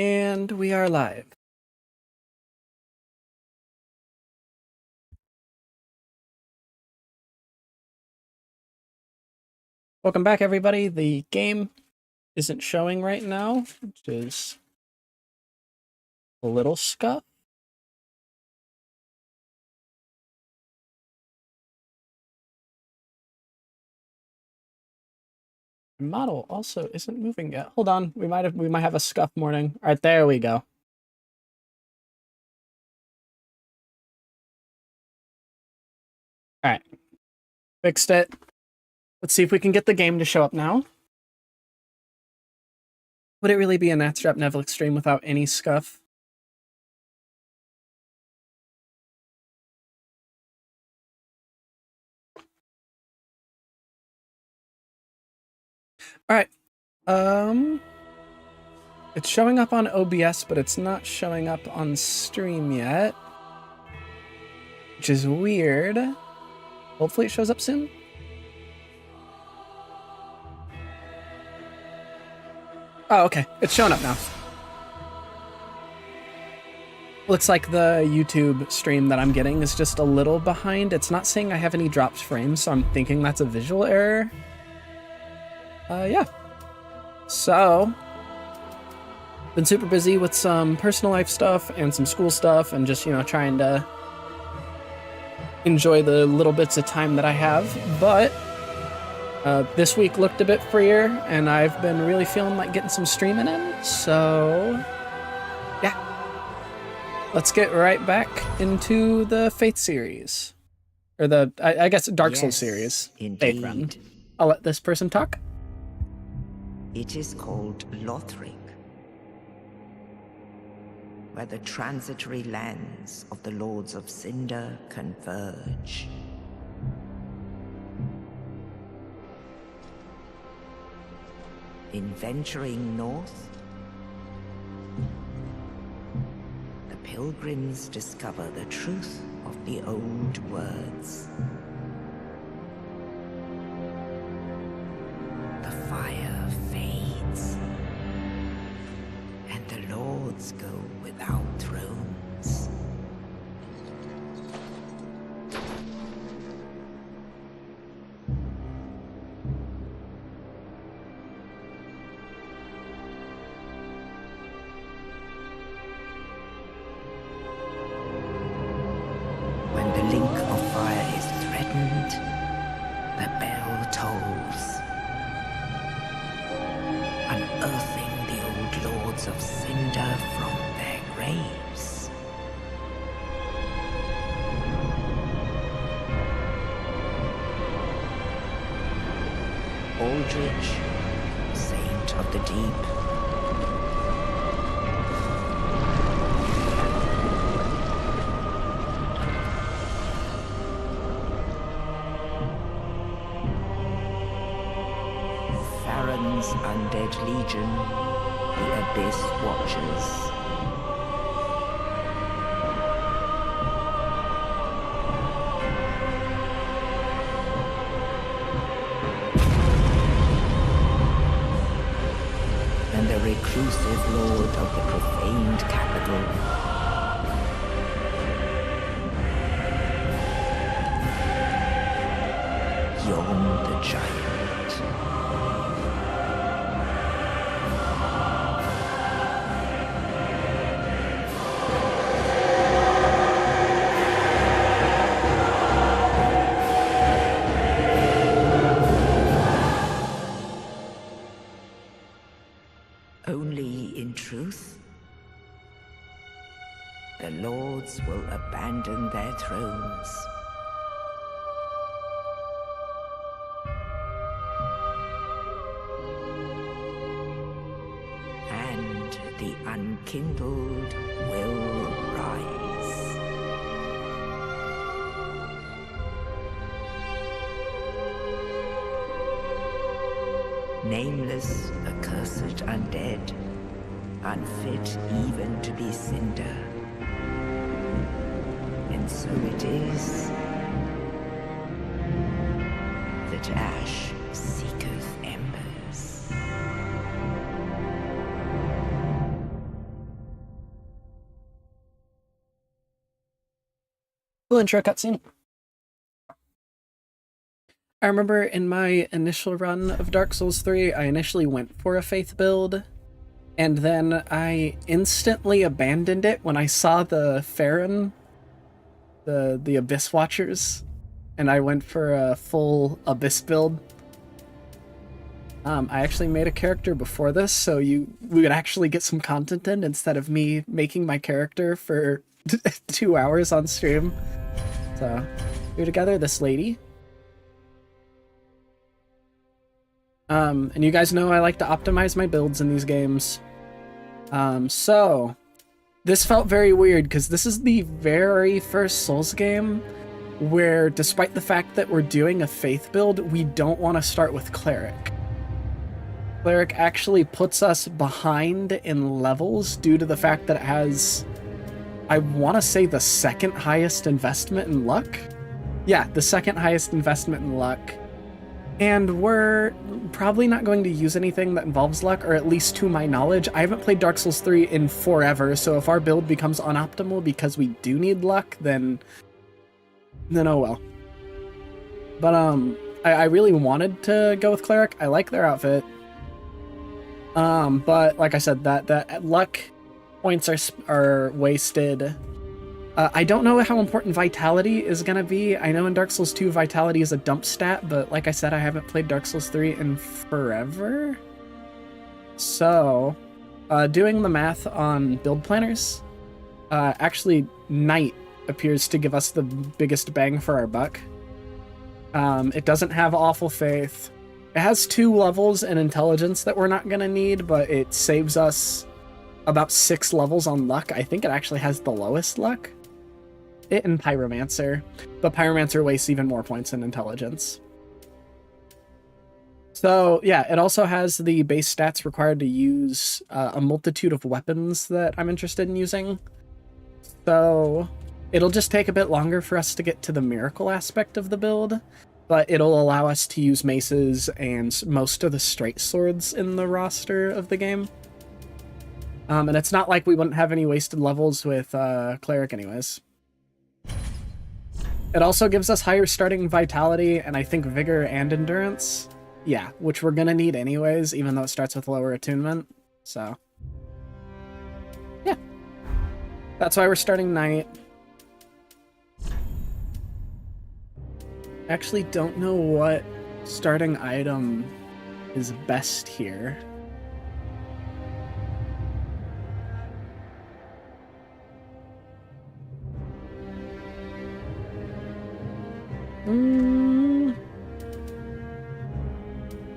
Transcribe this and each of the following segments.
And we are live. Welcome back, everybody. The game isn't showing right now, which is a little scuff. The model also isn't moving yet. Hold on, we might have a scuff morning. All right, there we go. All right, fixed it. Let's see if we can get the game to show up now. Would it really be a Natstrap Netflix stream without any scuff? All right. It's showing up on OBS, but it's not showing up on stream yet, which is weird. Hopefully it shows up soon. Oh, okay. It's showing up now. Looks like the YouTube stream that I'm getting is just a little behind. It's not saying I have any dropped frames, so I'm thinking that's a visual error. Yeah. So, been super busy with some personal life stuff and some school stuff and just, trying to enjoy the little bits of time that I have. But this week looked a bit freer, and I've been really feeling like getting some streaming in. So, yeah. Let's get right back into the Faith series. Or I guess, Dark Souls series. Indeed. Faith Run. I'll let this person talk. It is called Lothric, where the transitory lands of the Lords of Cinder converge. In venturing north, the pilgrims discover the truth of the old words. The fire fades, and the lords go without thrones. When the link of fire is threatened, the bell tolls, unearthing the old Lords of Cinder from their graves. Aldrich, Saint of the Deep, Farron's Undead Legion, the Abyss Watchers. And the reclusive lord of the profaned capital, Yhorm the Giant. Only in truth, the lords will abandon their thrones. And the unkindled will rise. Nameless, accursed undead, unfit even to be cinder. And so it is that ash seeketh embers. Cool intro cutscene. I remember in my initial run of Dark Souls 3, I initially went for a faith build, and then I instantly abandoned it when I saw the Farron, the Abyss Watchers, and I went for a full Abyss build. I actually made a character before this, so we would actually get some content in instead of me making my character for 2 hours on stream. So, we're together, this lady. And you guys know I like to optimize my builds in these games. So, this felt very weird because this is the very first Souls game where, despite the fact that we're doing a faith build, we don't want to start with Cleric. Cleric actually puts us behind in levels due to the fact that it has, I want to say, the second highest investment in luck. Yeah, the second highest investment in luck. And we're probably not going to use anything that involves luck, or at least to my knowledge. I haven't played Dark Souls 3 in forever, so if our build becomes unoptimal because we do need luck, then oh well. But I really wanted to go with Cleric. I like their outfit. But like I said, that luck points are wasted. I don't know how important Vitality is going to be. I know in Dark Souls 2, Vitality is a dump stat, but like I said, I haven't played Dark Souls 3 in forever. So, doing the math on build planners, actually, Knight appears to give us the biggest bang for our buck. It doesn't have Awful Faith. It has 2 levels in Intelligence that we're not going to need, but it saves us about 6 levels on luck. I think it actually has the lowest luck. It and Pyromancer, but Pyromancer wastes even more points in Intelligence. So yeah, it also has the base stats required to use a multitude of weapons that I'm interested in using. So it'll just take a bit longer for us to get to the miracle aspect of the build, but it'll allow us to use maces and most of the straight swords in the roster of the game. And it's not like we wouldn't have any wasted levels with Cleric anyways. It also gives us higher starting Vitality, and I think Vigor and Endurance. Yeah, which we're gonna need anyways, even though it starts with lower attunement. So, yeah. That's why we're starting Knight. I actually don't know what starting item is best here.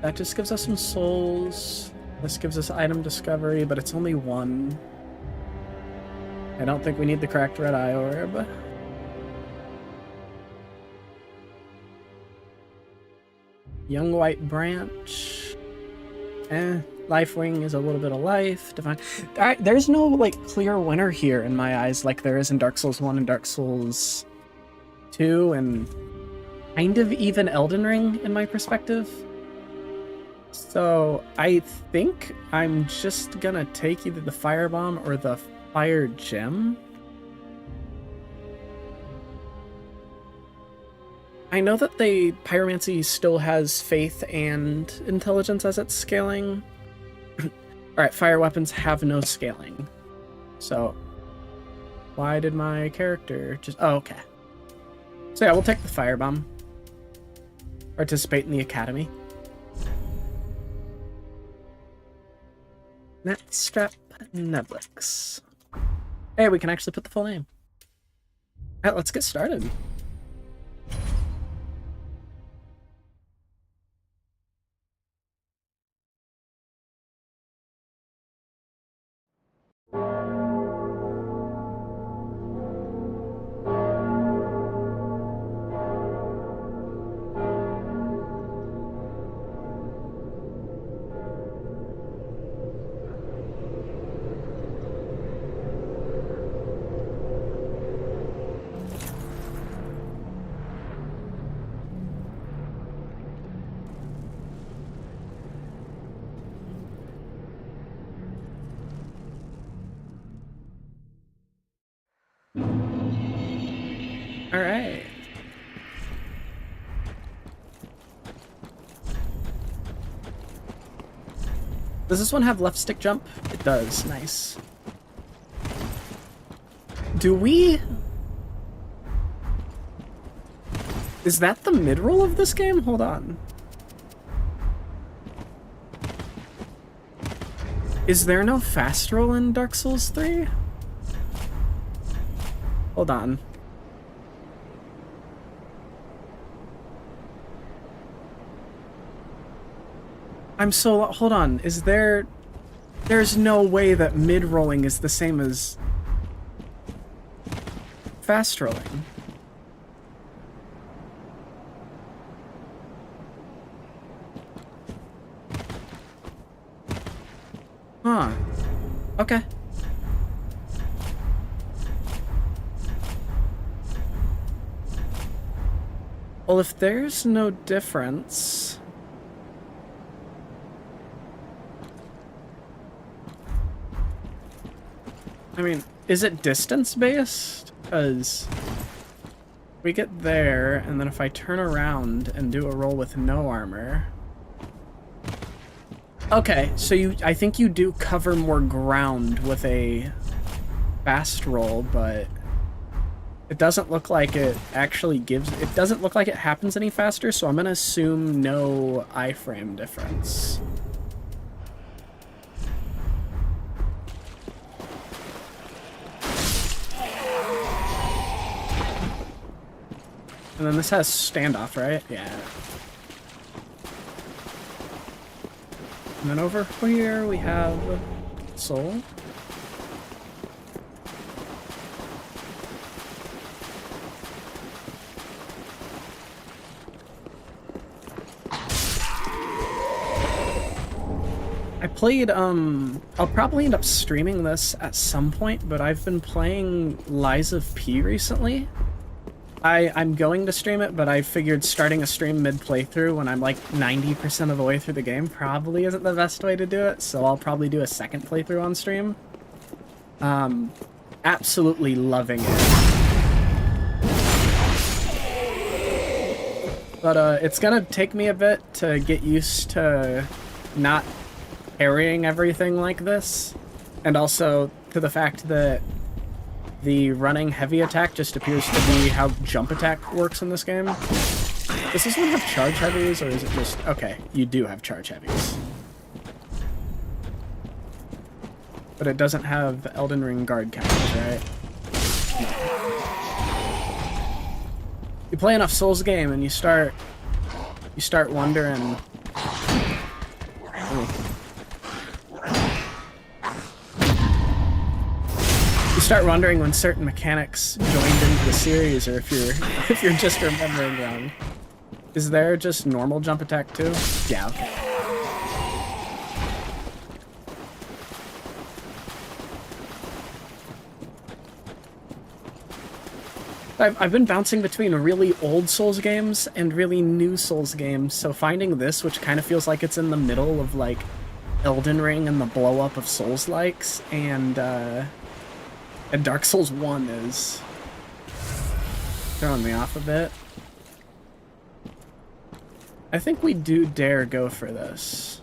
That just gives us some souls. This gives us item discovery, but it's only 1. I don't think we need the cracked red eye orb. Young White Branch. Life Wing is a little bit of life. Divine. There's no like clear winner here in my eyes, like there is in Dark Souls 1 and Dark Souls 2, and kind of even Elden Ring in my perspective. So I think I'm just gonna take either the Firebomb or the Fire Gem. I know that the Pyromancy still has Faith and Intelligence as its scaling. Alright, fire weapons have no scaling. So, why did my character just... Oh, okay. So yeah, we'll take the Firebomb. Participate in the Academy. Netstrap Neblix. Hey, we can actually put the full name. Alright, let's get started. All right. Does this one have left stick jump? It does. Nice. Do we... Is that the mid-roll of this game? Hold on. Is there no fast roll in Dark Souls 3? Hold on. Hold on. Is there... There's no way that mid-rolling is the same as fast rolling. Huh. Okay. Well, if there's no difference... I mean, is it distance-based? Because we get there, and then if I turn around and do a roll with no armor... Okay, so I think you do cover more ground with a fast roll, but it doesn't look like it actually gives... It doesn't look like it happens any faster, so I'm gonna assume no iframe difference. And then this has standoff, right? Yeah. And then over here we have Soul. I played, I'll probably end up streaming this at some point, but I've been playing Lies of P recently. I'm going to stream it, but I figured starting a stream mid-playthrough when I'm like 90% of the way through the game probably isn't the best way to do it, so I'll probably do a second playthrough on stream. Absolutely loving it. But it's gonna take me a bit to get used to not parrying everything like this, and also to the fact that the running heavy attack just appears to be how jump attack works in this game. Does this one have charge heavies, or is it just... Okay, you do have charge heavies. But it doesn't have Elden Ring guard counters, right? No. You play enough Souls game and you start wondering... Ooh. You start wondering when certain mechanics joined into the series, or if you're just remembering wrong. Is there just normal jump attack too? Yeah, okay. I've been bouncing between really old Souls games and really new Souls games, so finding this, which kind of feels like it's in the middle of like Elden Ring and the blow up of Souls-likes, and Dark Souls 1 is throwing me off a bit. I think we do dare go for this.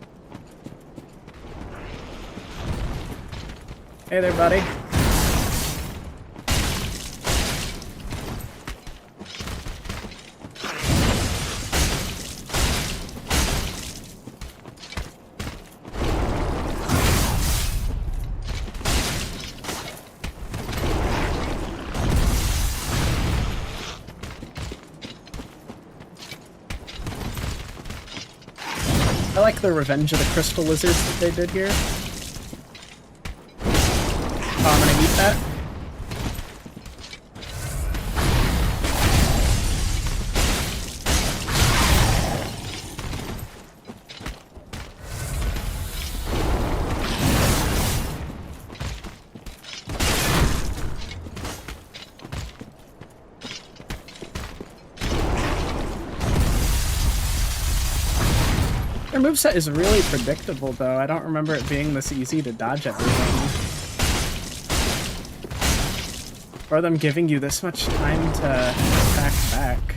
Hey there, buddy. I like the Revenge of the Crystal Lizards that they did here. Oh, I'm gonna eat that. Their moveset is really predictable, though. I don't remember it being this easy to dodge everything. For them giving you this much time to back.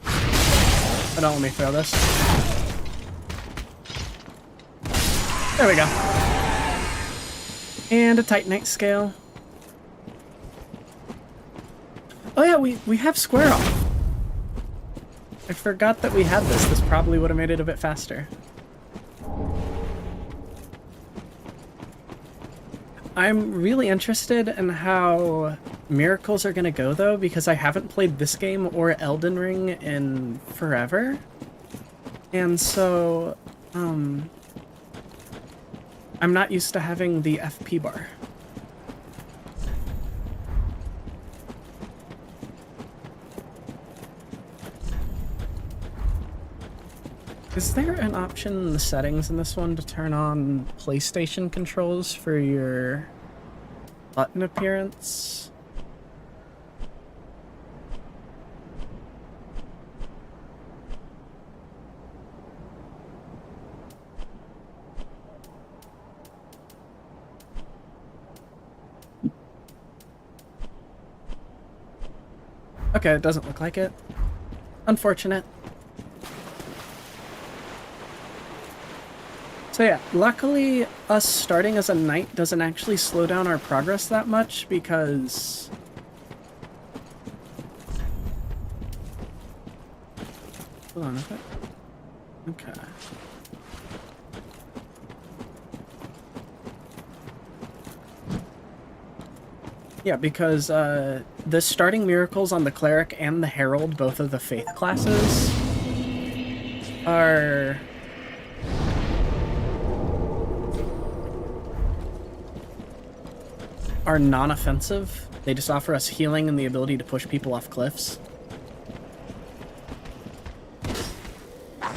Oh, don't let me throw this. There we go. And a Titanite scale. Oh yeah, we have square off. I forgot that we had this. This probably would have made it a bit faster. I'm really interested in how Miracles are gonna go though, because I haven't played this game or Elden Ring in forever. And so, I'm not used to having the FP bar. Is there an option in the settings in this one to turn on PlayStation controls for your button appearance? Okay, it doesn't look like it. Unfortunate. So yeah, luckily us starting as a knight doesn't actually slow down our progress that much because... Hold on, okay. Okay. Yeah, because the starting miracles on the cleric and the herald, both of the faith classes, are non-offensive. They just offer us healing and the ability to push people off cliffs. Yeah,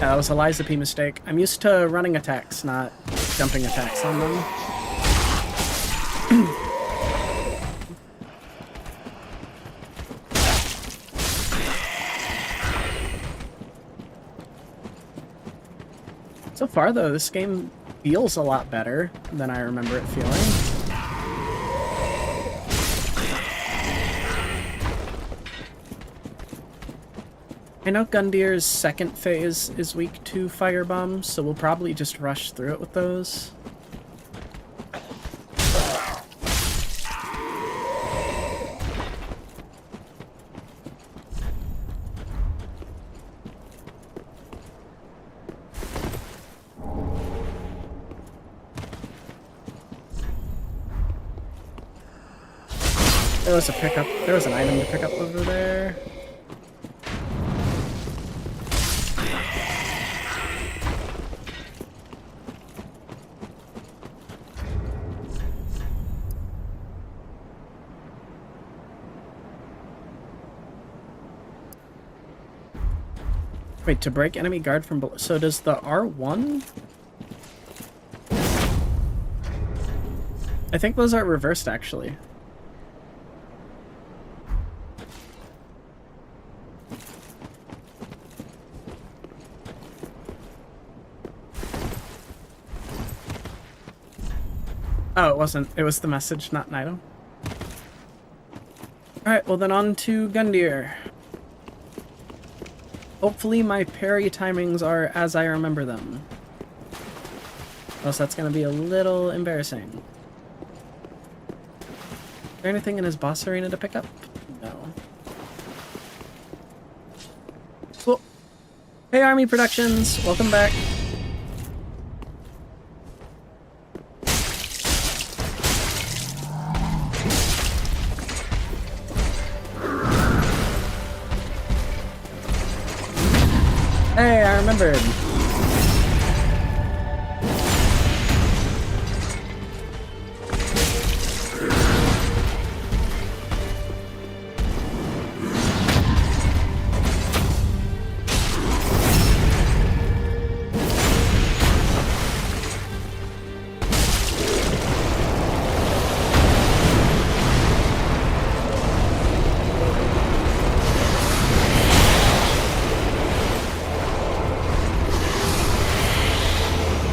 that was a Liza P mistake. I'm used to running attacks, not jumping attacks on them. So far, though, this game feels a lot better than I remember it feeling. I know Gundir's second phase is weak to firebombs, so we'll probably just rush through it with those. There was a pickup. There was an item to pick up over there. Wait, to break enemy guard from below. So does the R1? I think those are reversed, actually. Oh, it wasn't. It was the message, not an item. Alright, well then on to Gundyr. Hopefully my parry timings are as I remember them. Else that's gonna be a little embarrassing. Is there anything in his boss arena to pick up? No. Cool. Hey Army Productions, welcome back. Hey, I remembered.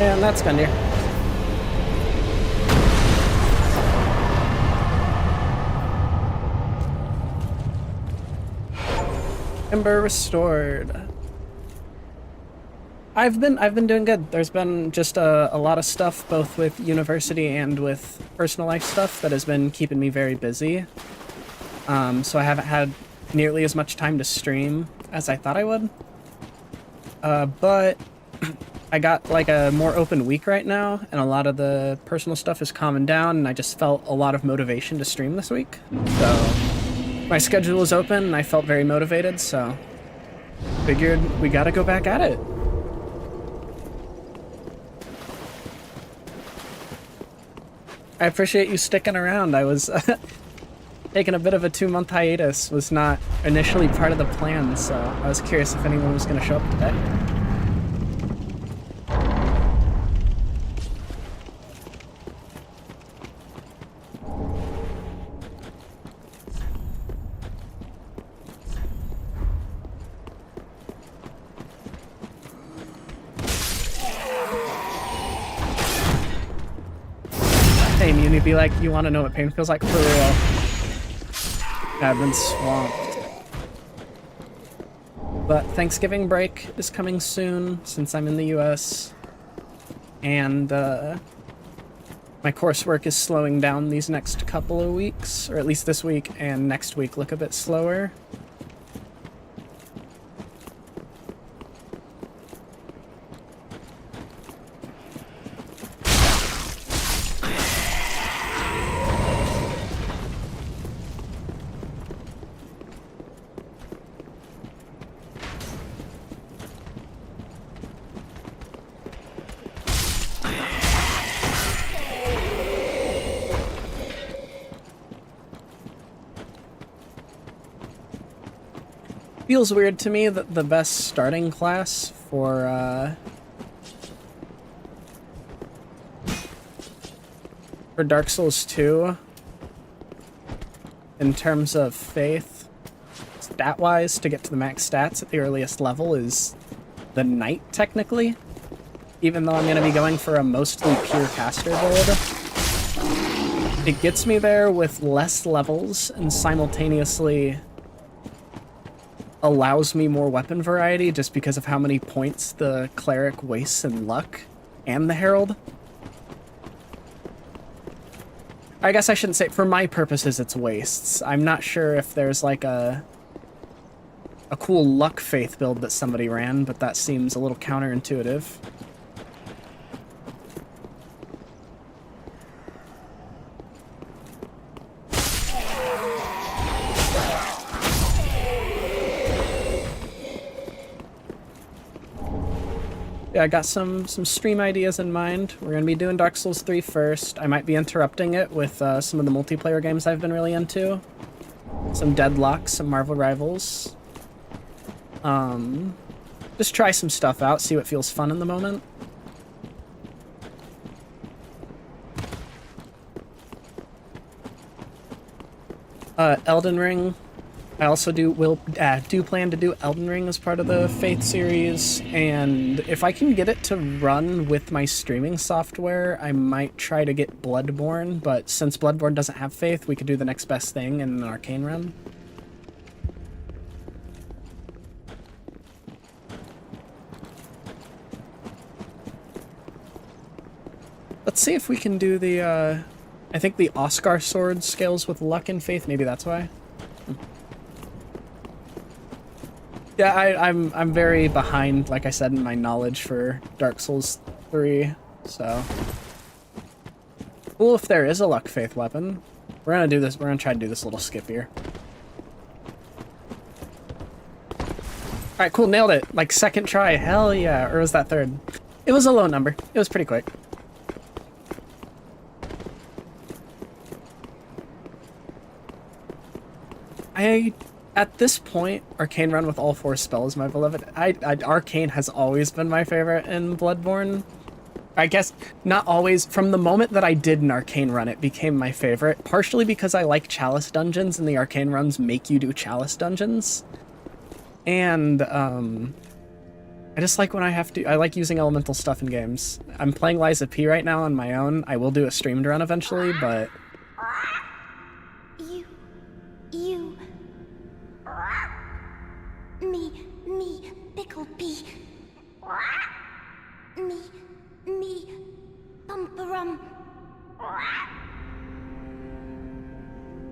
And that's Gundyr. Ember restored. I've been doing good. There's been just a lot of stuff, both with university and with personal life stuff, that has been keeping me very busy. So I haven't had nearly as much time to stream as I thought I would. But I got like a more open week right now, and a lot of the personal stuff is calming down, and I just felt a lot of motivation to stream this week. So my schedule was open, and I felt very motivated, so figured we gotta go back at it. I appreciate you sticking around. I was taking a bit of a 2-month hiatus, was not initially part of the plan, so I was curious if anyone was going to show up today. Hey, Muni, be like, you want to know what pain feels like? For real. I've been swamped. But Thanksgiving break is coming soon, since I'm in the US. And, my coursework is slowing down these next couple of weeks, or at least this week, and next week look a bit slower. Feels weird to me that the best starting class for Dark Souls 2 in terms of faith, stat-wise, to get to the max stats at the earliest level is the Knight, technically. Even though I'm going to be going for a mostly pure caster build, it gets me there with less levels and simultaneously allows me more weapon variety just because of how many points the cleric wastes in luck and the herald. I guess I shouldn't say, for my purposes it's wastes. I'm not sure if there's like a cool luck faith build that somebody ran, but that seems a little counterintuitive. Yeah, I got some stream ideas in mind. We're gonna be doing Dark Souls 3 first. I might be interrupting it with some of the multiplayer games I've been really into. Some Deadlock, some Marvel Rivals. Just try some stuff out, see what feels fun in the moment. Elden Ring. I also do plan to do Elden Ring as part of the Faith series, and if I can get it to run with my streaming software, I might try to get Bloodborne, but since Bloodborne doesn't have Faith, we could do the next best thing in an Arcane run. Let's see if we can do the, I think the Oscar sword scales with luck and faith, maybe that's why. Yeah, I'm very behind, like I said, in my knowledge for Dark Souls 3, so... Cool if there is a luck faith weapon. We're gonna do this, we're gonna try to do this little skip here. Alright, cool, nailed it. Like, second try, hell yeah. Or was that third? It was a low number. It was pretty quick. At this point, Arcane run with all 4 spells, my beloved. Arcane has always been my favorite in Bloodborne. I guess not always. From the moment that I did an Arcane run, it became my favorite. Partially because I like Chalice dungeons, and the Arcane runs make you do Chalice dungeons. And, I just like when I like using elemental stuff in games. I'm playing Lies of P right now on my own. I will do a streamed run eventually, but... You... Me, pickled pea. Me, bumperum.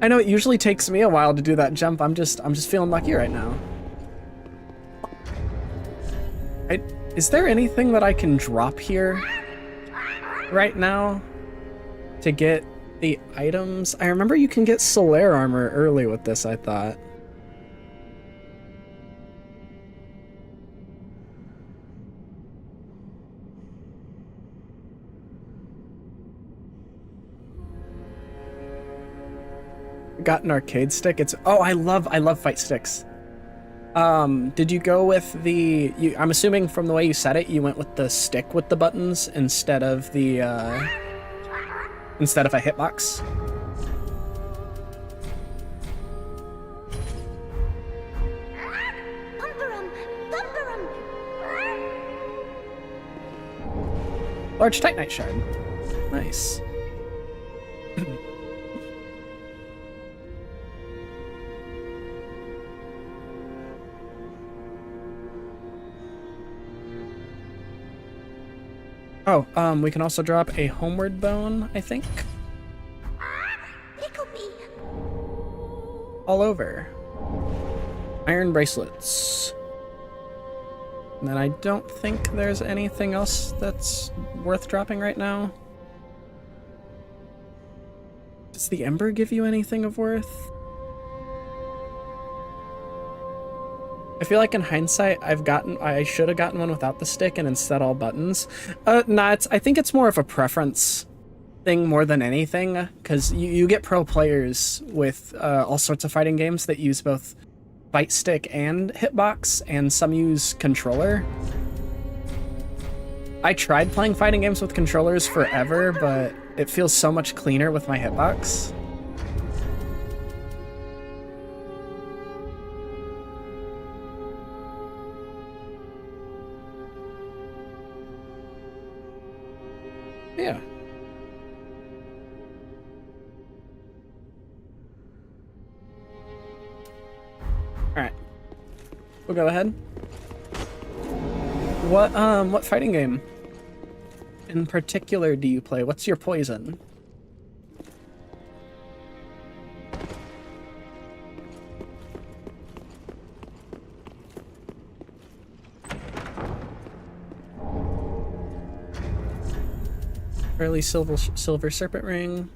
I know it usually takes me a while to do that jump. I'm just feeling lucky right now. Is there anything that I can drop here right now to get the items? I remember you can get Solaire armor early with this, I thought. Got an arcade stick. I love fight sticks. Did you go with I'm assuming from the way you said it, you went with the stick with the buttons instead of a hitbox? Bumperum. Large Titanite shard. Nice. Oh, we can also drop a homeward bone, I think. All over. Iron bracelets. And then I don't think there's anything else that's worth dropping right now. Does the Ember give you anything of worth? I feel like in hindsight, I should have gotten one without the stick and instead all buttons. Nah, I think it's more of a preference thing more than anything, because you get pro players with all sorts of fighting games that use both fight stick and hitbox, and some use controller. I tried playing fighting games with controllers forever, but it feels so much cleaner with my hitbox. Yeah. Alright. We'll go ahead. What fighting game in particular do you play? What's your poison? Early silver serpent ring.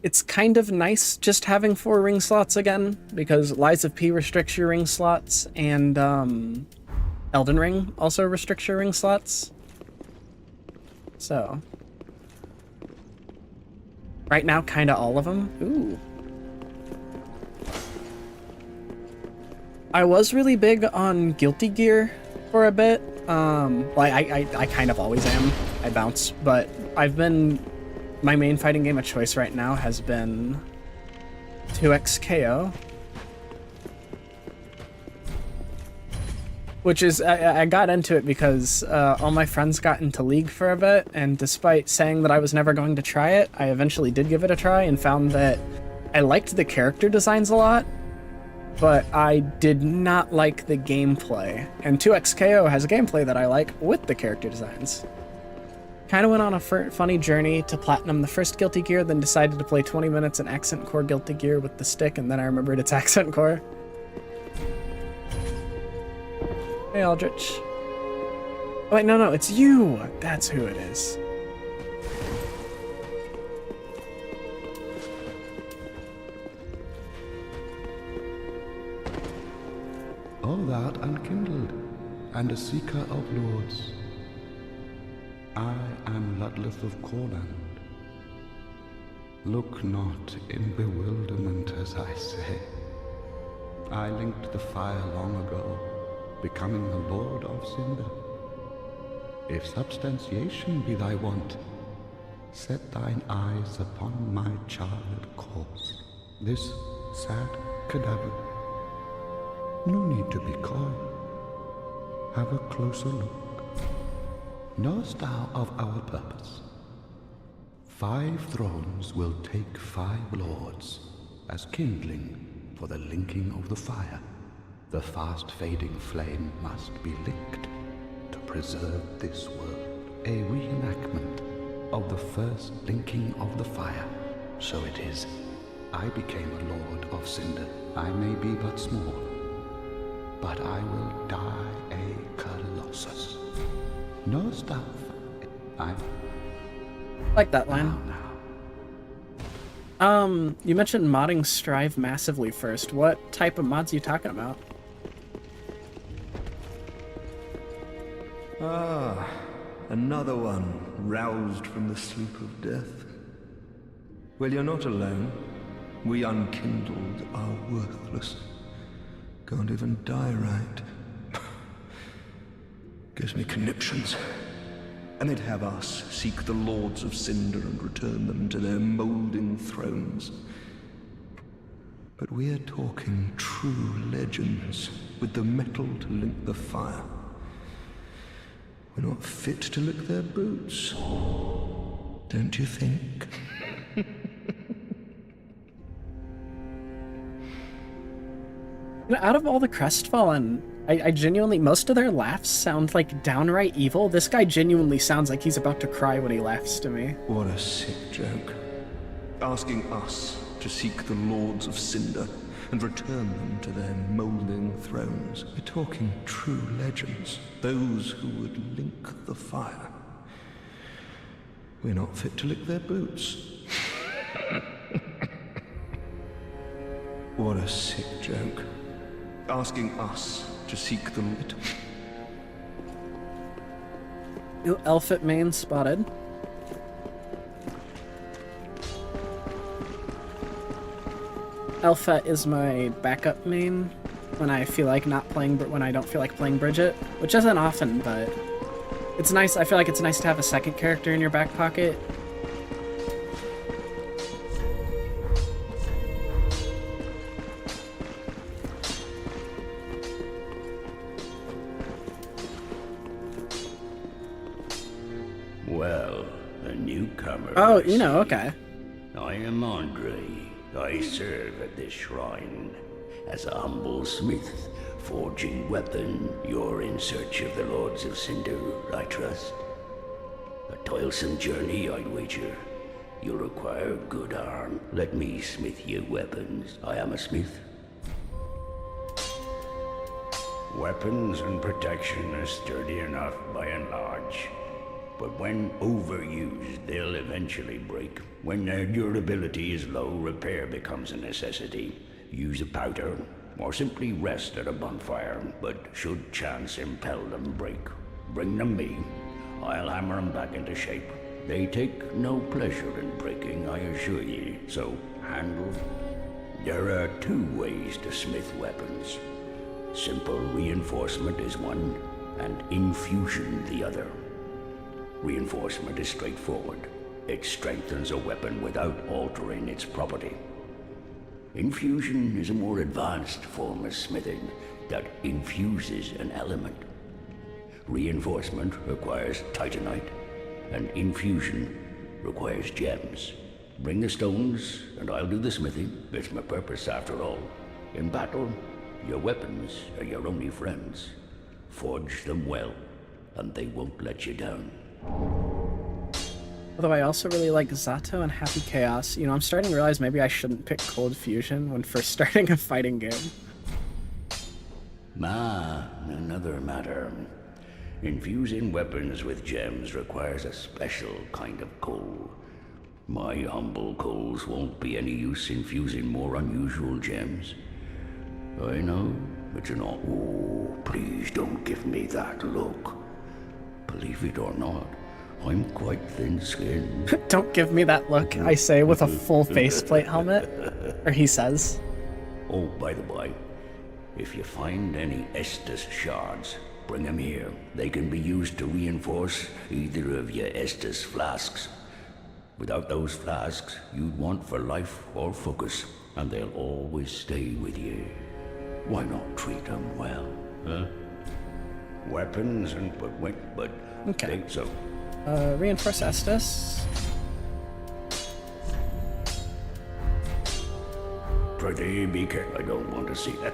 It's kind of nice just having 4 ring slots again, because Lies of P restricts your ring slots, and Elden Ring also restricts your ring slots. So right now, kind of all of them. Ooh. I was really big on Guilty Gear for a bit. Well, I kind of always am. I bounce, but my main fighting game of choice right now has been 2XKO. Which is, I got into it because all my friends got into League for a bit, and despite saying that I was never going to try it, I eventually did give it a try and found that I liked the character designs a lot, but I did not like the gameplay. And 2XKO has a gameplay that I like with the character designs. Kind of went on a funny journey to platinum the first Guilty Gear, then decided to play 20 minutes in Accent Core Guilty Gear with the stick, and then I remembered it's Accent Core. Hey, Aldrich. Oh, wait, no, it's you! That's who it is. All that unkindled, and a seeker of lords. I am Ludleth of Corland. Look not in bewilderment as I say. I linked the fire long ago, becoming the Lord of Cinder. If substantiation be thy want, set thine eyes upon my charred corpse, this sad cadaver. No need to be coy. have a closer look. Knowest thou of our purpose? 5 thrones will take 5 lords as kindling for the linking of the fire. The fast-fading flame must be licked to preserve this world. A reenactment of the first linking of the fire. So it is. I became a lord of Cinder. I may be but small, but I will die a colossus. Knowest thou? I Like that line. now. You mentioned modding Strive massively first. What type of mods are you talking about? Ah, another one roused from the sleep of death. Well, you're not alone. We unkindled are worthless. Can't even die right. Gives me conniptions. And they'd have us seek the Lords of Cinder and return them to their moulding thrones. But we're talking true legends with the metal to link the fire. We're not fit to lick their boots. Don't you think? You know, out of all the Crestfallen, I genuinely, most of their laughs sound like downright evil. This guy genuinely sounds like he's about to cry when he laughs to me. What a sick joke. Asking us to seek the Lords of Cinder and return them to their moulding thrones. We're talking true legends, those who would link the fire. We're not fit to lick their boots. What a sick joke. Asking us to seek the Elfit main spotted. Elfet is my backup main when I feel like when I don't feel like playing Bridget, which isn't often, but it's nice. I feel like it's nice to have a second character in your back pocket. Well, a newcomer. Oh, you know, okay. I am Andre. I serve at this shrine as a humble smith, forging weapon. You're in search of the Lords of Cinder, I trust. A toilsome journey, I'd wager. You'll require good arm. Let me smith you weapons. I am a smith. Weapons and protection are sturdy enough by and large. But when overused, they'll eventually break. When their durability is low, repair becomes a necessity. Use a powder, or simply rest at a bonfire. But should chance impel them break, bring them me. I'll hammer them back into shape. They take no pleasure in breaking, I assure ye. So, handle. There are 2 ways to smith weapons. Simple reinforcement is one, and infusion the other. Reinforcement is straightforward. It strengthens a weapon without altering its property. Infusion is a more advanced form of smithing that infuses an element. Reinforcement requires titanite, and infusion requires gems. Bring the stones, and I'll do the smithing. It's my purpose, after all. In battle, your weapons are your only friends. Forge them well, and they won't let you down. Although I also really like Zato and Happy Chaos. You know, I'm starting to realize maybe I shouldn't pick Cold Fusion when first starting a fighting game. Another matter. Infusing weapons with gems requires a special kind of coal. My humble coals won't be any use infusing more unusual gems. I know, but oh, please don't give me that look. Believe it or not, I'm quite thin-skinned. Don't give me that look, I say with a full faceplate helmet. Or he says. Oh, by the by, if you find any Estus shards, bring them here. They can be used to reinforce either of your Estus flasks. Without those flasks, you'd want for life or focus, and they'll always stay with you. Why not treat them well, huh? Weapons and but Okay. think so. Reinforce Estus. Pretty be careful. I don't want to see that.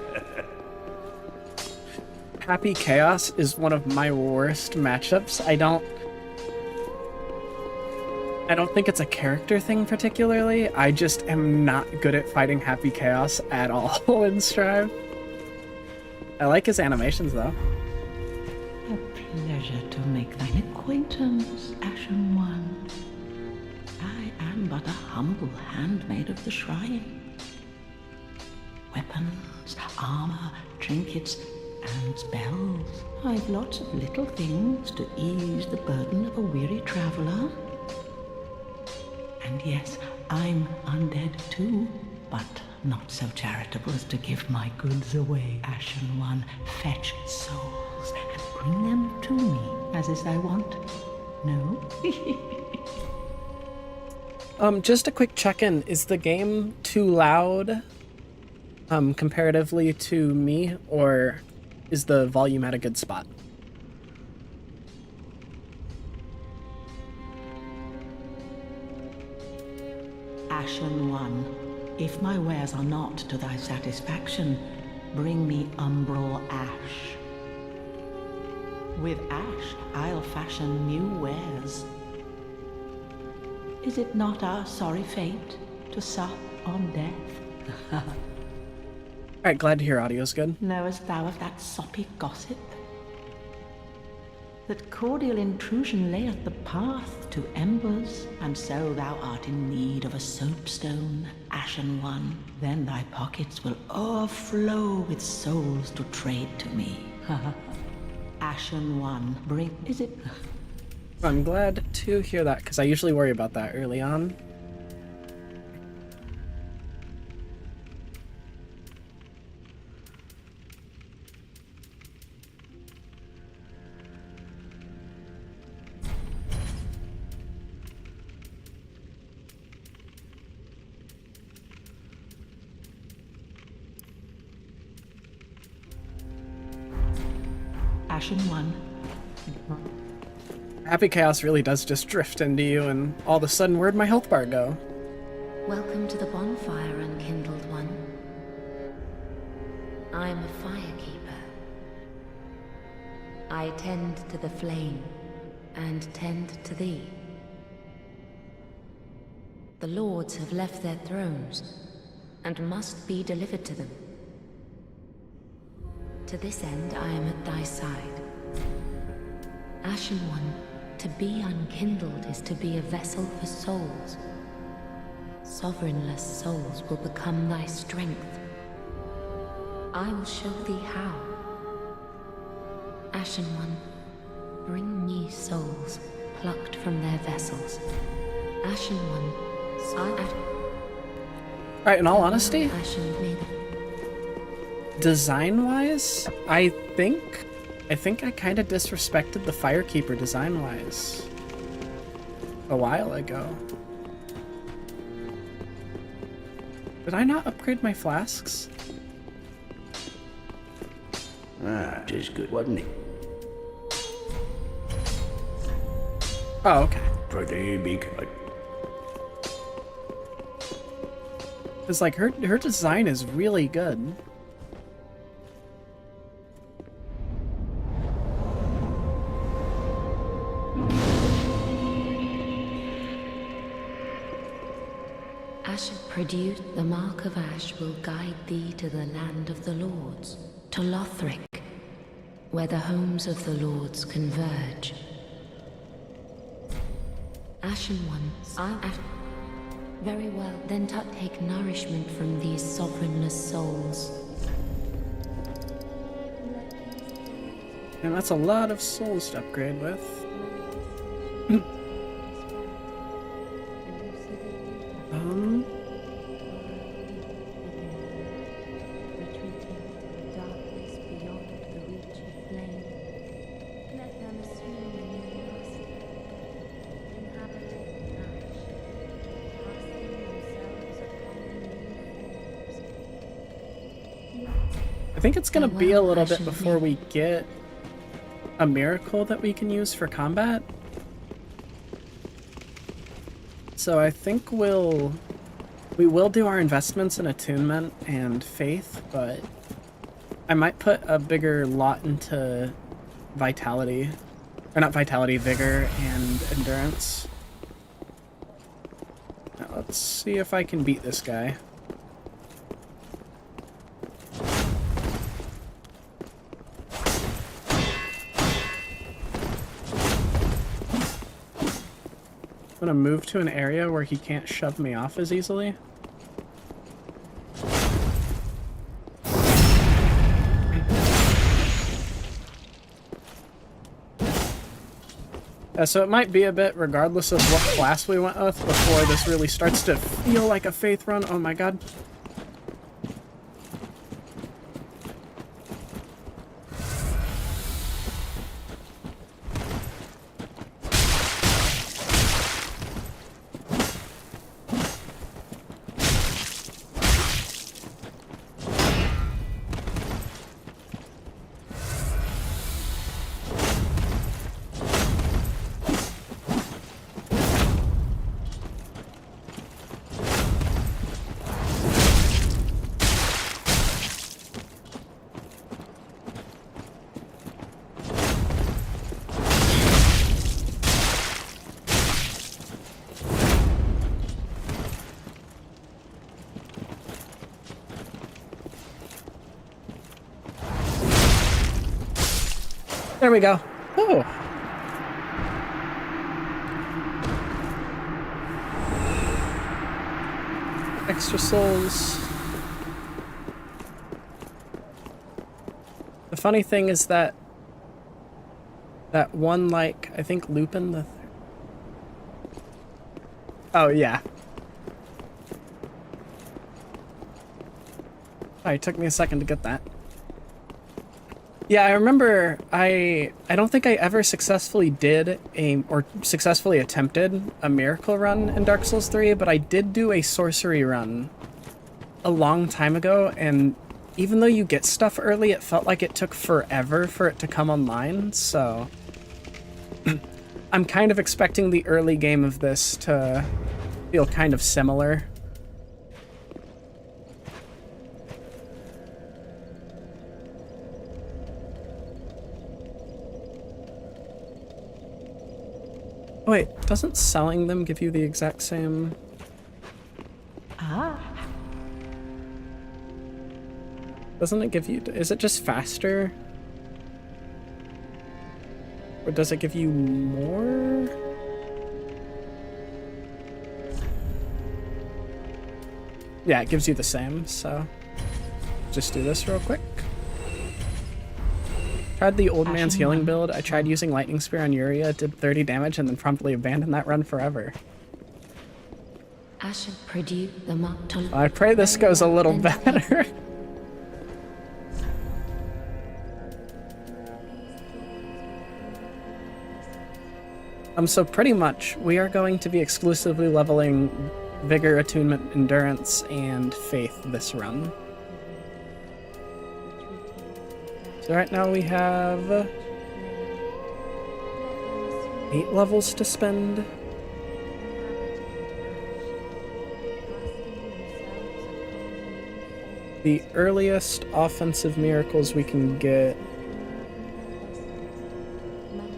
Happy Chaos is one of my worst matchups. I don't think it's a character thing particularly. I just am not good at fighting Happy Chaos at all in Strive. I like his animations though. A pleasure to make thine acquaintance, Ashen One. I am but a humble handmaid of the shrine. Weapons, armor, trinkets, and spells. I've lots of little things to ease the burden of a weary traveler. And yes, I'm undead too, but not so charitable as to give my goods away. Ashen One, fetch souls and bring them to me, as is thy wont. No? Just a quick check-in. Is the game too loud, comparatively to me, or is the volume at a good spot? Ashen One, if my wares are not to thy satisfaction, bring me umbral ash. With ash, I'll fashion new wares. Is it not our sorry fate to sup on death? Alright, glad to hear audio's good. Knowest thou of that soppy gossip? That cordial intrusion layeth the path to embers, and so thou art in need of a soapstone, Ashen One. Then thy pockets will overflow with souls to trade to me. Ashen One, bring... Is it... I'm glad to hear that, because I usually worry about that early on. Ashen One. Happy Chaos really does just drift into you, and all of a sudden, where'd my health bar go? Welcome to the bonfire, unkindled one. I am a firekeeper. I tend to the flame, and tend to thee. The lords have left their thrones, and must be delivered to them. To this end, I am at thy side. Ashen One, to be unkindled is to be a vessel for souls. Sovereignless souls will become thy strength. I will show thee how. Ashen One, bring me souls plucked from their vessels. Ashen One, Alright, in all honesty, Ashen maiden. design-wise, I think I kind of disrespected the Firekeeper design-wise a while ago. Did I not upgrade my flasks? Ah, 'tis good, wasn't it? Oh, okay. Pretty be good. Because, like, her design is really good. Ashen produce the mark of ash will guide thee to the land of the lords, to Lothric, where the homes of the lords converge. Ashen Ones, very well, then take nourishment from these sovereignless souls. And that's a lot of souls to upgrade with. I think it's gonna be a little bit before we get a miracle that we can use for combat. So I think we will do our investments in attunement and faith, but I might put a bigger lot into vitality, or not vitality, vigor and endurance. Now let's see if I can beat this guy. I'm gonna move to an area where he can't shove me off as easily. So it might be a bit regardless of what class we went with before this really starts to feel like a faith run. Oh my god. There we go. Oh. Extra souls. The funny thing is that one, like, I think Lupin the... Oh, yeah. Oh, it took me a second to get that. Yeah, I remember I don't think I ever successfully did or successfully attempted a miracle run in Dark Souls 3, but I did do a sorcery run a long time ago, and even though you get stuff early, it felt like it took forever for it to come online, so I'm kind of expecting the early game of this to feel kind of similar. Oh wait, doesn't selling them give you the exact same... Ah. Doesn't it give you... Is it just faster? Or does it give you more? Yeah, it gives you the same, so... Just do this real quick. Tried the old man's healing build. I tried using Lightning Spear on Yuria, did 30 damage, and then promptly abandoned that run forever. I pray this goes a little better. So pretty much, we are going to be exclusively leveling Vigor, Attunement, Endurance, and Faith this run. So right now we have 8 levels to spend. The earliest offensive miracles we can get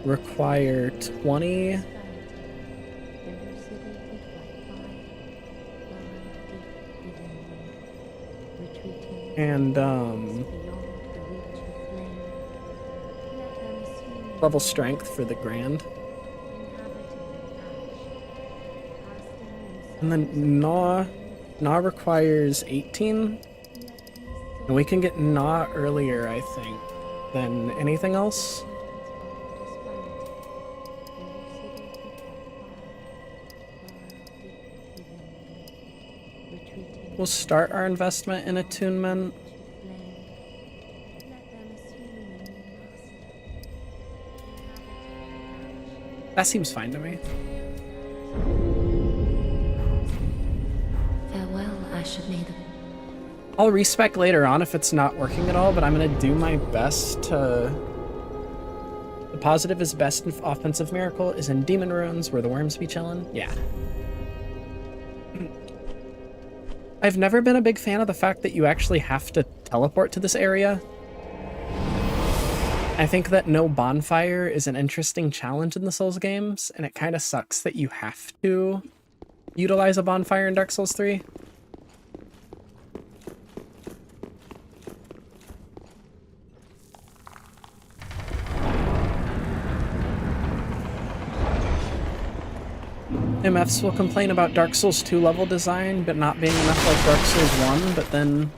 require 20. And level strength for the Grand. And then Gnaw requires 18. And we can get Gnaw earlier, I think, than anything else. We'll start our investment in attunement. That seems fine to me. Farewell, Ashenmaiden. I'll respec later on if it's not working at all, but I'm gonna do my best to positive is best offensive miracle is in Demon Ruins where the worms be chilling. Yeah. I've never been a big fan of the fact that you actually have to teleport to this area. I think that no bonfire is an interesting challenge in the Souls games, and it kind of sucks that you have to utilize a bonfire in Dark Souls 3. MFs will complain about Dark Souls 2 level design, but not being enough like Dark Souls 1, but then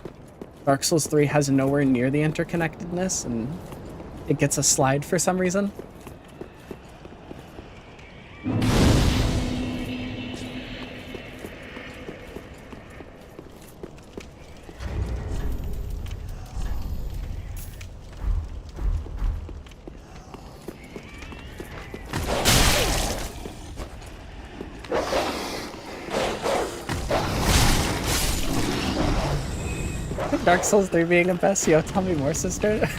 Dark Souls 3 has nowhere near the interconnectedness, and it gets a slide for some reason. Dark Souls 3 being a best? Yo, tell me more, sister.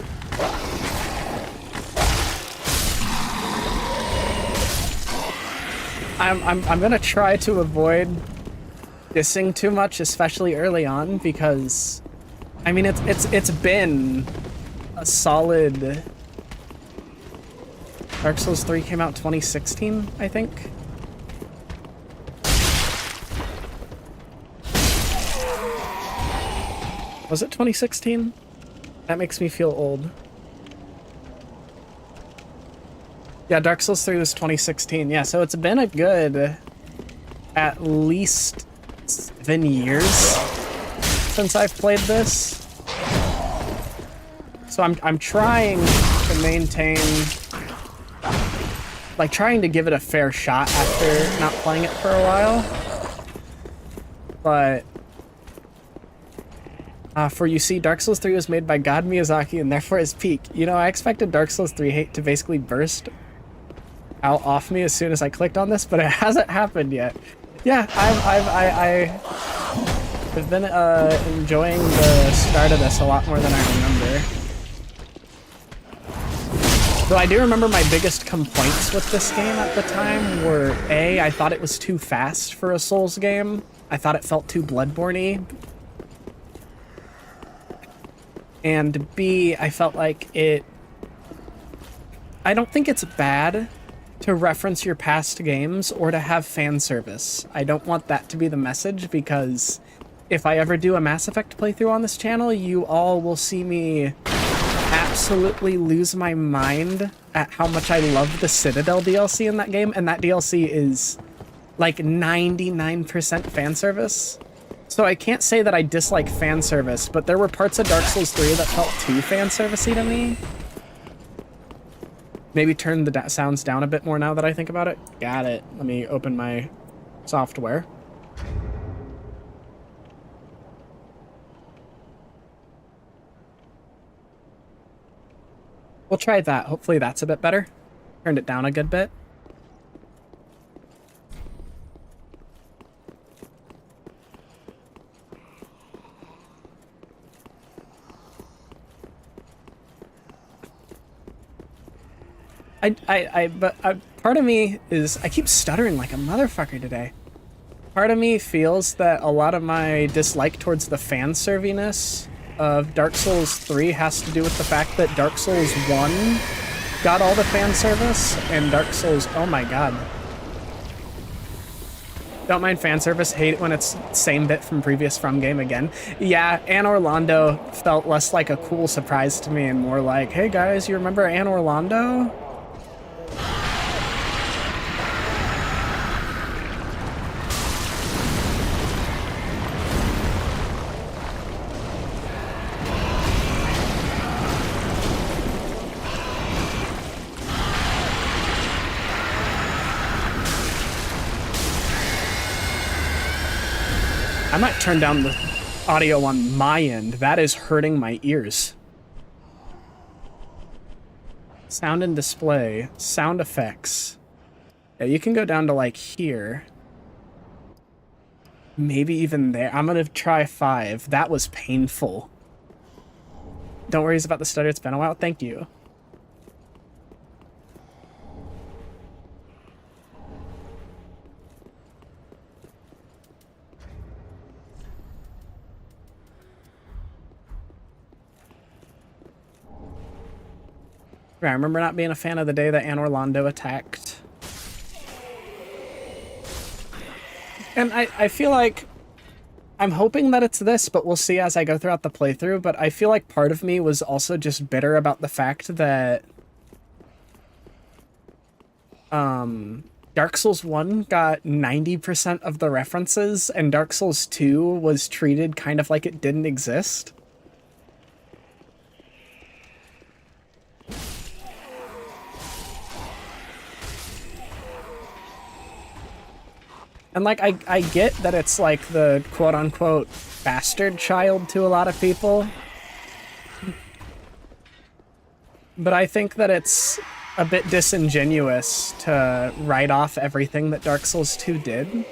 I'm gonna try to avoid dissing too much, especially early on, because I mean it's been a solid. Dark Souls 3 came out 2016, I think. Was it 2016? That makes me feel old. Yeah, Dark Souls 3 was 2016. Yeah, so it's been a good at least 7 years since I've played this. So I'm trying to maintain, like trying to give it a fair shot after not playing it for a while. But for you see, Dark Souls 3 was made by God Miyazaki and therefore is peak. You know, I expected Dark Souls 3 hate to basically burst out off me as soon as I clicked on this, but it hasn't happened yet. Yeah, I've been enjoying the start of this a lot more than I remember. Though I do remember my biggest complaints with this game at the time were A, I thought it was too fast for a Souls game. I thought it felt too Bloodborne-y. And B, I felt like it... I don't think it's bad to reference your past games or to have fan service. I don't want that to be the message, because if I ever do a Mass Effect playthrough on this channel, you all will see me absolutely lose my mind at how much I love the Citadel DLC in that game, and that DLC is like 99% fan service. So I can't say that I dislike fan service, but there were parts of Dark Souls 3 that felt too fan servicey to me. Maybe turn the sounds down a bit more now that I think about it. Got it. Let me open my software. We'll try that. Hopefully that's a bit better. Turned it down a good bit. But part of me is, I keep stuttering like a motherfucker today. Part of me feels that a lot of my dislike towards the fan serviness of Dark Souls 3 has to do with the fact that Dark Souls 1 got all the fan service, and Dark Souls, oh my god. Don't mind fan service, hate it when it's same bit from previous From game again. Yeah, Anne Orlando felt less like a cool surprise to me and more like, hey guys, you remember Anne Orlando? I might turn down the audio on my end. That is hurting my ears. Sound and display. Sound effects. Yeah, you can go down to like here. Maybe even there. I'm gonna try 5. That was painful. Don't worry about the stutter. It's been a while. Thank you. Yeah, I remember not being a fan of the day that Anne Orlando attacked. And I feel like I'm hoping that it's this, but we'll see as I go throughout the playthrough. But I feel like part of me was also just bitter about the fact that Dark Souls 1 got 90% of the references, and Dark Souls 2 was treated kind of like it didn't exist. And, like, I get that it's, like, the quote-unquote bastard child to a lot of people. But I think that it's a bit disingenuous to write off everything that Dark Souls 2 did.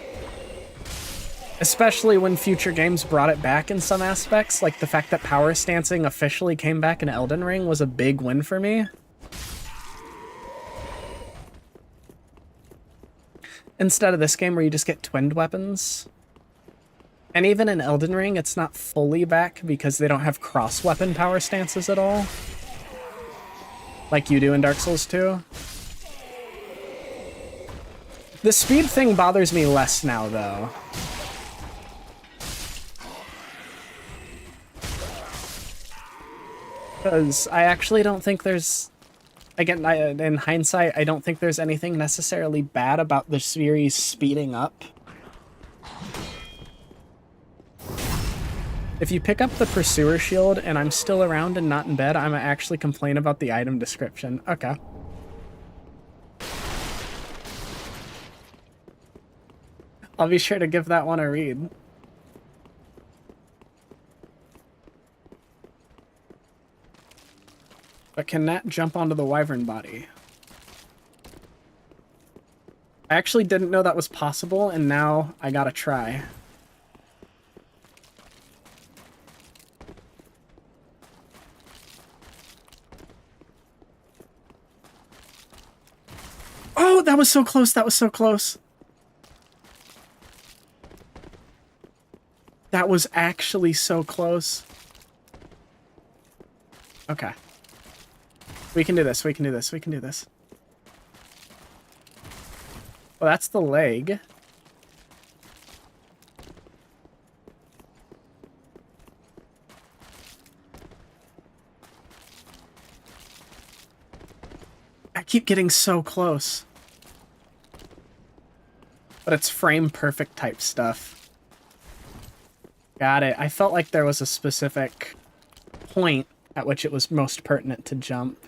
Especially when future games brought it back in some aspects. Like, the fact that power stancing officially came back in Elden Ring was a big win for me. Instead of this game where you just get twinned weapons. And even in Elden Ring, it's not fully back because they don't have cross-weapon power stances at all. Like you do in Dark Souls 2. The speed thing bothers me less now, though. Because I actually don't think there's... Again, in hindsight, I don't think there's anything necessarily bad about the series speeding up. If you pick up the Pursuer Shield and I'm still around and not in bed, I'm gonna actually complain about the item description. Okay. I'll be sure to give that one a read. But can Nat jump onto the wyvern body? I actually didn't know that was possible, and now I gotta try. Oh, that was so close, that was so close. That was actually so close. Okay. We can do this, we can do this, we can do this. Well, that's the leg. I keep getting so close. But it's frame perfect type stuff. Got it. I felt like there was a specific point at which it was most pertinent to jump.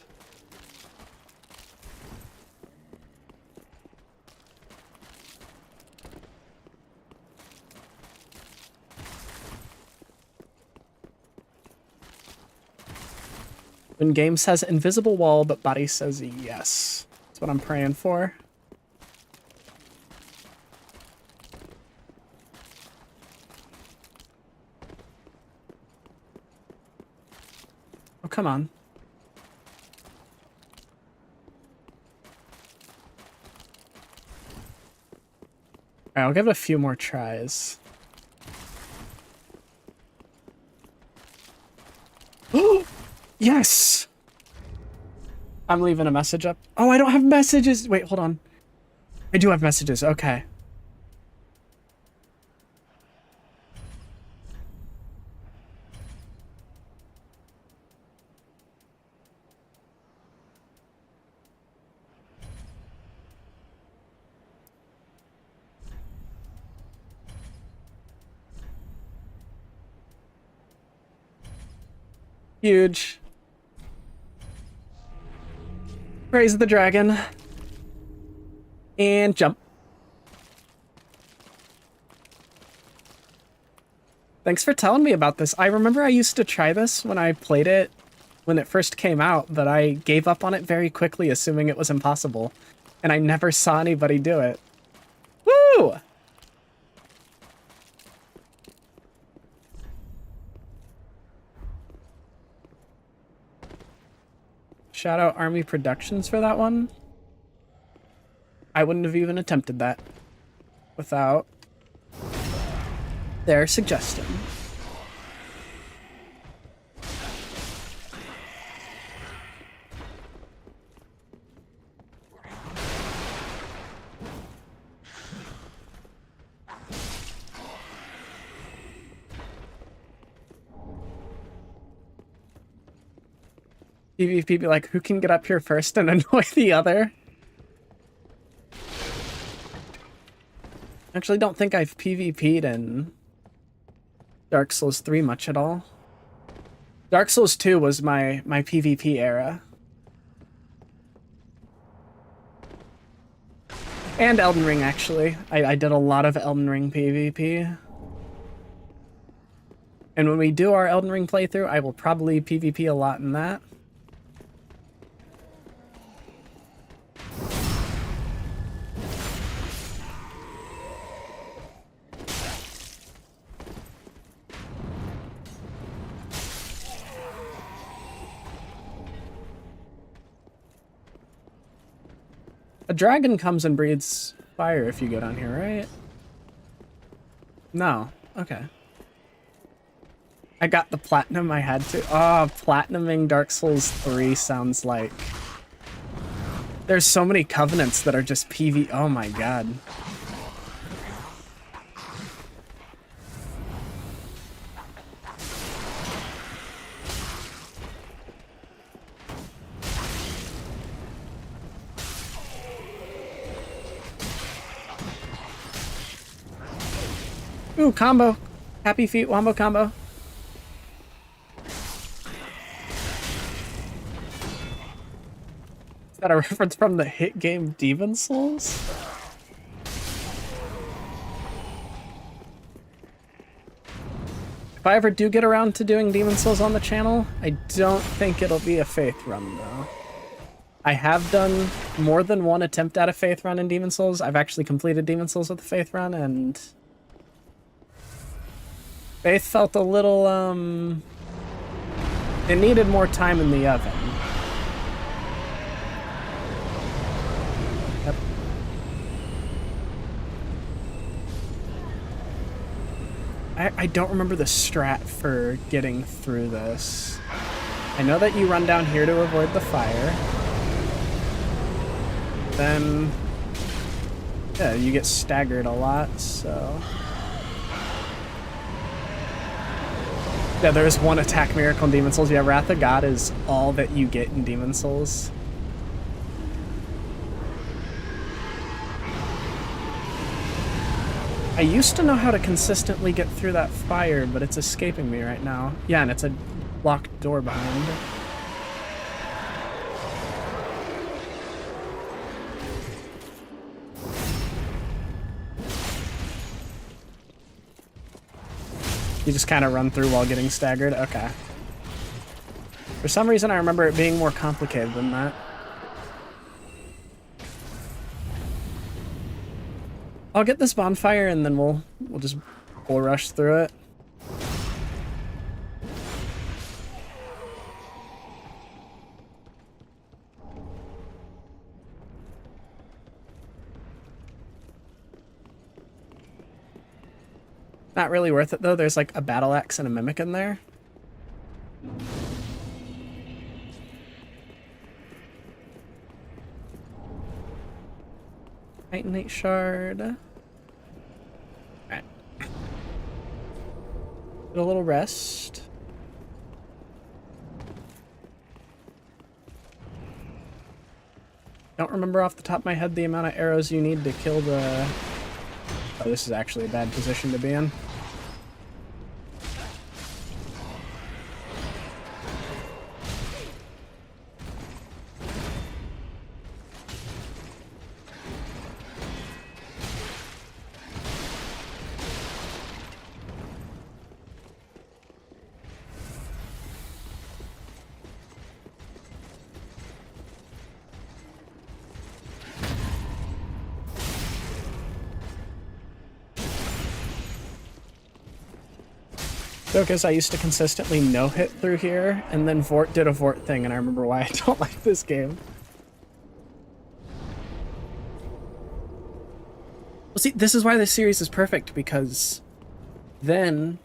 When game says invisible wall, but body says yes. That's what I'm praying for. Oh, come on. Alright, I'll give it a few more tries. Oh! Yes! I'm leaving a message up. Oh, I don't have messages! Wait, hold on. I do have messages, okay. Huge. Praise the dragon. And jump. Thanks for telling me about this. I remember I used to try this when I played it when it first came out, but I gave up on it very quickly, assuming it was impossible. And I never saw anybody do it. Woo! Shout out Army Productions for that one. I wouldn't have even attempted that without their suggestion. PvP be like, who can get up here first and annoy the other? Actually, don't think I've PvP'd in Dark Souls 3 much at all. Dark Souls 2 was my PvP era. And Elden Ring, actually. I did a lot of Elden Ring PvP. And when we do our Elden Ring playthrough, I will probably PvP a lot in that. A dragon comes and breathes fire if you go down here, right? No. Okay. I got the platinum I had to. Oh, platinuming Dark Souls 3 sounds like... There's so many covenants that are just PV... Oh my god. Ooh, combo. Happy Feet wombo combo. Is that a reference from the hit game Demon Souls? If I ever do get around to doing Demon Souls on the channel, I don't think it'll be a Faith run, though. I have done more than one attempt at a Faith run in Demon Souls. I've actually completed Demon Souls with a Faith run, and... Faith felt a little, it needed more time in the oven. Yep. I don't remember the strat for getting through this. I know that you run down here to avoid the fire. Then, yeah, you get staggered a lot, so... Yeah, there is one attack miracle in Demon Souls. Yeah, Wrath of God is all that you get in Demon Souls. I used to know how to consistently get through that fire, but it's escaping me right now. Yeah, and it's a locked door behind it. You just kind of run through while getting staggered? Okay. For some reason, I remember it being more complicated than that. I'll get this bonfire and then we'll just bull rush through it. Not really worth it though. There's like a battle axe and a mimic in there. Titanite shard. Alright. Get a little rest. Don't remember off the top of my head the amount of arrows you need to kill the... Oh, this is actually a bad position to be in. Because I used to consistently no-hit through here, and then Vort did a Vort thing, and I remember why I don't like this game. Well, see, this is why this series is perfect, because then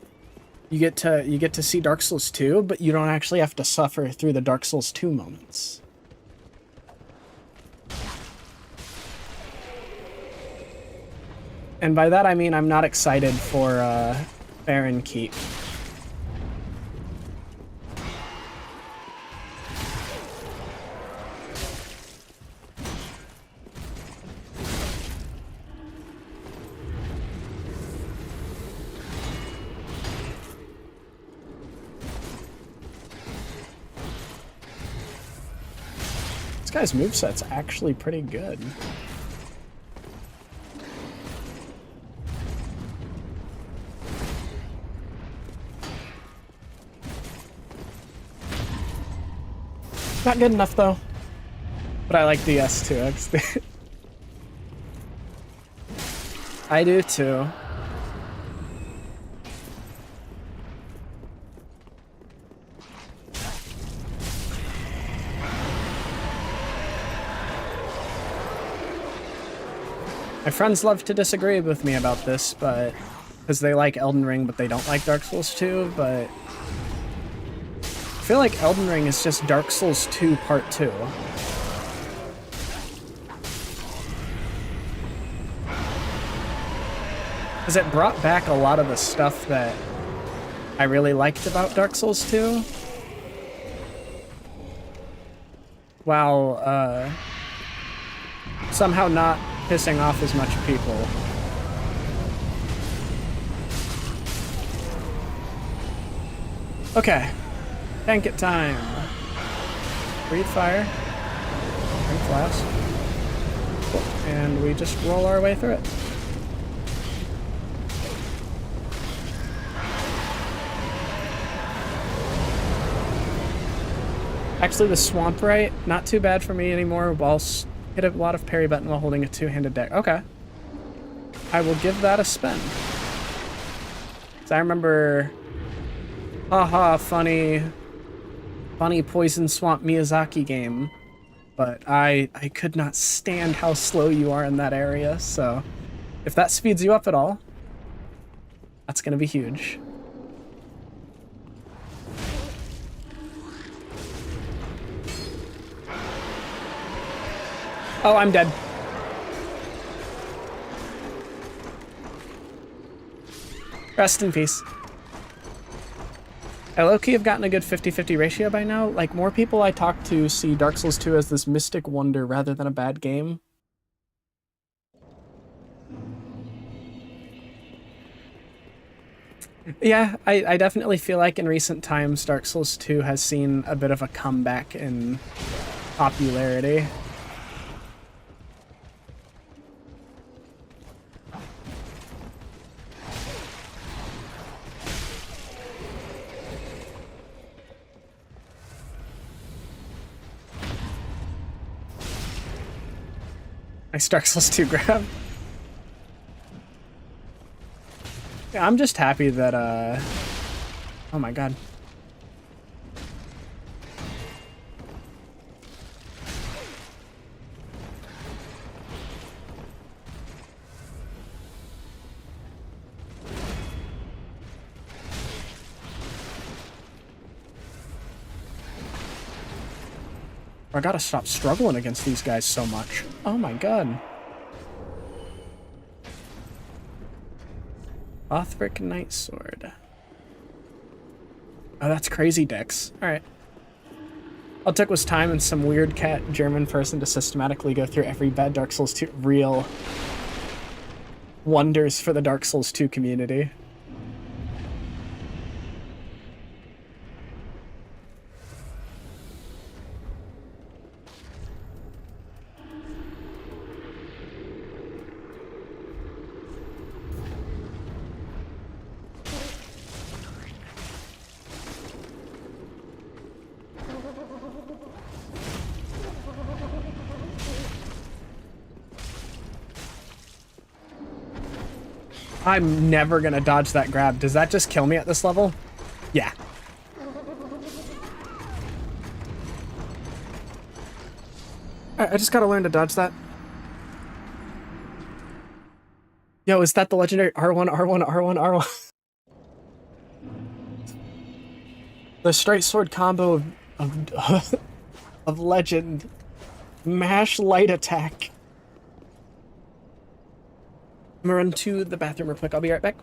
you get to see Dark Souls 2, but you don't actually have to suffer through the Dark Souls 2 moments. And by that I mean I'm not excited for Baron Keep. guy's moveset's actually pretty good. Not good enough though. But I like the S2X. I do too. My friends love to disagree with me about this, but because they like Elden Ring, but they don't like Dark Souls 2, but I feel like Elden Ring is just Dark Souls 2 Part 2. Because it brought back a lot of the stuff that I really liked about Dark Souls 2. While somehow not pissing off as much people. Okay. Tank it time. Breathe fire. Drink flask. Cool. And we just roll our way through it. Actually, the Swamp Right, not too bad for me anymore. Whilst hit a lot of parry button while holding a two-handed deck. Okay. I will give that a spin. So I remember, haha, funny Poison Swamp Miyazaki game, but I could not stand how slow you are in that area, so if that speeds you up at all, that's gonna be huge. Oh, I'm dead. Rest in peace. I low-key have gotten a good 50-50 ratio by now. Like, more people I talk to see Dark Souls 2 as this mystic wonder rather than a bad game. Yeah, I definitely feel like in recent times Dark Souls 2 has seen a bit of a comeback in popularity. Nice Dark Souls 2 grab. Yeah, I'm just happy that, oh my god. I gotta stop struggling against these guys so much. Oh my god. Othric Night Sword. Oh, that's crazy Dex. Alright. All it took was time and some weird cat German person to systematically go through every bad Dark Souls 2. Real wonders for the Dark Souls 2 community. I'm never gonna dodge that grab. Does that just kill me at this level? Yeah. I just gotta learn to dodge that. Yo, is that the legendary R1, R1, R1, R1? The straight sword combo of legend. Mash light attack. I'm gonna run to the bathroom real quick. I'll be right back.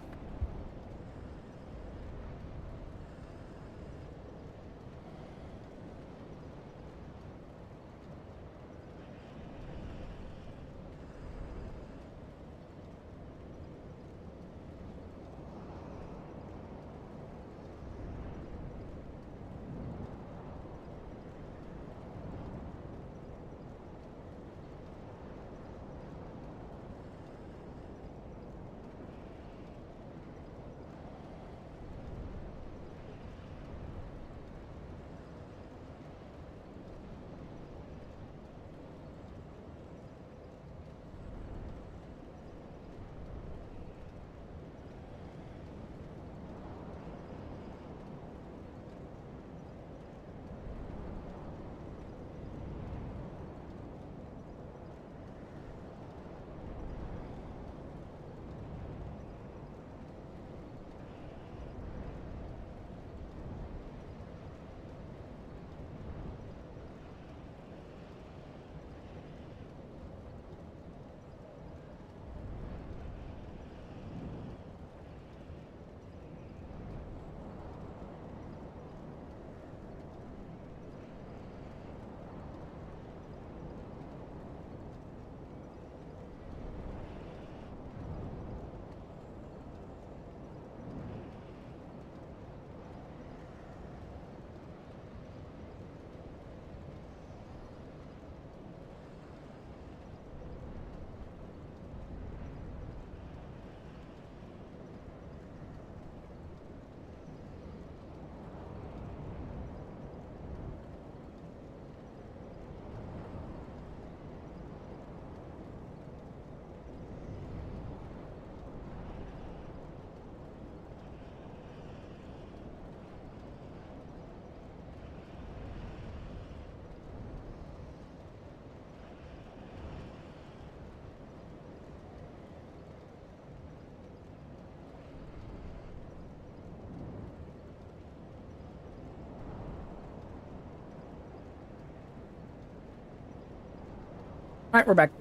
Alright, we're back.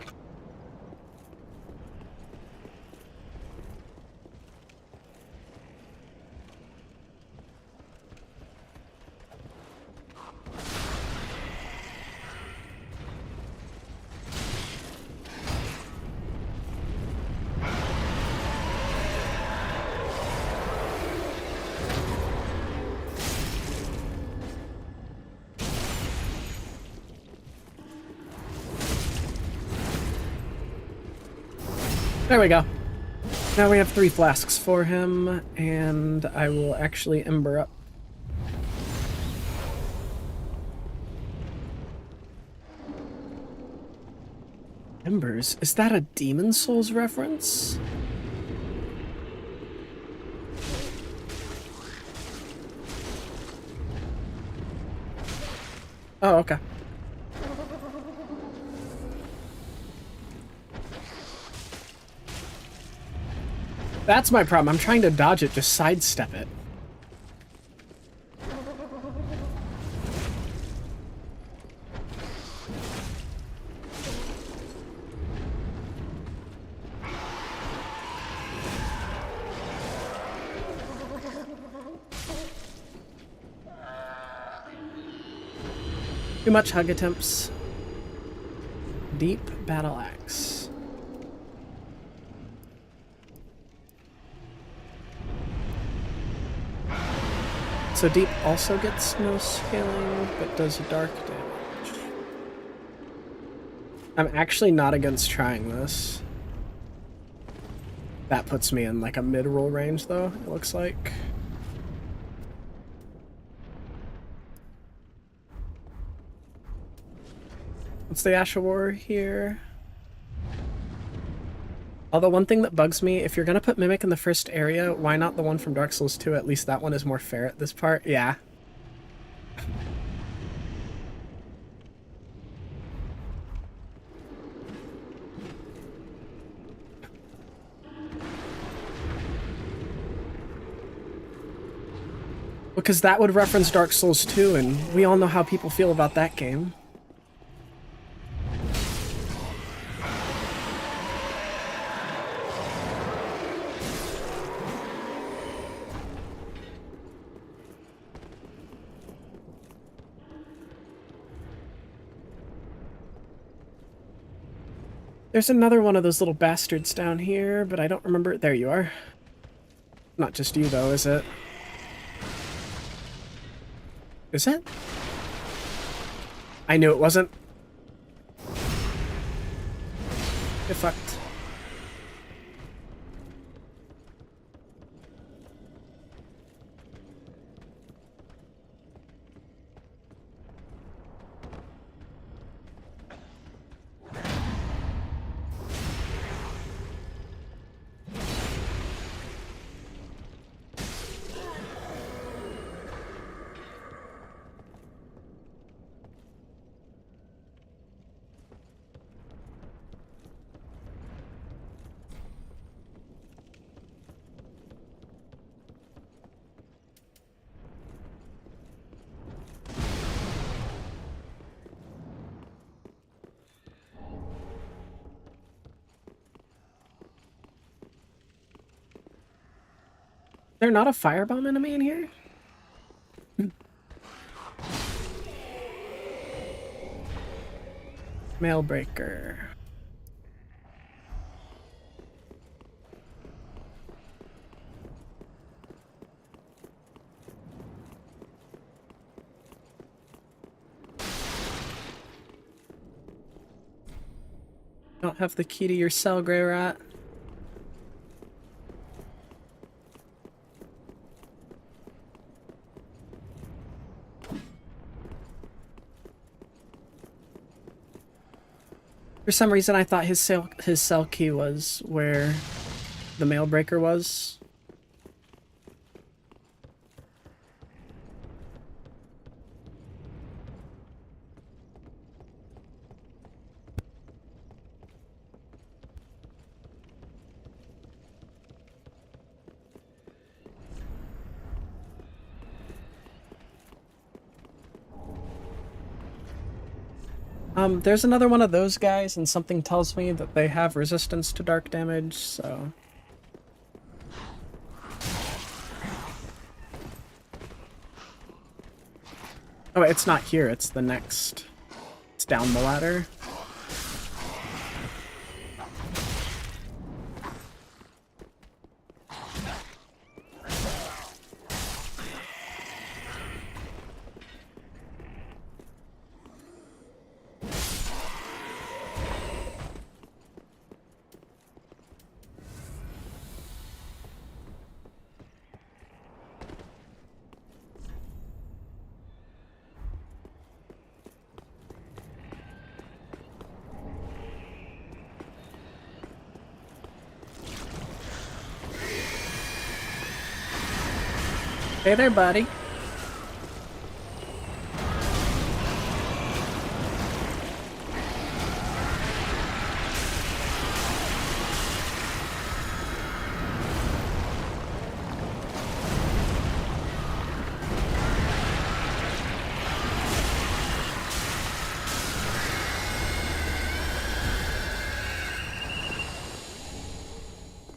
There we go. Now we have 3 flasks for him, and I will actually ember up. Embers? Is that a Demon Souls reference? Oh, okay. That's my problem. I'm trying to dodge it, just sidestep it. Too much hug attempts. Deep battle axe. So deep also gets no scaling, but does dark damage. I'm actually not against trying this. That puts me in like a mid-roll range though, it looks like. What's the Ash of War here? Although one thing that bugs me, if you're gonna put Mimic in the first area, why not the one from Dark Souls 2? At least that one is more fair at this part. Yeah. Because that would reference Dark Souls 2, and we all know how people feel about that game. There's another one of those little bastards down here, but I don't remember. There you are. Not just you, though, is it? Is it? I knew it wasn't. Get fucked. There not a firebomb enemy in here? Mailbreaker. Don't have the key to your cell, Grey Rat. For some reason, I thought his cell key was where the Mailbreaker was. There's another one of those guys, and something tells me that they have resistance to dark damage, so... Oh, it's not here, it's the next... It's down the ladder. Hey there, buddy.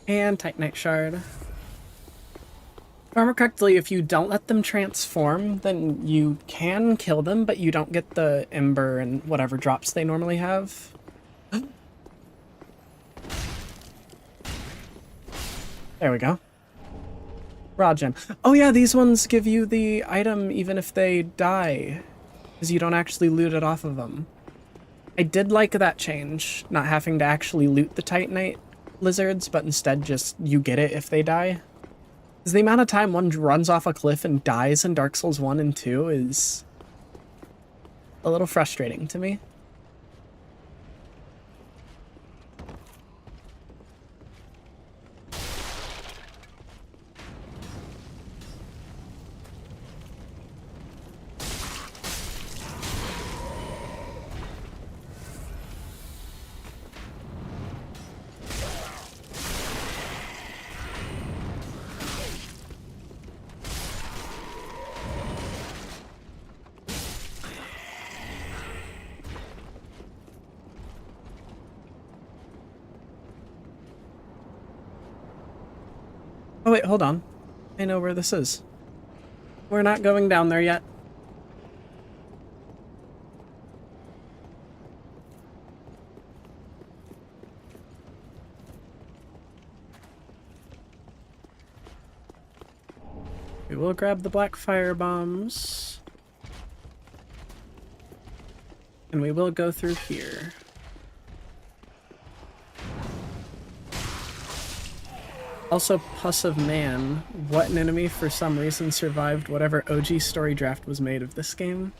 And Titanite Shard. If I remember correctly, if you don't let them transform, then you can kill them, but you don't get the Ember and whatever drops they normally have. There we go. Raw gem. Oh yeah, these ones give you the item even if they die, because you don't actually loot it off of them. I did like that change, not having to actually loot the Titanite lizards, but instead just you get it if they die. Because the amount of time one runs off a cliff and dies in Dark Souls 1 and 2 is a little frustrating to me. Oh wait, hold on. I know where this is. We're not going down there yet. We will grab the black fire bombs. And we will go through here. Also, Pus of Man. What an enemy for some reason survived whatever OG story draft was made of this game.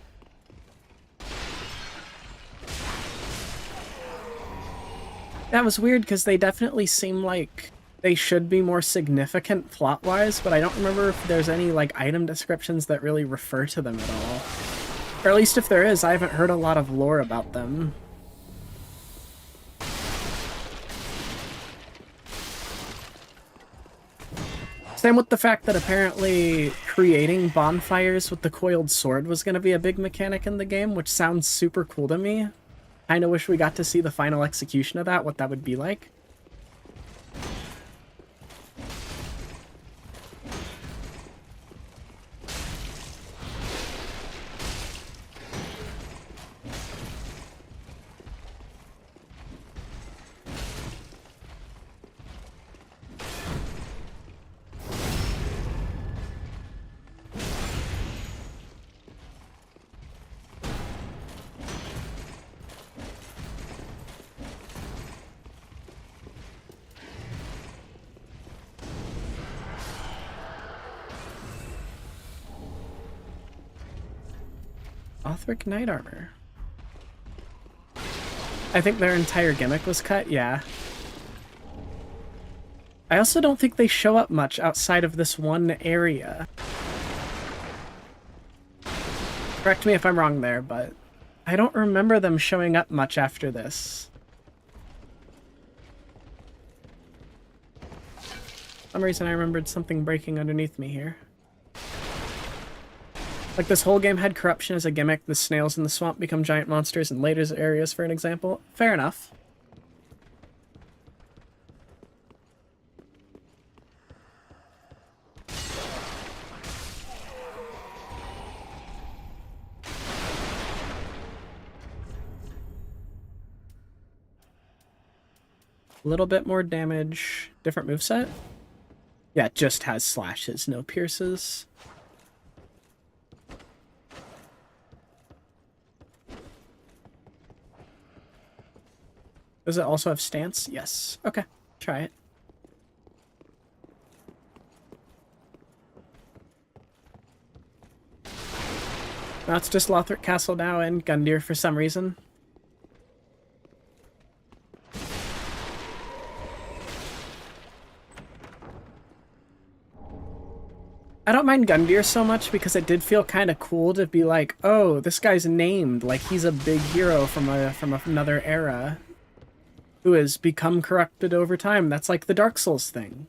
That was weird because they definitely seem like they should be more significant plot-wise, but I don't remember if there's any like item descriptions that really refer to them at all. Or at least if there is, I haven't heard a lot of lore about them. Same with the fact that apparently creating bonfires with the coiled sword was going to be a big mechanic in the game, which sounds super cool to me. Kinda wish we got to see the final execution of that, what that would be like. Othric Knight Armor. I think their entire gimmick was cut, yeah. I also don't think they show up much outside of this one area. Correct me if I'm wrong there, but I don't remember them showing up much after this. For some reason I remembered something breaking underneath me here. Like, this whole game had corruption as a gimmick. The snails in the swamp become giant monsters in later areas, for an example. Fair enough. A little bit more damage. Different moveset? Yeah, it just has slashes, no pierces. Does it also have stance? Yes. Okay, try it. Now it's just Lothric Castle now and Gundyr for some reason. I don't mind Gundyr so much because it did feel kind of cool to be like, oh, this guy's named, like he's a big hero from another era who has become corrupted over time. That's like the Dark Souls thing.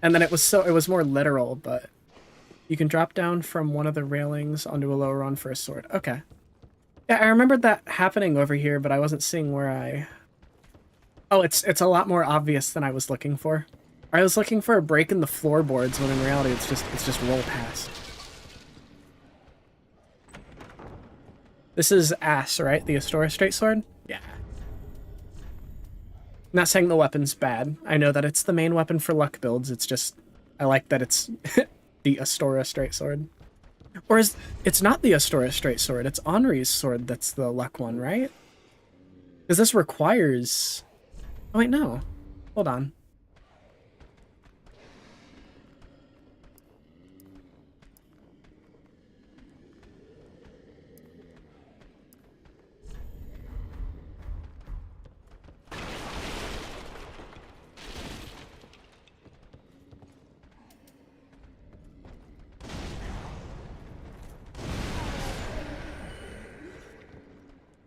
And then it was more literal, but you can drop down from one of the railings onto a lower one for a sword. Okay. Yeah, I remembered that happening over here, but I wasn't seeing where I... Oh, it's a lot more obvious than I was looking for. I was looking for a break in the floorboards when in reality it's just roll past. This is Ass, right? The Astora Straight Sword? Yeah. Not saying the weapon's bad. I know that it's the main weapon for luck builds. It's just I like that it's the Astora Straight Sword. Or it's not the Astora Straight Sword, it's Henri's sword that's the luck one, right? Because this requires... Oh wait, no. Hold on.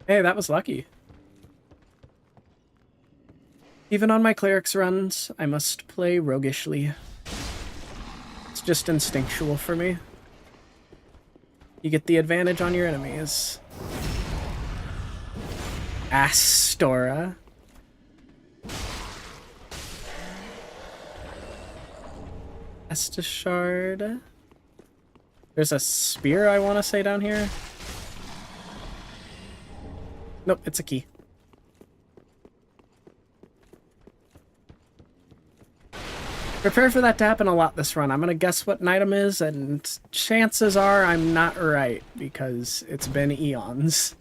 Hey, that was lucky. Even on my cleric's runs, I must play roguishly. It's just instinctual for me. You get the advantage on your enemies. Astora. Estishard. There's a spear I want to say down here. Nope, it's a key. Prepare for that to happen a lot this run. I'm gonna guess what an item is, and chances are I'm not right, because it's been eons.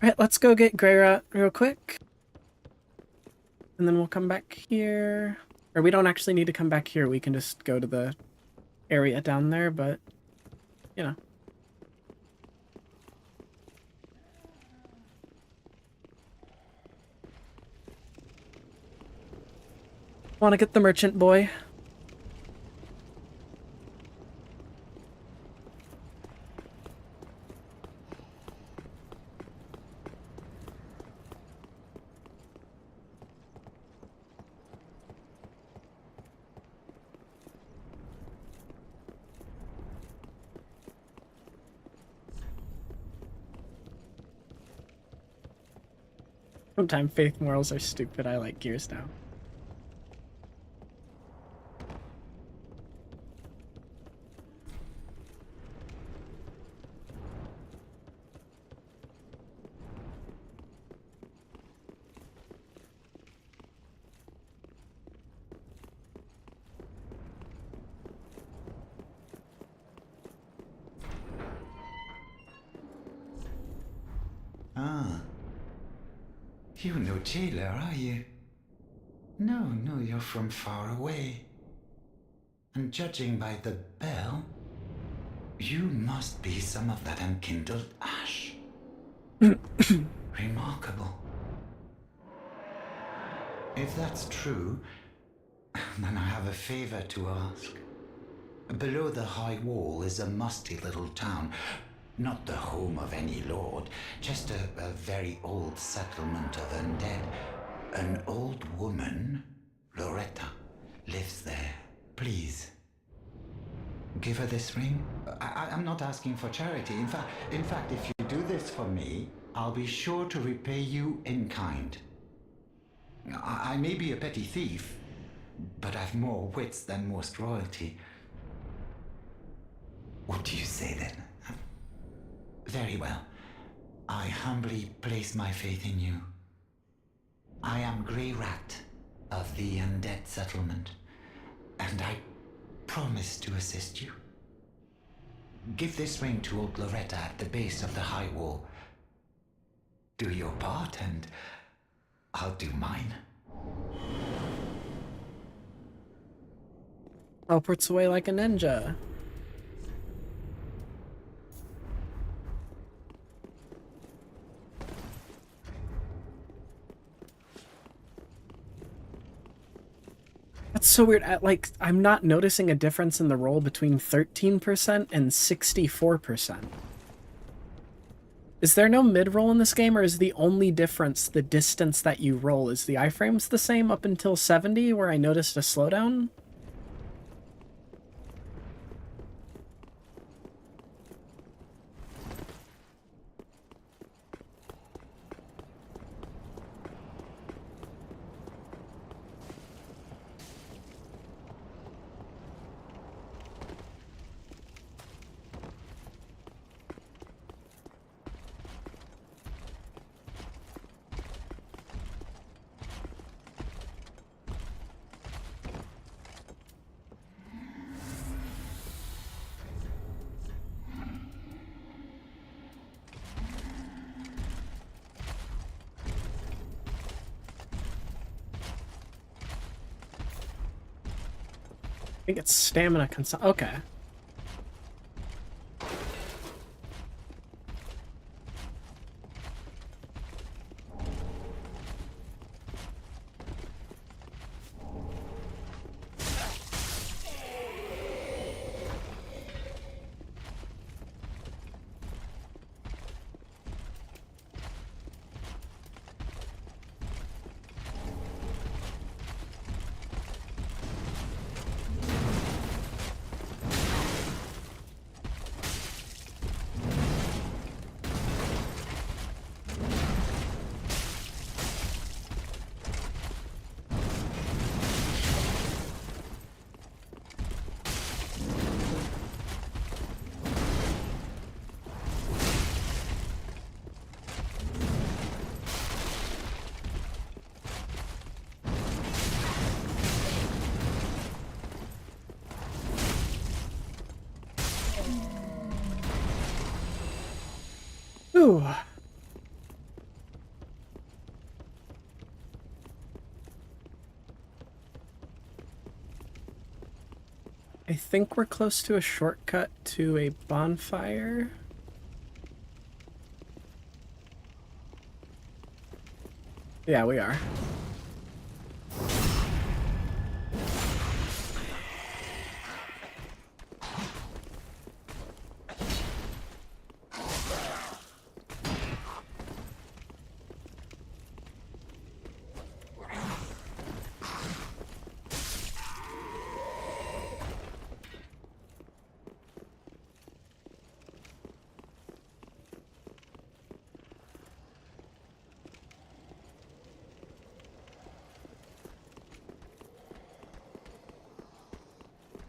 Alright, let's go get Greirat real quick. And then we'll come back here. Or we don't actually need to come back here, we can just go to the area down there, but, you know. Want to get the merchant boy. Sometimes faith morals are stupid. I like gears now. Ah. You're no jailer, are you? No, you're from far away. And judging by the bell, you must be some of that unkindled ash. Remarkable. If that's true, then I have a favor to ask. Below the high wall is a musty little town. Not the home of any lord, just a very old settlement of undead. An old woman, Loretta, lives there. Please, give her this ring. I'm not asking for charity. In fact, if you do this for me, I'll be sure to repay you in kind. I may be a petty thief, but I've more wits than most royalty. What do you say then? Very well. I humbly place my faith in you. I am Grey Rat of the Undead Settlement, and I promise to assist you. Give this ring to old Loretta at the base of the high wall. Do your part, and I'll do mine. Teleports away like a ninja. That's so weird. I'm not noticing a difference in the roll between 13% and 64%. Is there no mid-roll in this game, or is the only difference the distance that you roll? Is the iframes the same up until 70, where I noticed a slowdown? I think it's stamina okay. Ooh. I think we're close to a shortcut to a bonfire. Yeah, we are.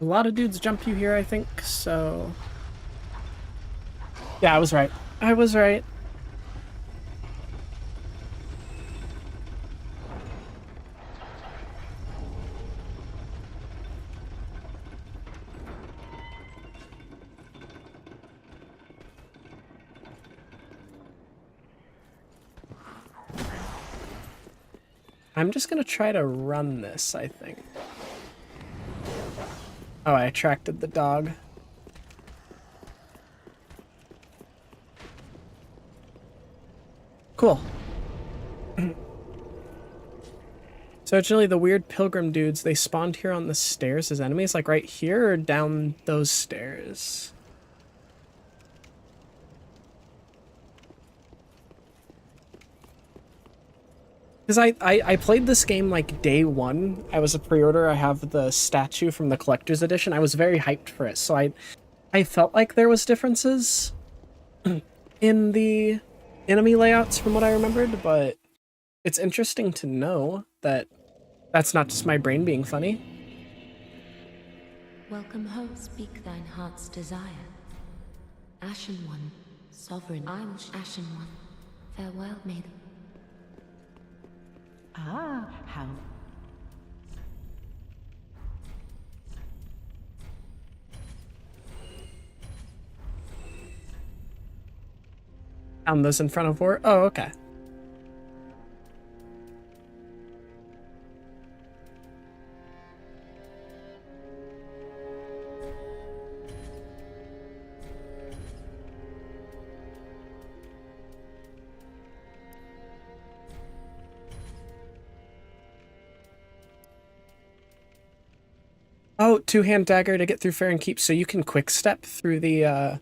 A lot of dudes jump you here, I think, so... Yeah, I was right. I was right. I'm just gonna try to run this, I think. Oh, I attracted the dog. Cool. So So originally the weird pilgrim dudes, they spawned here on the stairs as enemies, like right here or down those stairs? Because I played this game like day one. I was a pre-order. I have the statue from the collector's edition. I was very hyped for it. So I felt like there was differences in the enemy layouts from what I remembered, but it's interesting to know that that's not just my brain being funny. Welcome home, speak thine heart's desire. Ashen One, sovereign, I wish Ashen One. Farewell, maiden. Ah, how Found those in front of war. Oh, okay. Oh, two-hand dagger to get through Fair and Keep, so you can quick step through the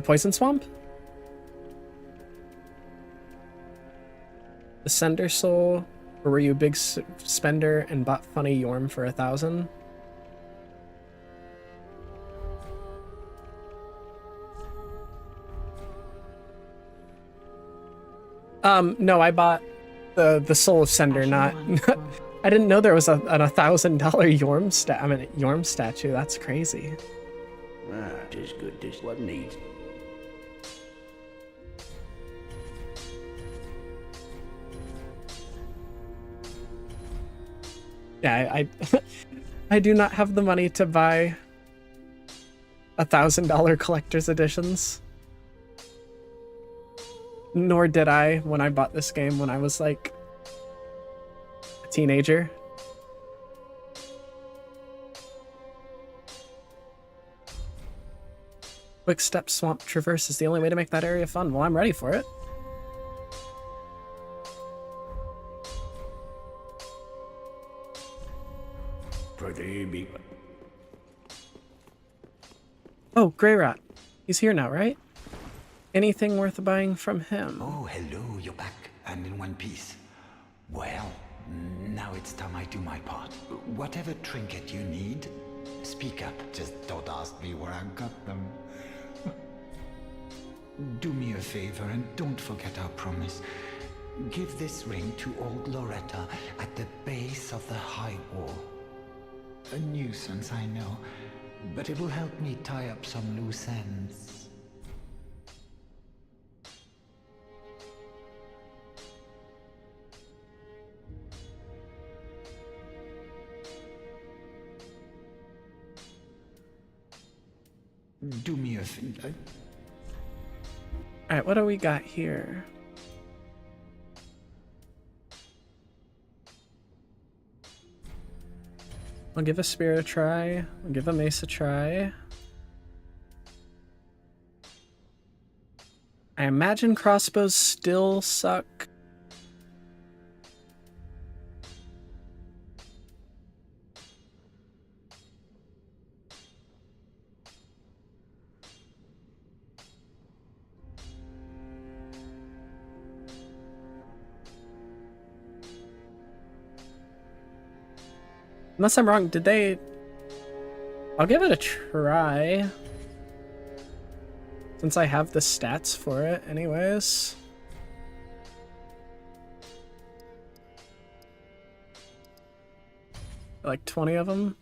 poison swamp. The Sender Soul, or were you a big spender and bought funny Yorm for 1,000? No, I bought the Soul of Sender, not. I didn't know there was an $1,000 Yorm statue. That's crazy. Ah, 'tis good, 'tis what needs. Yeah, I do not have the money to buy $1,000 collector's editions. Nor did I when I bought this game when I was like a teenager. Quick Step Swamp Traverse is the only way to make that area fun. Well, I'm ready for it. Pretty big. Oh, Grey Rat. He's here now, right? Anything worth buying from him? Oh, hello, you're back and in one piece. Well, now it's time I do my part. Whatever trinket you need, speak up. Just don't ask me where I got them. Do me a favor and don't forget our promise. Give this ring to old Loretta at the base of the high wall. A nuisance, I know, but it will help me tie up some loose ends. Do me a favor. Alright, what do we got here? I'll give a spear a try. I'll give a mace a try. I imagine crossbows still suck. Unless I'm wrong, did they... I'll give it a try. Since I have the stats for it anyways. Like 20 of them.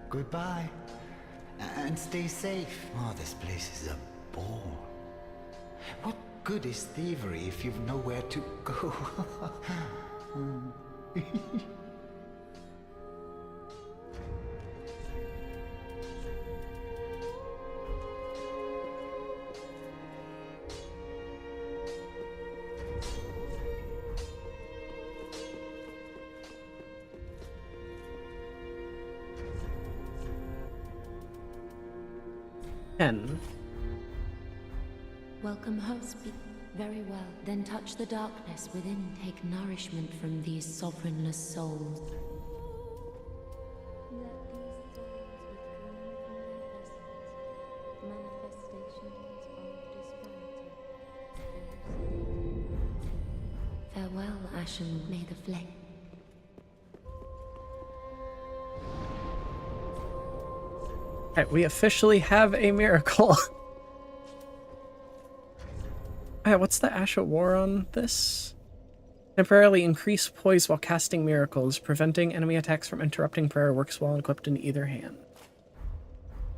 Goodbye. And stay safe. Oh, this place is a bore. What good is thievery if you've nowhere to go? 10. Welcome host. Very well. Then touch the darkness within. Take nourishment from these sovereignless souls. Farewell, Ashen. May the flame. Alright, we officially have a miracle. Alright, what's the Asha War on this? Temporarily increase poise while casting miracles. Preventing enemy attacks from interrupting prayer works while equipped in either hand.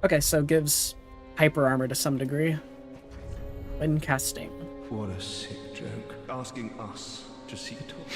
Okay, so gives hyper armor to some degree when casting. What a sick joke. Asking us to see it all.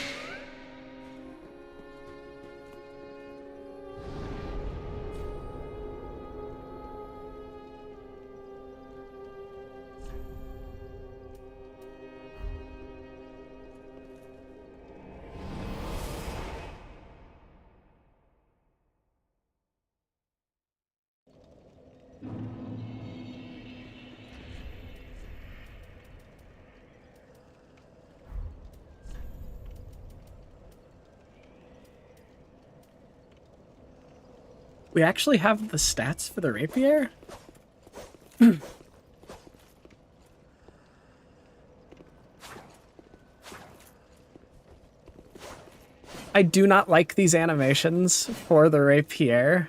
We actually have the stats for the rapier? I do not like these animations for the rapier.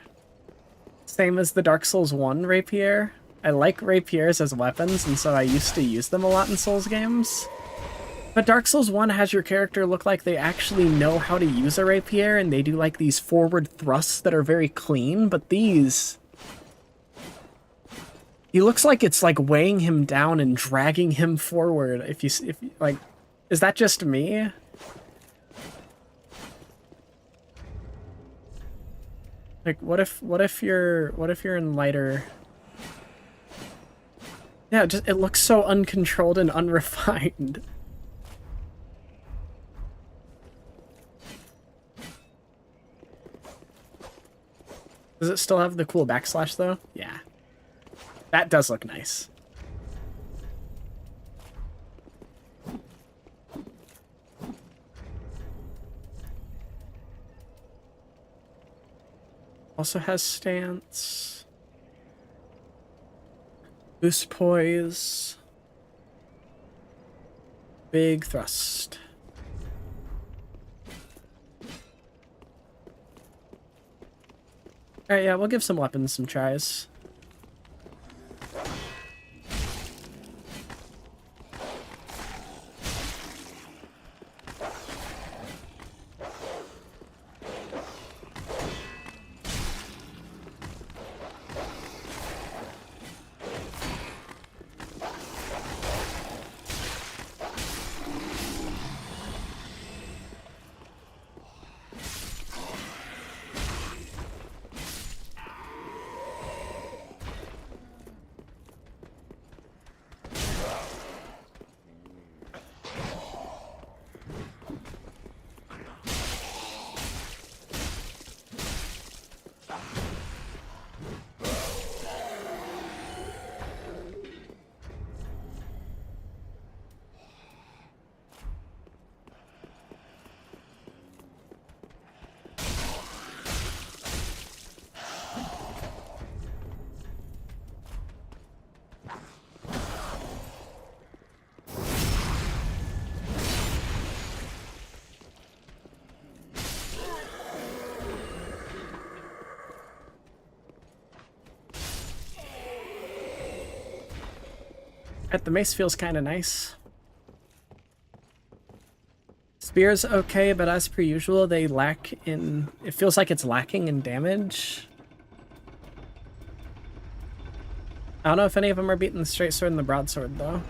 Same as the Dark Souls 1 rapier. I like rapiers as weapons, and so I used to use them a lot in Souls games. But Dark Souls 1 has your character look like they actually know how to use a rapier, and they do like these forward thrusts that are very clean, but these... He looks like it's like weighing him down and dragging him forward. If like, is that just me? Like, what if you're in lighter? Yeah, it looks so uncontrolled and unrefined. Does it still have the cool backslash, though? Yeah. That does look nice. Also has stance. Boost poise. Big thrust. Alright, yeah, we'll give some weapons some tries. The mace feels kind of nice. Spear's okay, but as per usual, they lack in... It feels like it's lacking in damage. I don't know if any of them are beating the straight sword and the broadsword, though.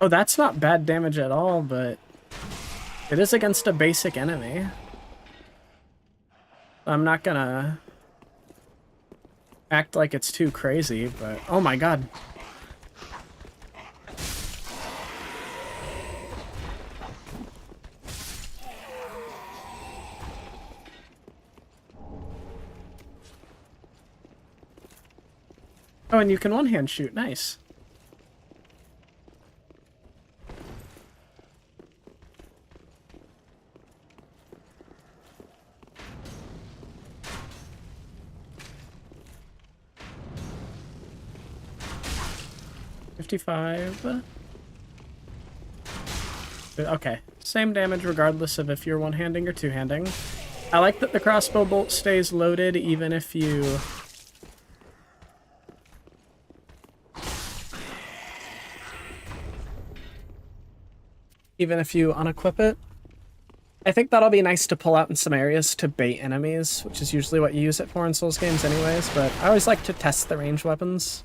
Oh, that's not bad damage at all, but it is against a basic enemy. I'm not gonna act like it's too crazy, but oh my god. Oh, and you can one-hand shoot. Nice. $55. Okay, same damage regardless of if you're one-handing or two-handing. I like that the crossbow bolt stays loaded even if you... unequip it. I think that'll be nice to pull out in some areas to bait enemies, which is usually what you use it for in Souls games anyways, but I always like to test the ranged weapons.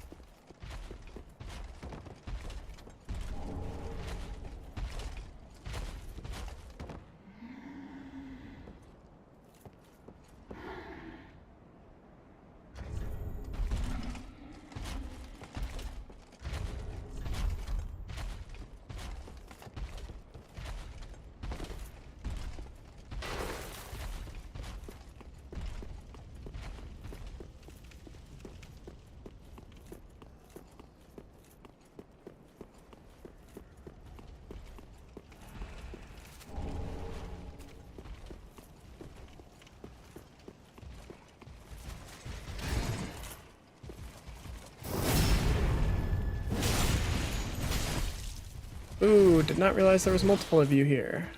Ooh, did not realize there was multiple of you here.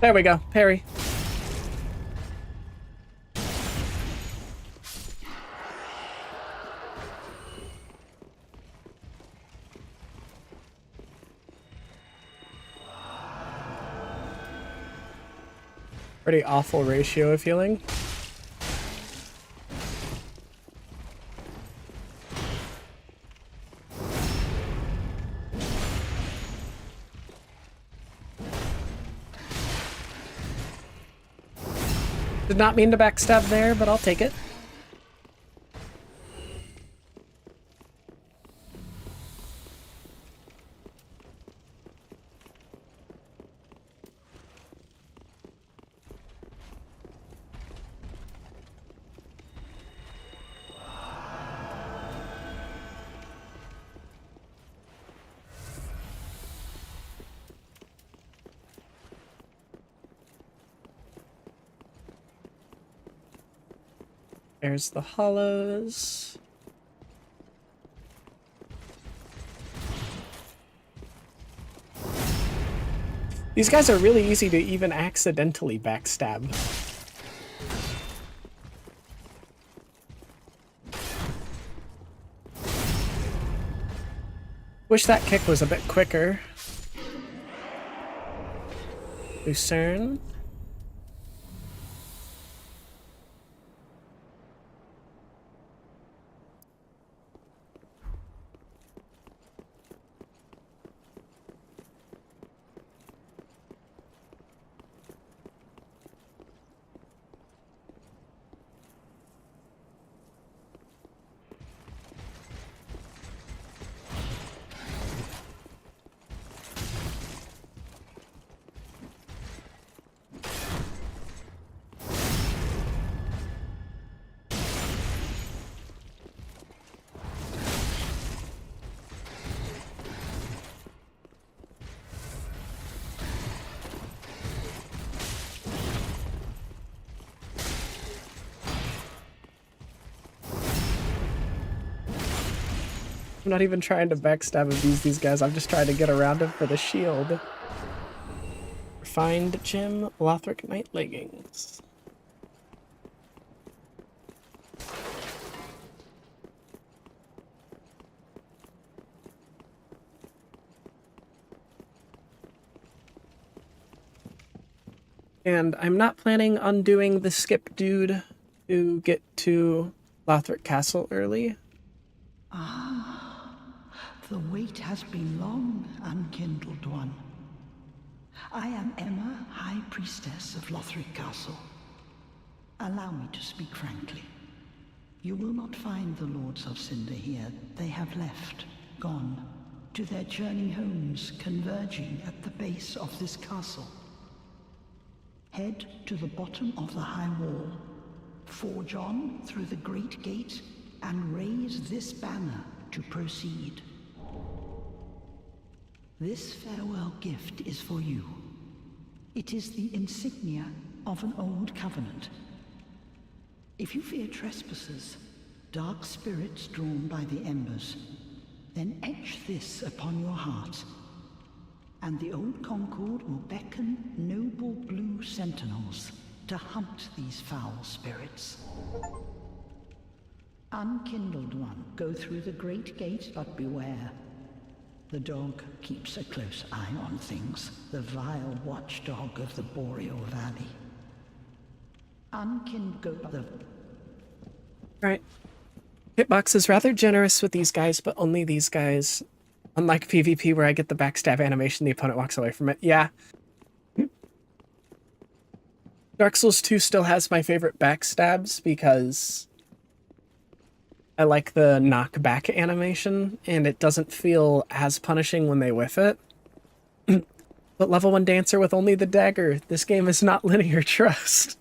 There we go, parry. Pretty awful ratio of healing. Did not mean to backstab there, but I'll take it. There's the hollows. These guys are really easy to even accidentally backstab. Wish that kick was a bit quicker. Lucerne. I'm not even trying to backstab abuse these guys. I'm just trying to get around him for the shield. Refined Gem, Lothric Knight Leggings. And I'm not planning on doing the skip dude to get to Lothric Castle early. The wait has been long, Unkindled One. I am Emma, High Priestess of Lothric Castle. Allow me to speak frankly. You will not find the Lords of Cinder here. They have left, gone, to their journey homes, converging at the base of this castle. Head to the bottom of the high wall, forge on through the great gate, and raise this banner to proceed. This farewell gift is for you. It is the insignia of an old covenant. If you fear trespassers, dark spirits drawn by the embers, then etch this upon your heart, and the old Concord will beckon noble blue sentinels to hunt these foul spirits. Unkindled One, go through the great gate, but beware. The dog keeps a close eye on things, the vile watchdog of the Boreal Valley. Right. Hitbox is rather generous with these guys, but only these guys. Unlike PvP where I get the backstab animation, the opponent walks away from it. Yeah. Dark Souls 2 still has my favorite backstabs because I like the knockback animation, and it doesn't feel as punishing when they whiff it. But level 1 Dancer with only the dagger. This game is not linear, trust.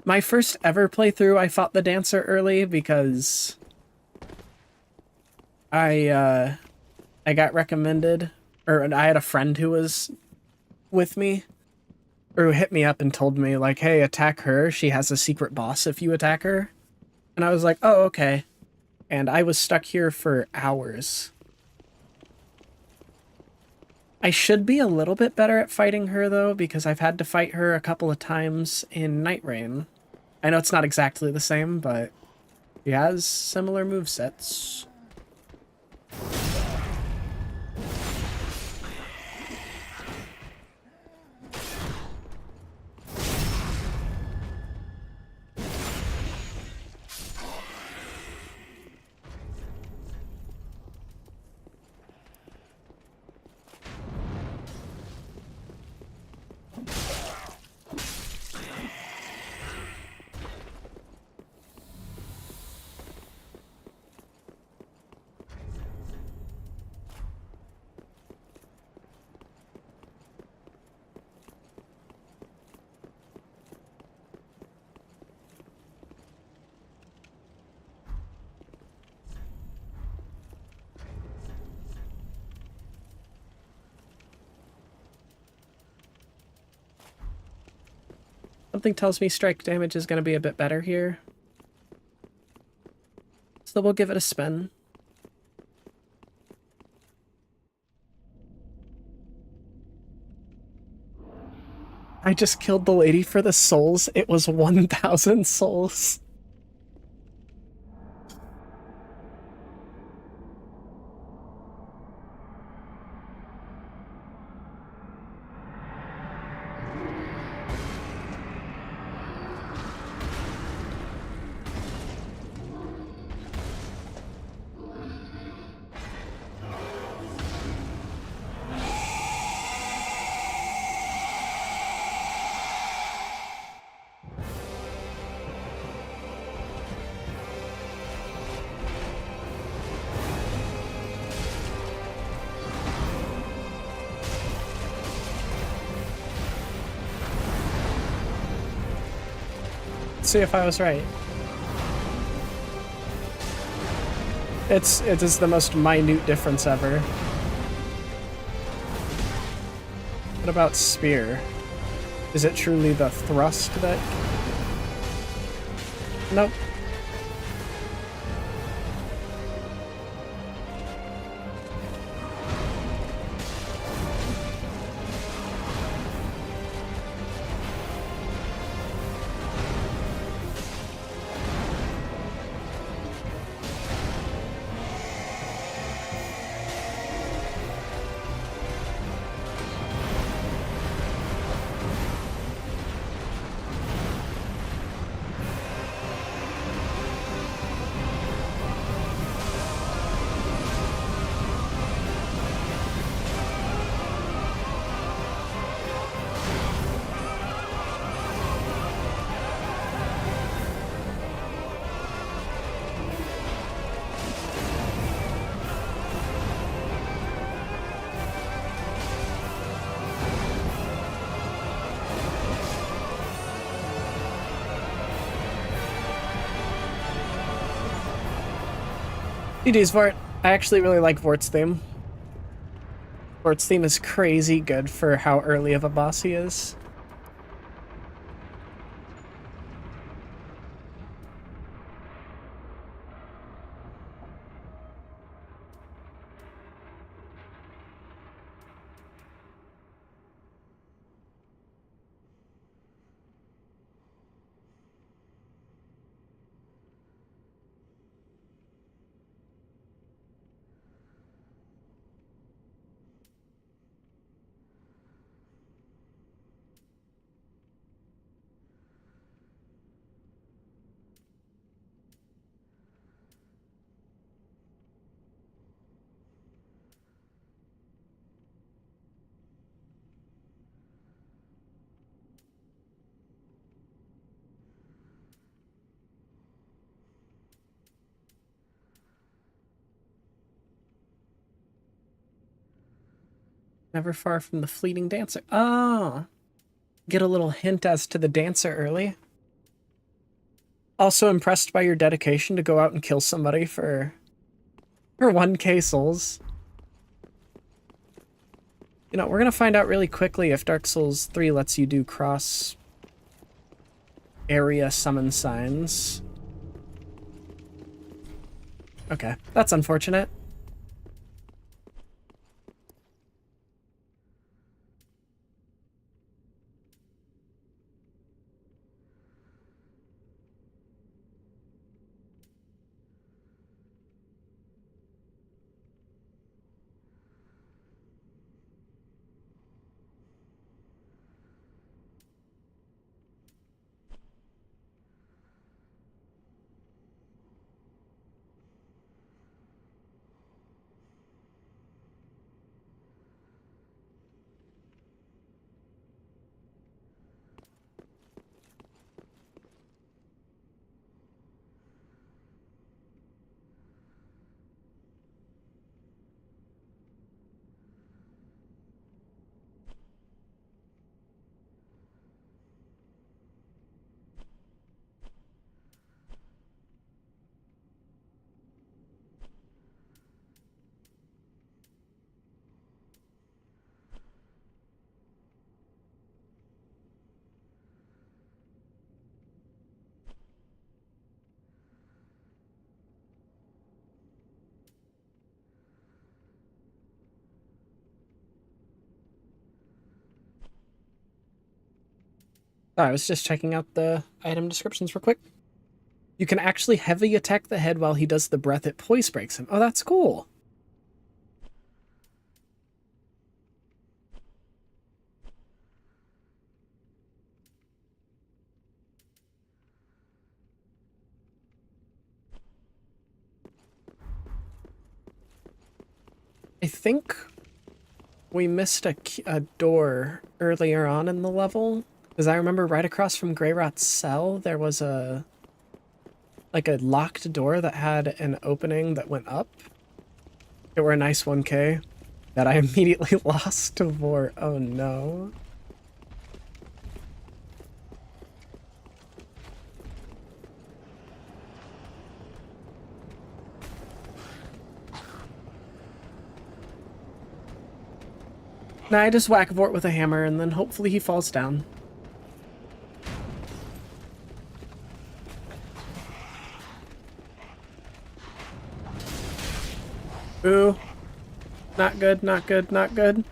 My first ever playthrough, I fought the Dancer early because I got recommended, or I had a friend who was with me, or who hit me up and told me, like, hey, attack her. She has a secret boss if you attack her. And I was like, oh, okay. And I was stuck here for hours. I should be a little bit better at fighting her, though, because I've had to fight her a couple of times in Night Rain. I know it's not exactly the same, but she has similar movesets. Something tells me strike damage is going to be a bit better here. So we'll give it a spin. I just killed the lady for the souls. It was 1,000 souls. See if I was right. It is the most minute difference ever. What about spear? Is it truly the thrust that... Nope. GG's, Vort. I actually really like Vort's theme. Vort's theme is crazy good for how early of a boss he is. Never far from the fleeting dancer. Oh, get a little hint as to the dancer early. Also impressed by your dedication to go out and kill somebody for 1k souls. You know, we're gonna find out really quickly if Dark Souls 3 lets you do cross area summon signs. Okay, that's unfortunate. I was just checking out the item descriptions real quick. You can actually heavy attack the head while he does the breath. It poise breaks him. Oh, that's cool. I think we missed a door earlier on in the level. Because I remember right across from Greyrot's cell, there was a locked door that had an opening that went up. It were a nice 1k that I immediately lost to Vort. Oh no. Nah, I just whack Vort with a hammer and then hopefully he falls down. Ooh. Not good, not good, not good.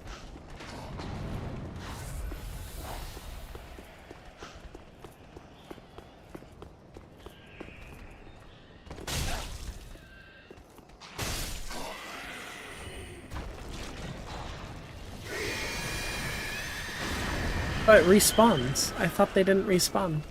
Oh, it respawns. I thought they didn't respawn.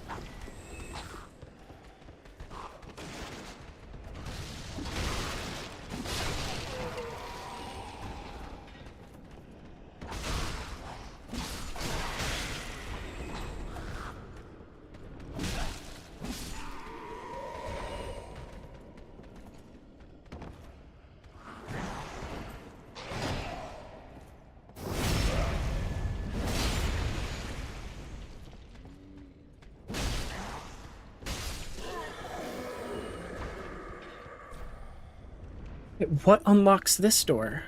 Wait, what unlocks this door?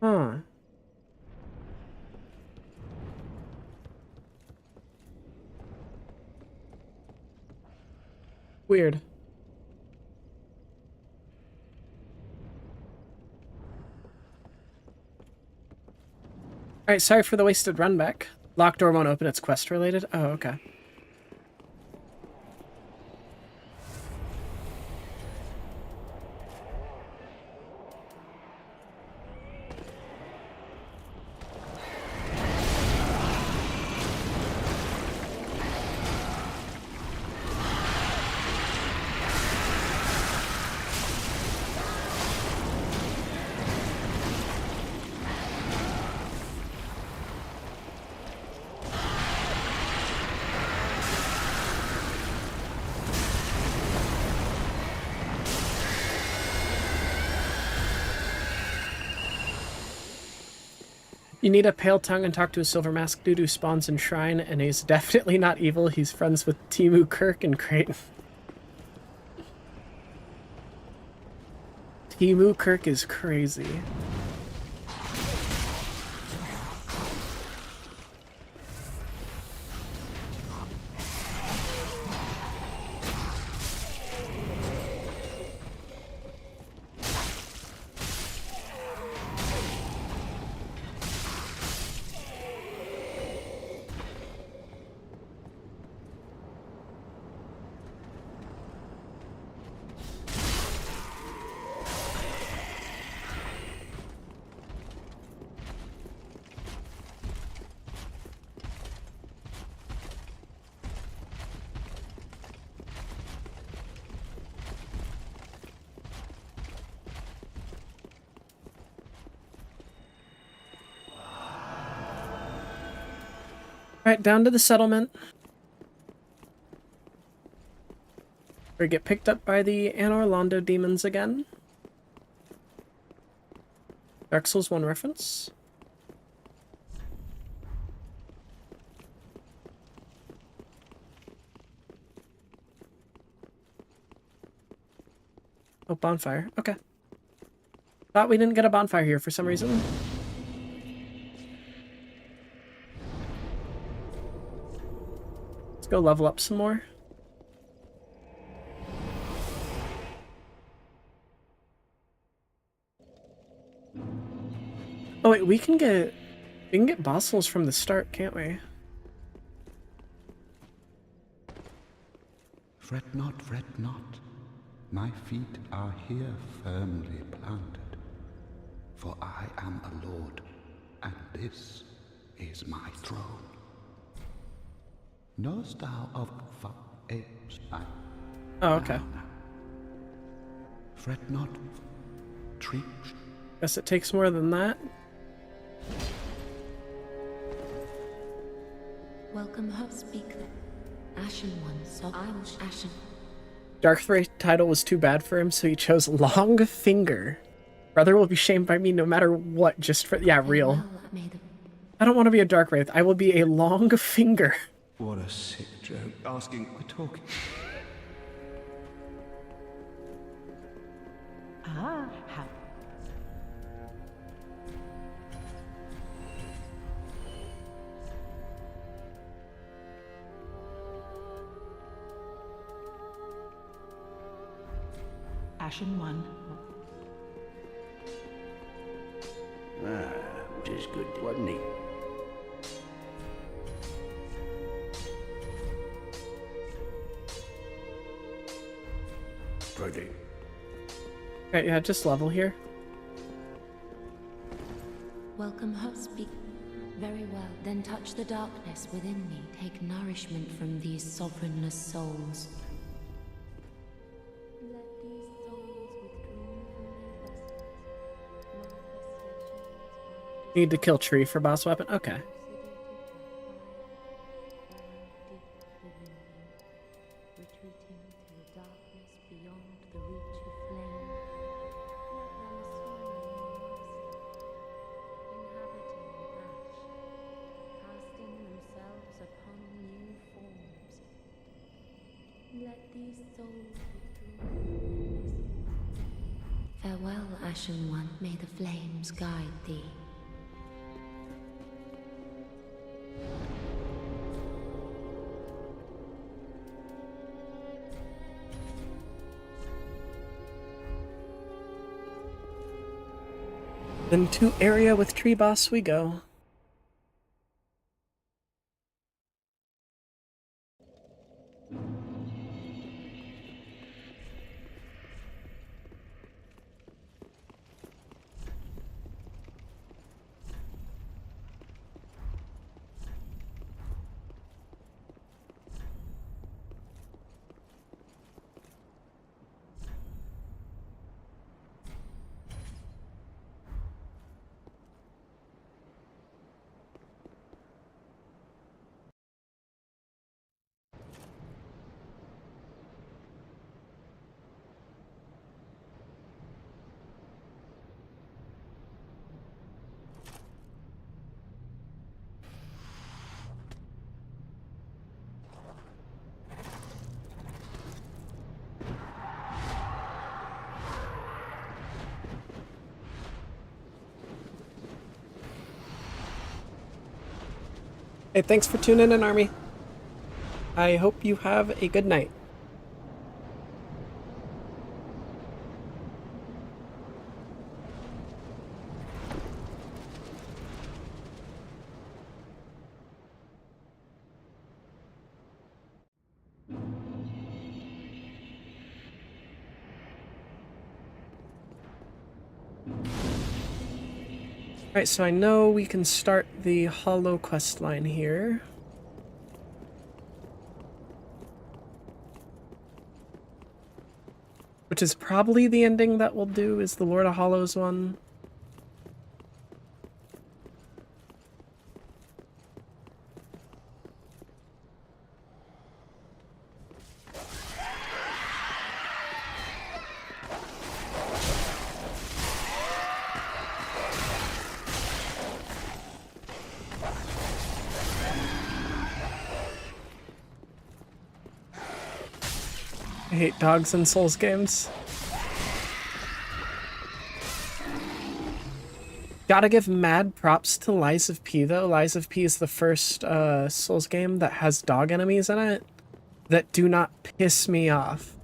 Huh. Weird. Alright, sorry for the wasted run back. Locked door won't open, it's quest related? Oh, okay. You need a pale tongue and talk to a silver mask dude who spawns in Shrine, and he's definitely not evil. He's friends with Timu, Kirk, and Creighton. Timu Kirk is crazy. Alright, down to the settlement. We get picked up by the Anor Londo demons again. Dark Souls 1 reference. Oh, bonfire. Okay. Thought we didn't get a bonfire here for some reason. Go level up some more. Oh wait, we can get boss souls from the start, can't we? Fret not, fret not. My feet are here firmly planted. For I am a lord, and this is my throne. Knowest thou of apes? Oh, okay. Fret not, treat. Guess it takes more than that. Welcome, Hub, speak then. Ashen One, so I will Ashen. Darkthray title was too bad for him, so he chose Long Finger. Brother will be shamed by me no matter what, just for yeah, real. Well, may the I don't want to be a Dark Wraith. I will be a Long Finger. What a sick joke. Asking, we're talking. Ah, how Ashen One. Ah, 'tis good, wasn't he? Pretty. Okay, yeah, just level here. welcome, Hub, speak. Very well, then touch the darkness within me. Take nourishment from these sovereignless souls. Let these souls Need to kill tree for boss weapon? Okay. these souls withdrawn. Farewell, Ashen One. May the flames guide thee. Then to area with Tree Boss we go. Hey, thanks for tuning in, Army. I hope you have a good night. Alright, so I know we can start the Hollow quest line here. Which is probably the ending that we'll do, is the Lord of Hollows one. I hate dogs in Souls games. Gotta give mad props to Lies of P though. Lies of P is the first Souls game that has dog enemies in it that do not piss me off.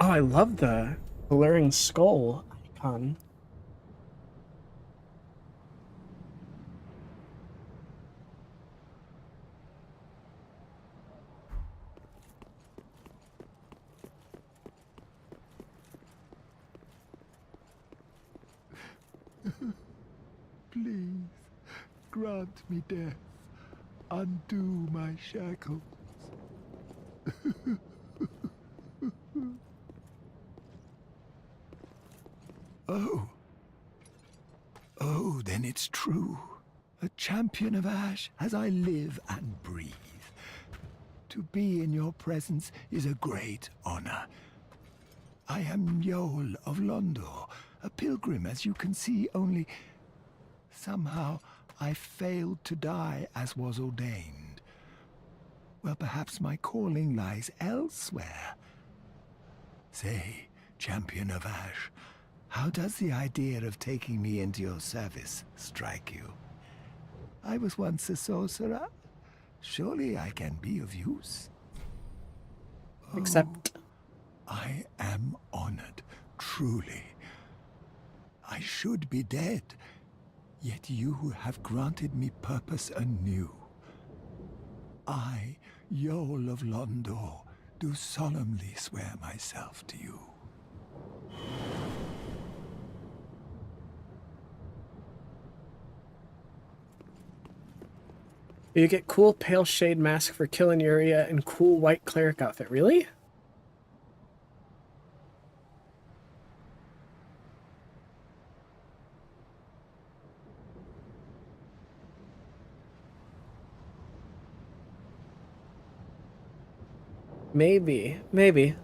Oh, I love the glaring skull icon. Please, grant me death. Undo my shackles. Oh. Oh, then it's true. A champion of Ash as I live and breathe. To be in your presence is a great honor. I am Yoel of Londor, a pilgrim, as you can see, only somehow I failed to die as was ordained. Well, perhaps my calling lies elsewhere. Say, champion of Ash, how does the idea of taking me into your service strike you? I was once a sorcerer. Surely I can be of use. Except... I am honored, truly. I should be dead, yet you have granted me purpose anew. I, Yoel of Londor, do solemnly swear myself to you. You get cool pale shade mask for killing Yuria and cool white cleric outfit. Really? Maybe. Maybe.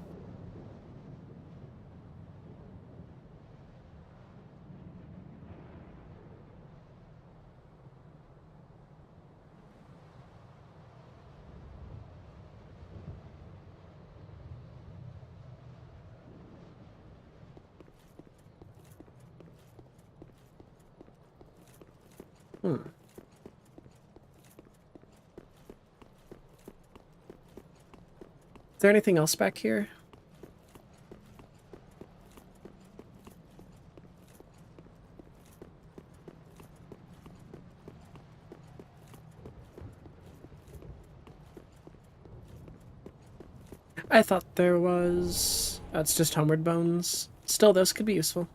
Hmm. Is there anything else back here? I thought there was... That's just Homeward Bones. Still, those could be useful.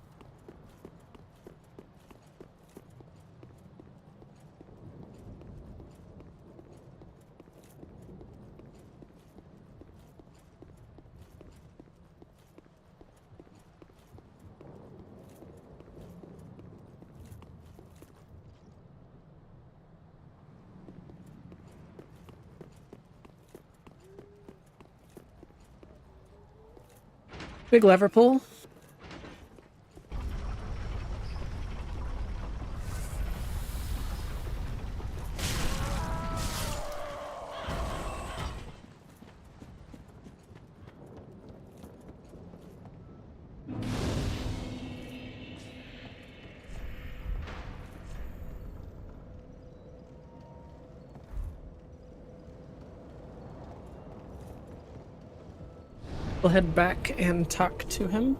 Big lever pull. We'll head back and talk to him.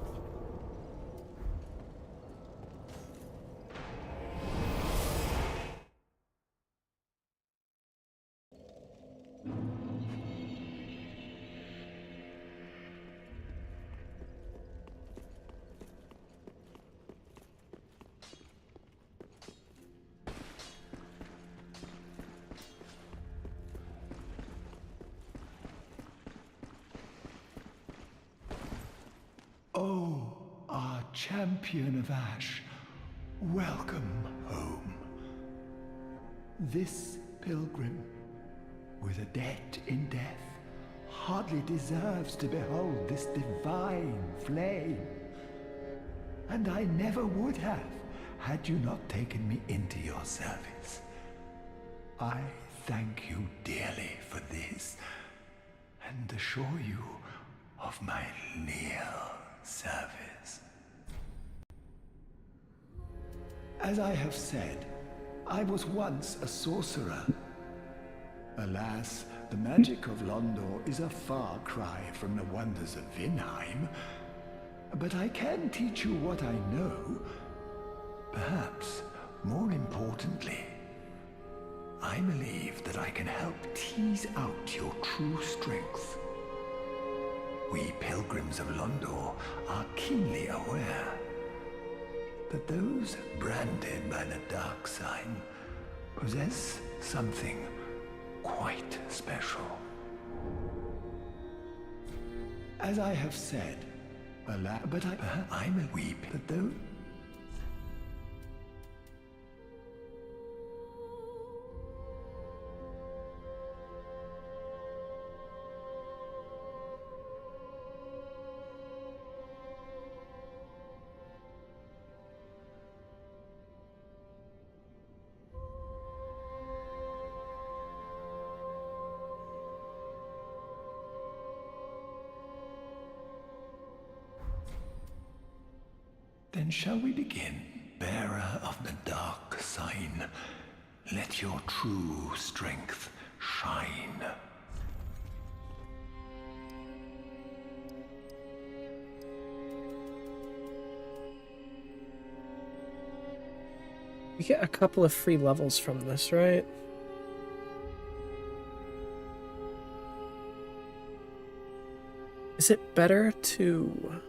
Oh, our champion of Ash, welcome home. This pilgrim, with a debt in death, hardly deserves to behold this divine flame. And I never would have, had you not taken me into your service. I thank you dearly for this, and assure you of my leal service. As I have said, I was once a sorcerer. Alas, the magic of Londor is a far cry from the wonders of Vinheim. But I can teach you what I know. Perhaps, more importantly, I believe that I can help tease out your true strength. We pilgrims of Londor are keenly aware that those branded by the dark sign possess something quite special. As I have said, but I will weep that though. Then shall we begin? Bearer of the dark sign, let your true strength shine. We get a couple of free levels from this, right? Is it better to...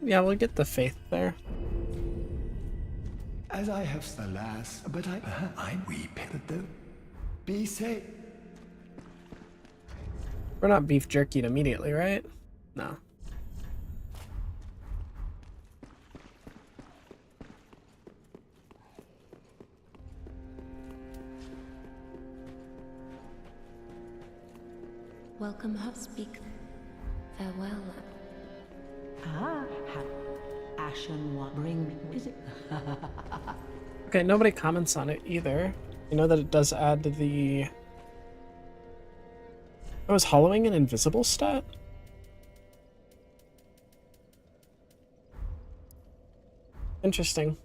yeah, we'll get the faith there. As I have, alas, but I weep that the... Be safe. We're not beef jerkied immediately, right? No. Welcome her, speak. Farewell. Ashen One, bring is it? Okay, nobody comments on it either. You know that it does add to the... Oh, is hollowing an invisible stat? Interesting.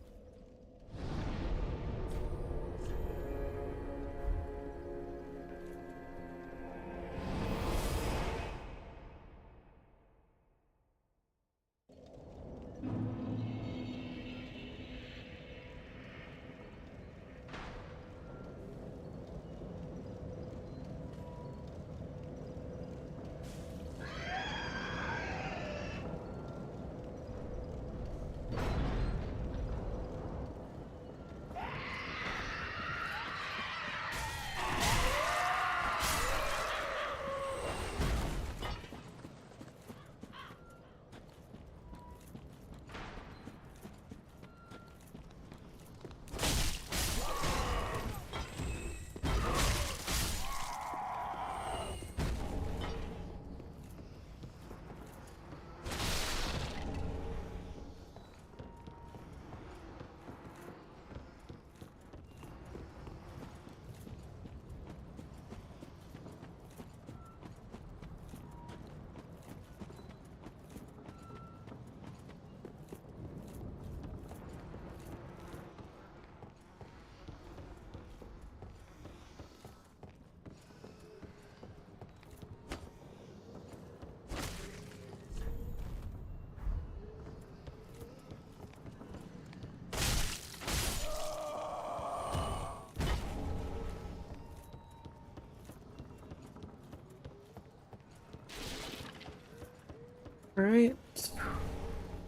Alright.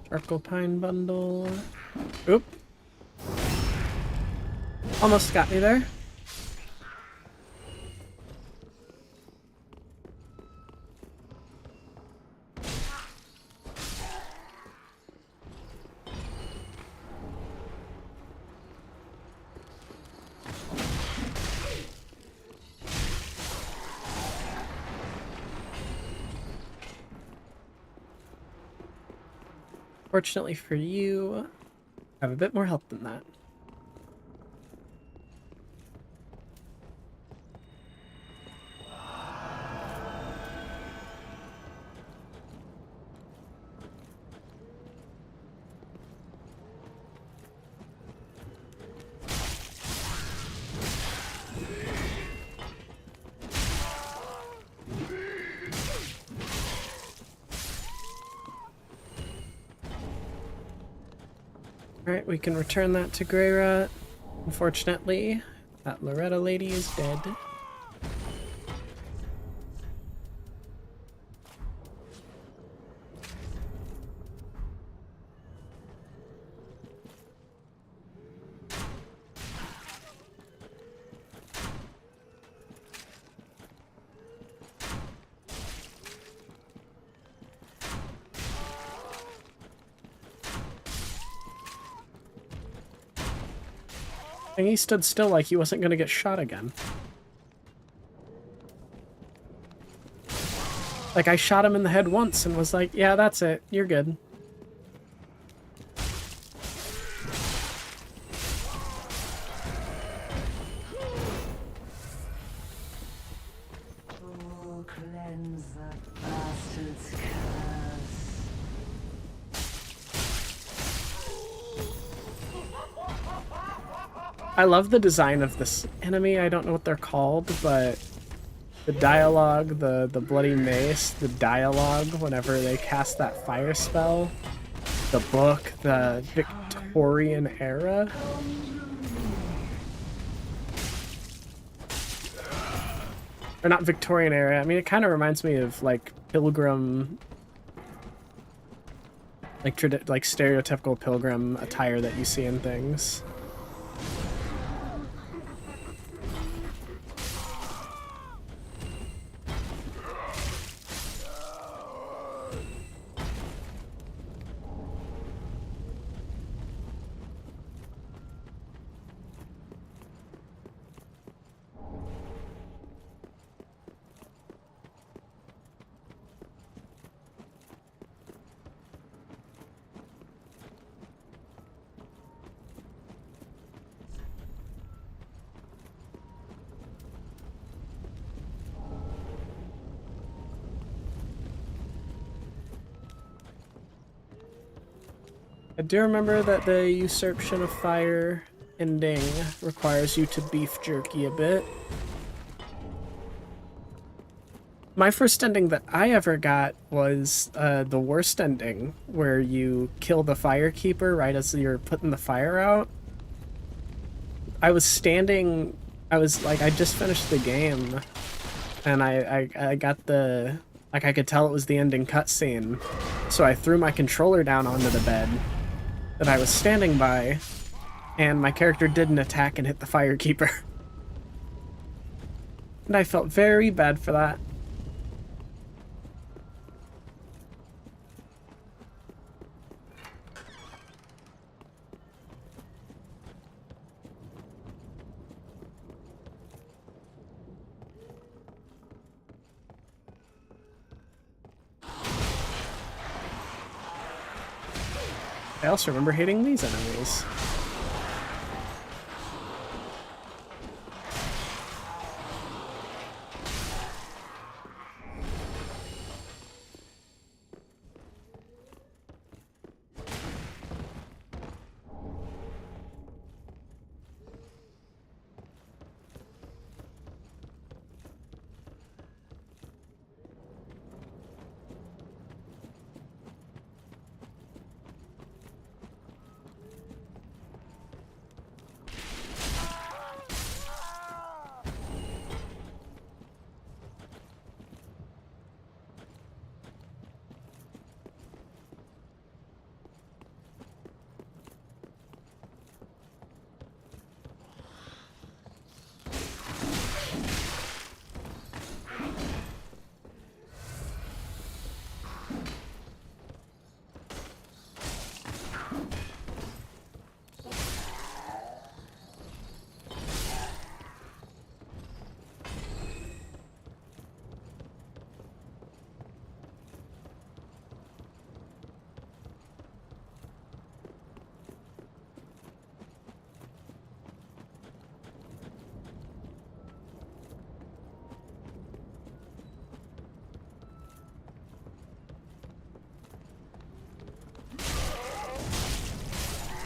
Charcoal pine bundle. Oop. Almost got me there. Fortunately for you, I have a bit more health than that. Alright, we can return that to Greyrat. Unfortunately, that Loretta lady is dead. And he stood still like he wasn't gonna get shot again. Like, I shot him in the head once and was like, yeah, that's it. You're good. Oh, cleanse that bastard's curse. I love the design of this enemy. I don't know what they're called, but the dialogue, the bloody mace, the dialogue whenever they cast that fire spell, the book, the Victorian era. Or not Victorian era. I mean, it kind of reminds me of like pilgrim, like stereotypical pilgrim attire that you see in things. I do remember that the Usurpation of Fire ending requires you to beef jerky a bit. My first ending that I ever got was the worst ending, where you kill the Firekeeper right as you're putting the fire out. I was standing, I just finished the game, and I got the, I could tell it was the ending cutscene, so I threw my controller down onto the bed that I was standing by, and my character didn't attack and hit the Firekeeper. And I felt very bad for that. I also remember hating these enemies.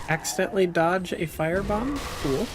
Accidentally dodge a firebomb? Cool.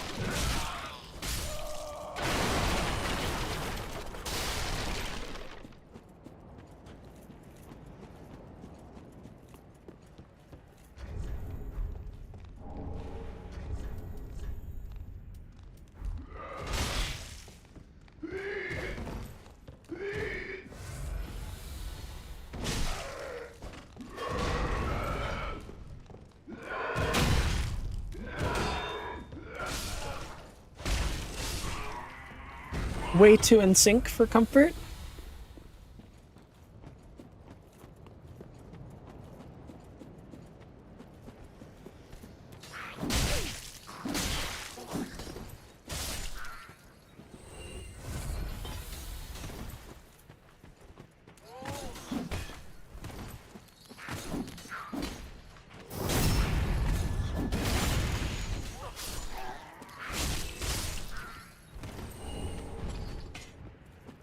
Way too in sync for comfort.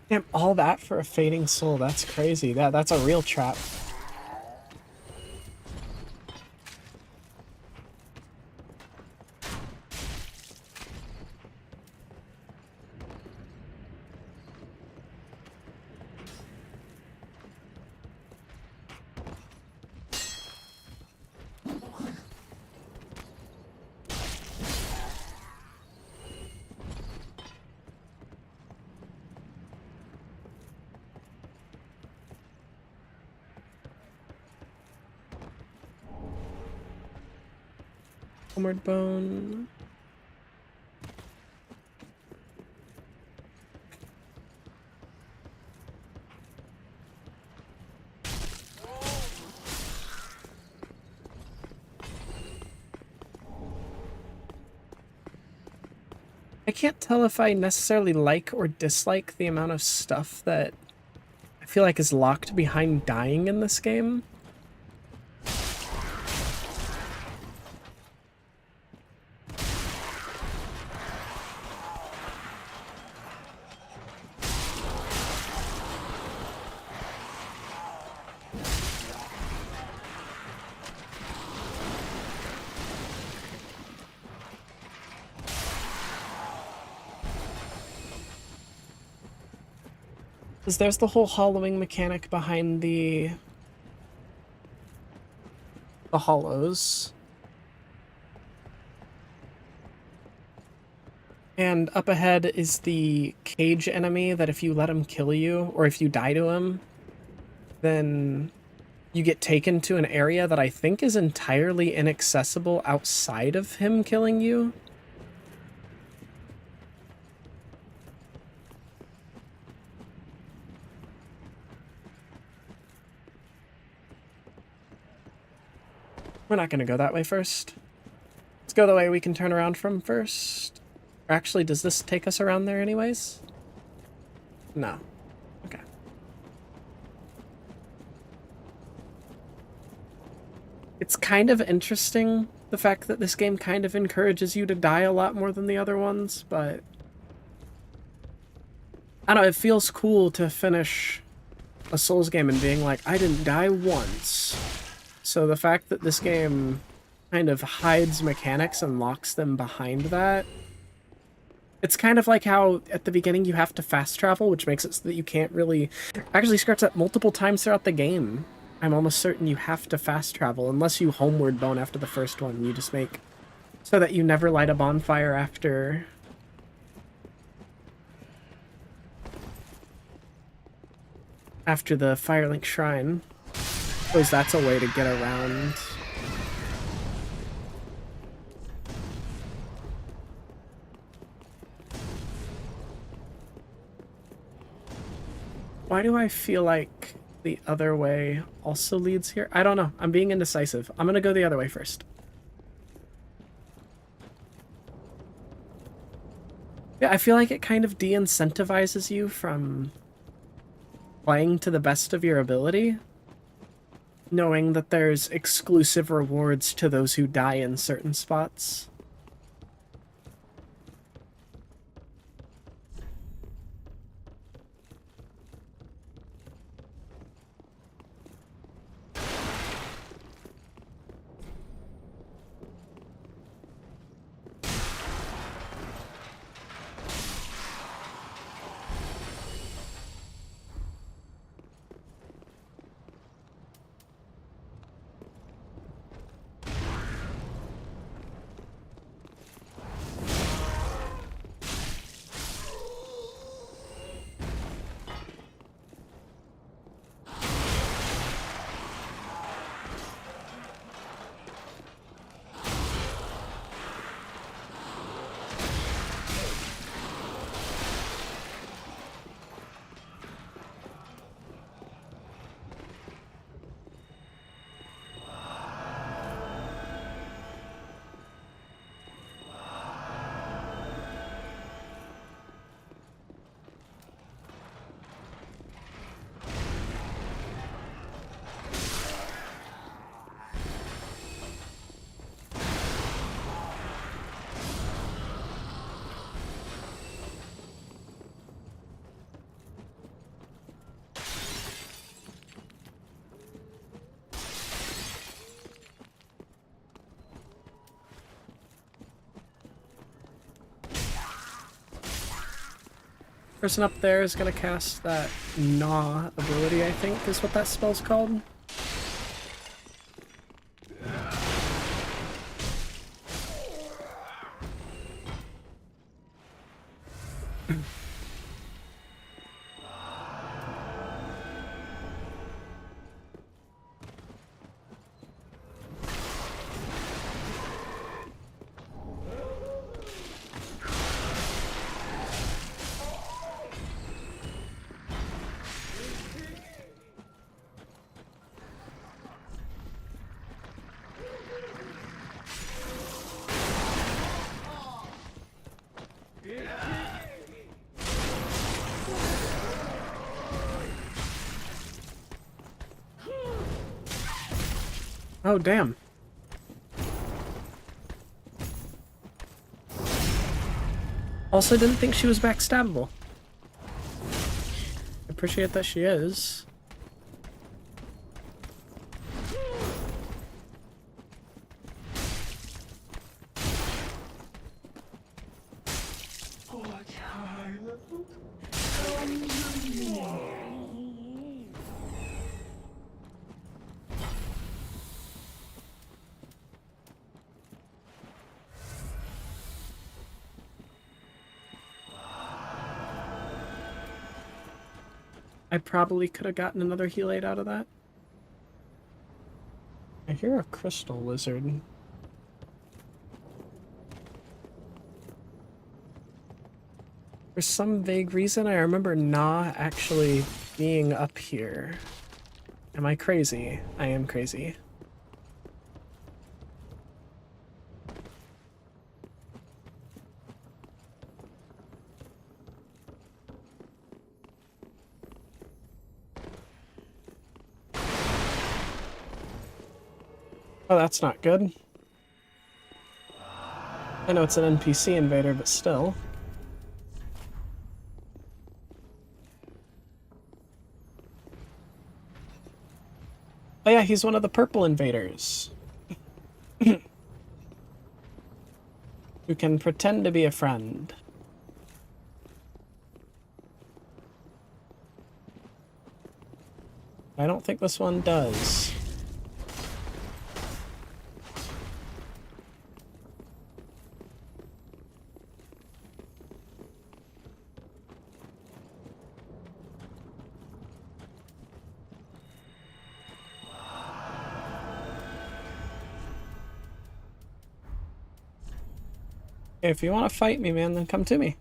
Damn, all that for a fading soul. That's crazy. That's a real trap. Homeward Bone. I can't tell if I necessarily like or dislike the amount of stuff that I feel like is locked behind dying in this game. Because there's the whole hollowing mechanic behind the hollows. And up ahead is the cage enemy that if you let him kill you, or if you die to him, then you get taken to an area that I think is entirely inaccessible outside of him killing you. We're not going to go that way first. Let's go the way we can turn around from first. Or actually, does this take us around there anyways? No. Okay. It's kind of interesting, the fact that this game kind of encourages you to die a lot more than the other ones, but I don't know, it feels cool to finish a Souls game and being like, I didn't die once. So the fact that this game kind of hides mechanics and locks them behind that, it's kind of like how at the beginning you have to fast travel, which makes it so that you can't really... Actually, scratch that multiple times throughout the game. I'm almost certain you have to fast travel, unless you homeward bone after the first one. You just make so that you never light a bonfire after... after the Firelink Shrine. I suppose that's a way to get around. Why do I feel like the other way also leads here? I don't know. I'm being indecisive. I'm gonna go the other way first. Yeah, I feel like it kind of de-incentivizes you from playing to the best of your ability, knowing that there's exclusive rewards to those who die in certain spots. Person up there is gonna cast that Gnaw ability, I think is what that spell's called. Oh, damn. Also didn't think she was backstabbable. Appreciate that she is. I probably could have gotten another Helate out of that. I hear a crystal lizard. For some vague reason, I remember Na actually being up here. Am I crazy? I am crazy. Oh, that's not good. I know it's an NPC invader, but still. Oh yeah, he's one of the purple invaders. Who can pretend to be a friend. I don't think this one does. If you want to fight me, man, then come to me.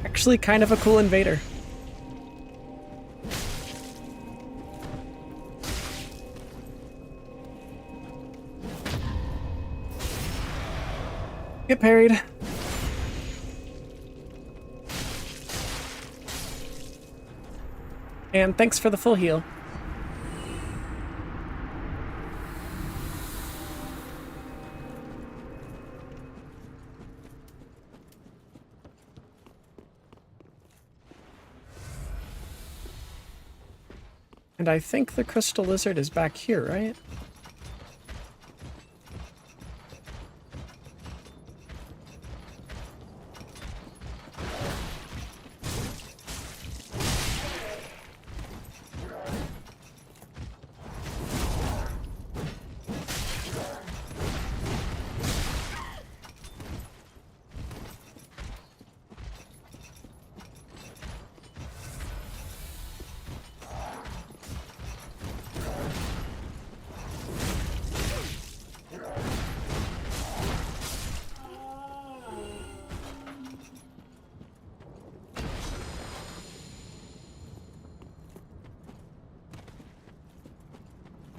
Actually kind of a cool invader. Get parried. And thanks for the full heal. And I think the crystal lizard is back here, right?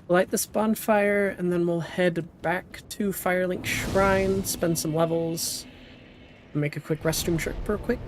Light this bonfire, and then we'll head back to Firelink Shrine, spend some levels, and make a quick restroom trip real quick.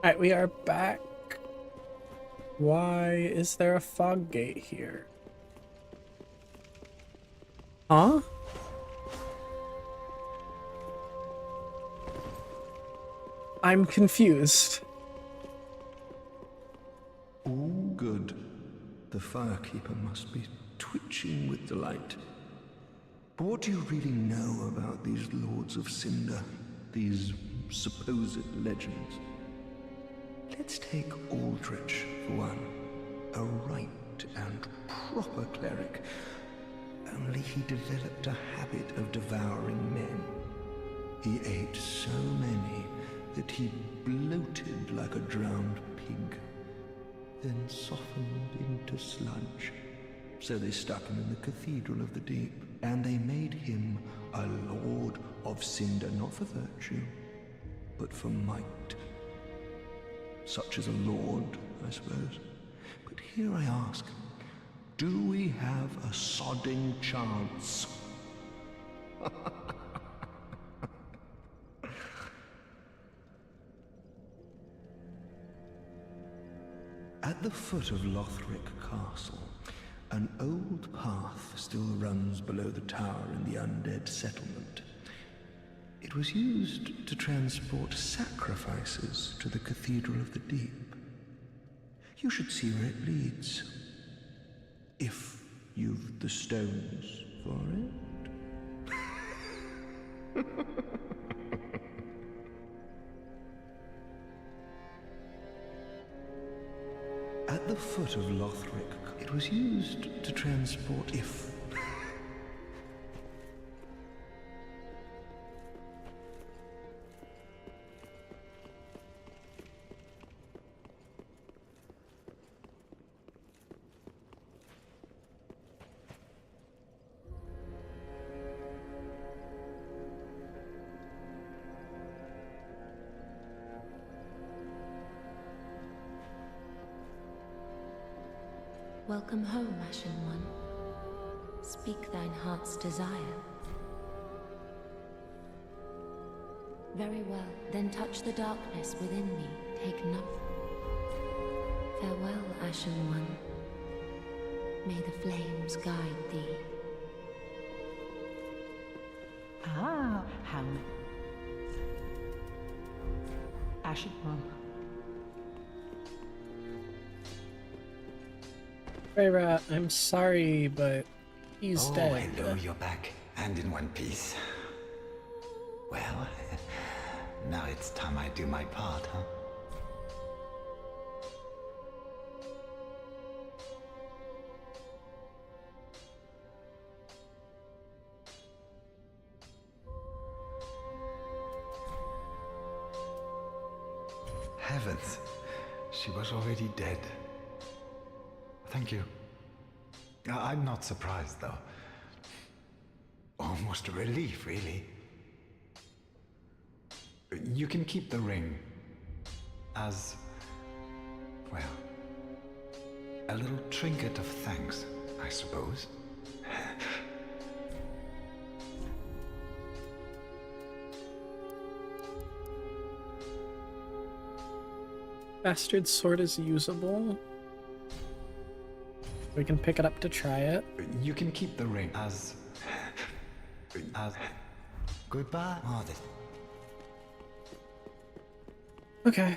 Alright, we are back. Why is there a fog gate here? Huh? I'm confused. All good. The firekeeper must be twitching with delight. But what do you really know about these Lords of Cinder? These supposed legends? Let's take Aldrich for one. A right and proper cleric. Only he developed a habit of devouring men. He ate so many that he bloated like a drowned pig, then softened into sludge. So they stuck him in the Cathedral of the Deep, and they made him a Lord of Cinder, not for virtue, but for might. Such as a lord, I suppose. But here I ask, do we have a sodding chance? At the foot of Lothric Castle, an old path still runs below the tower in the undead settlement. It was used to transport sacrifices to the Cathedral of the Deep. You should see where it leads, if you've the stones for it. At the foot of Lothric, it was used to transport if... Welcome home, Ashen One. Speak thine heart's desire. Very well, then touch the darkness within me. Take nothing. Farewell, Ashen One. May the flames guide thee. Ah, how... Ashen One. Rayra, I'm sorry, but he's dead. Oh, hello, you're back, and in one piece. Well, now it's time I do my part, huh? Heavens, she was already dead. Thank you. I'm not surprised, though. Almost a relief, really. You can keep the ring as, well, a little trinket of thanks, I suppose. Bastard sword is usable. We can pick it up to try it. You can keep the ring as goodbye. Oh, Okay.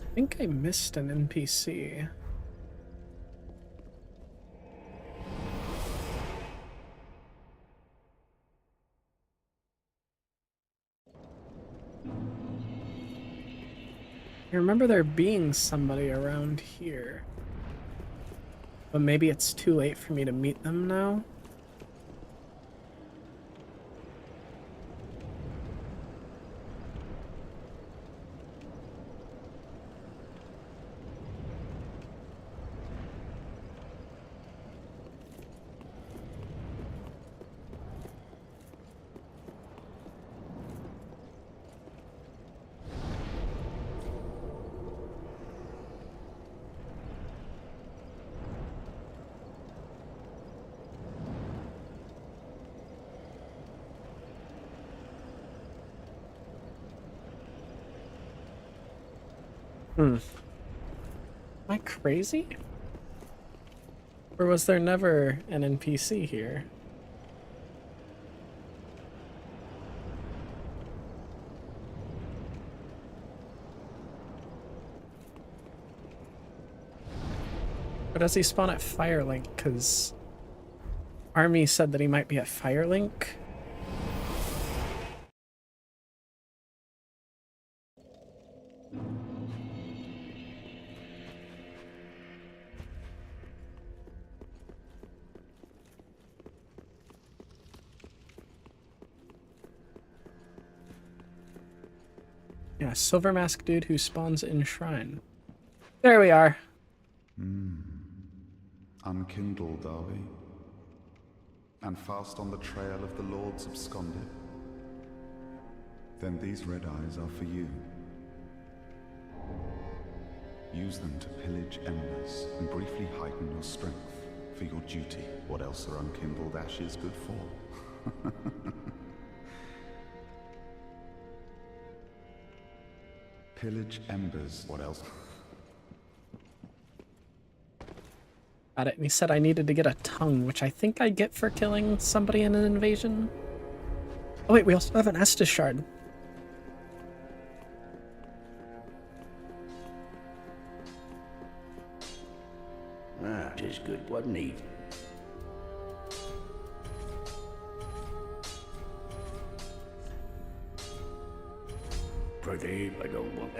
I think I missed an NPC. I remember there being somebody around here. But maybe it's too late for me to meet them now. Am I crazy? Or was there never an NPC here? Or does he spawn at Firelink? Because Army said that he might be at Firelink. Yeah, Silver Mask dude who spawns in Shrine. There we are. Unkindled, are we? And fast on the trail of the Lords absconded? Then these red eyes are for you. Use them to pillage embers and briefly heighten your strength for your duty. What else are unkindled ashes good for? Pillage embers. What else? Got it. And he said I needed to get a tongue, which I think I get for killing somebody in an invasion. Oh wait, we also have an Estus shard. Ah, tis good, wasn't he? Pretty, I don't want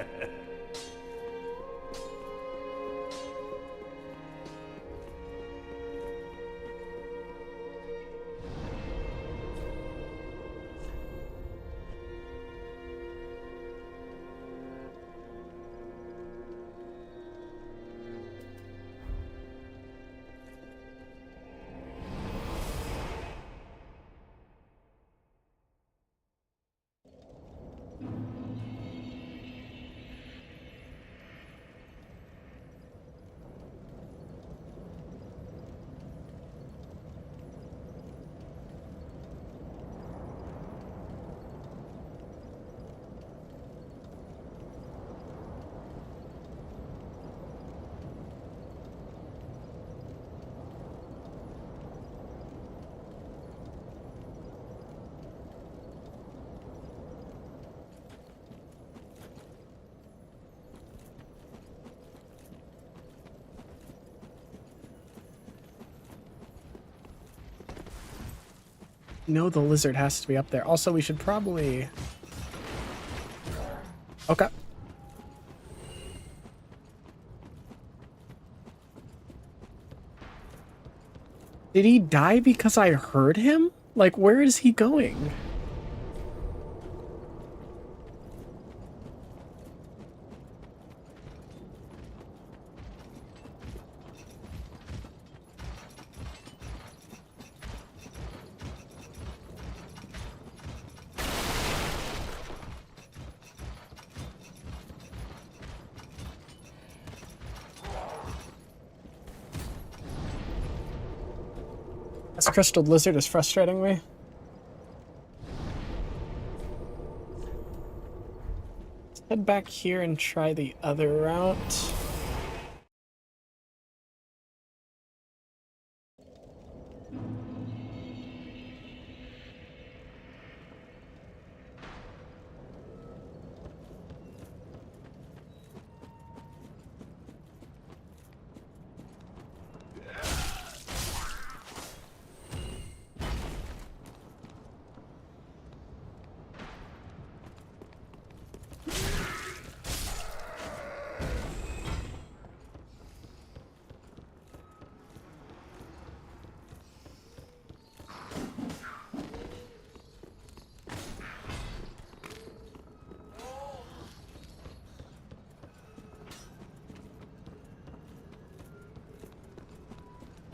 No, the lizard has to be up there. Also, we should probably... Okay. Did he die because I heard him? Like, where is he going? This crystal lizard is frustrating me. Let's head back here and try the other route.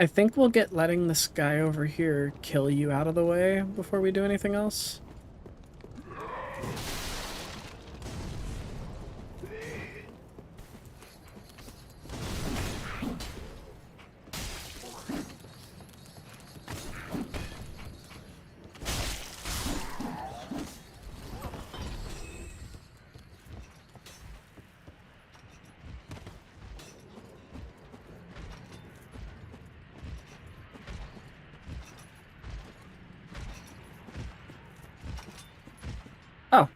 I think we'll get letting this guy over here kill you out of the way before we do anything else. Oh.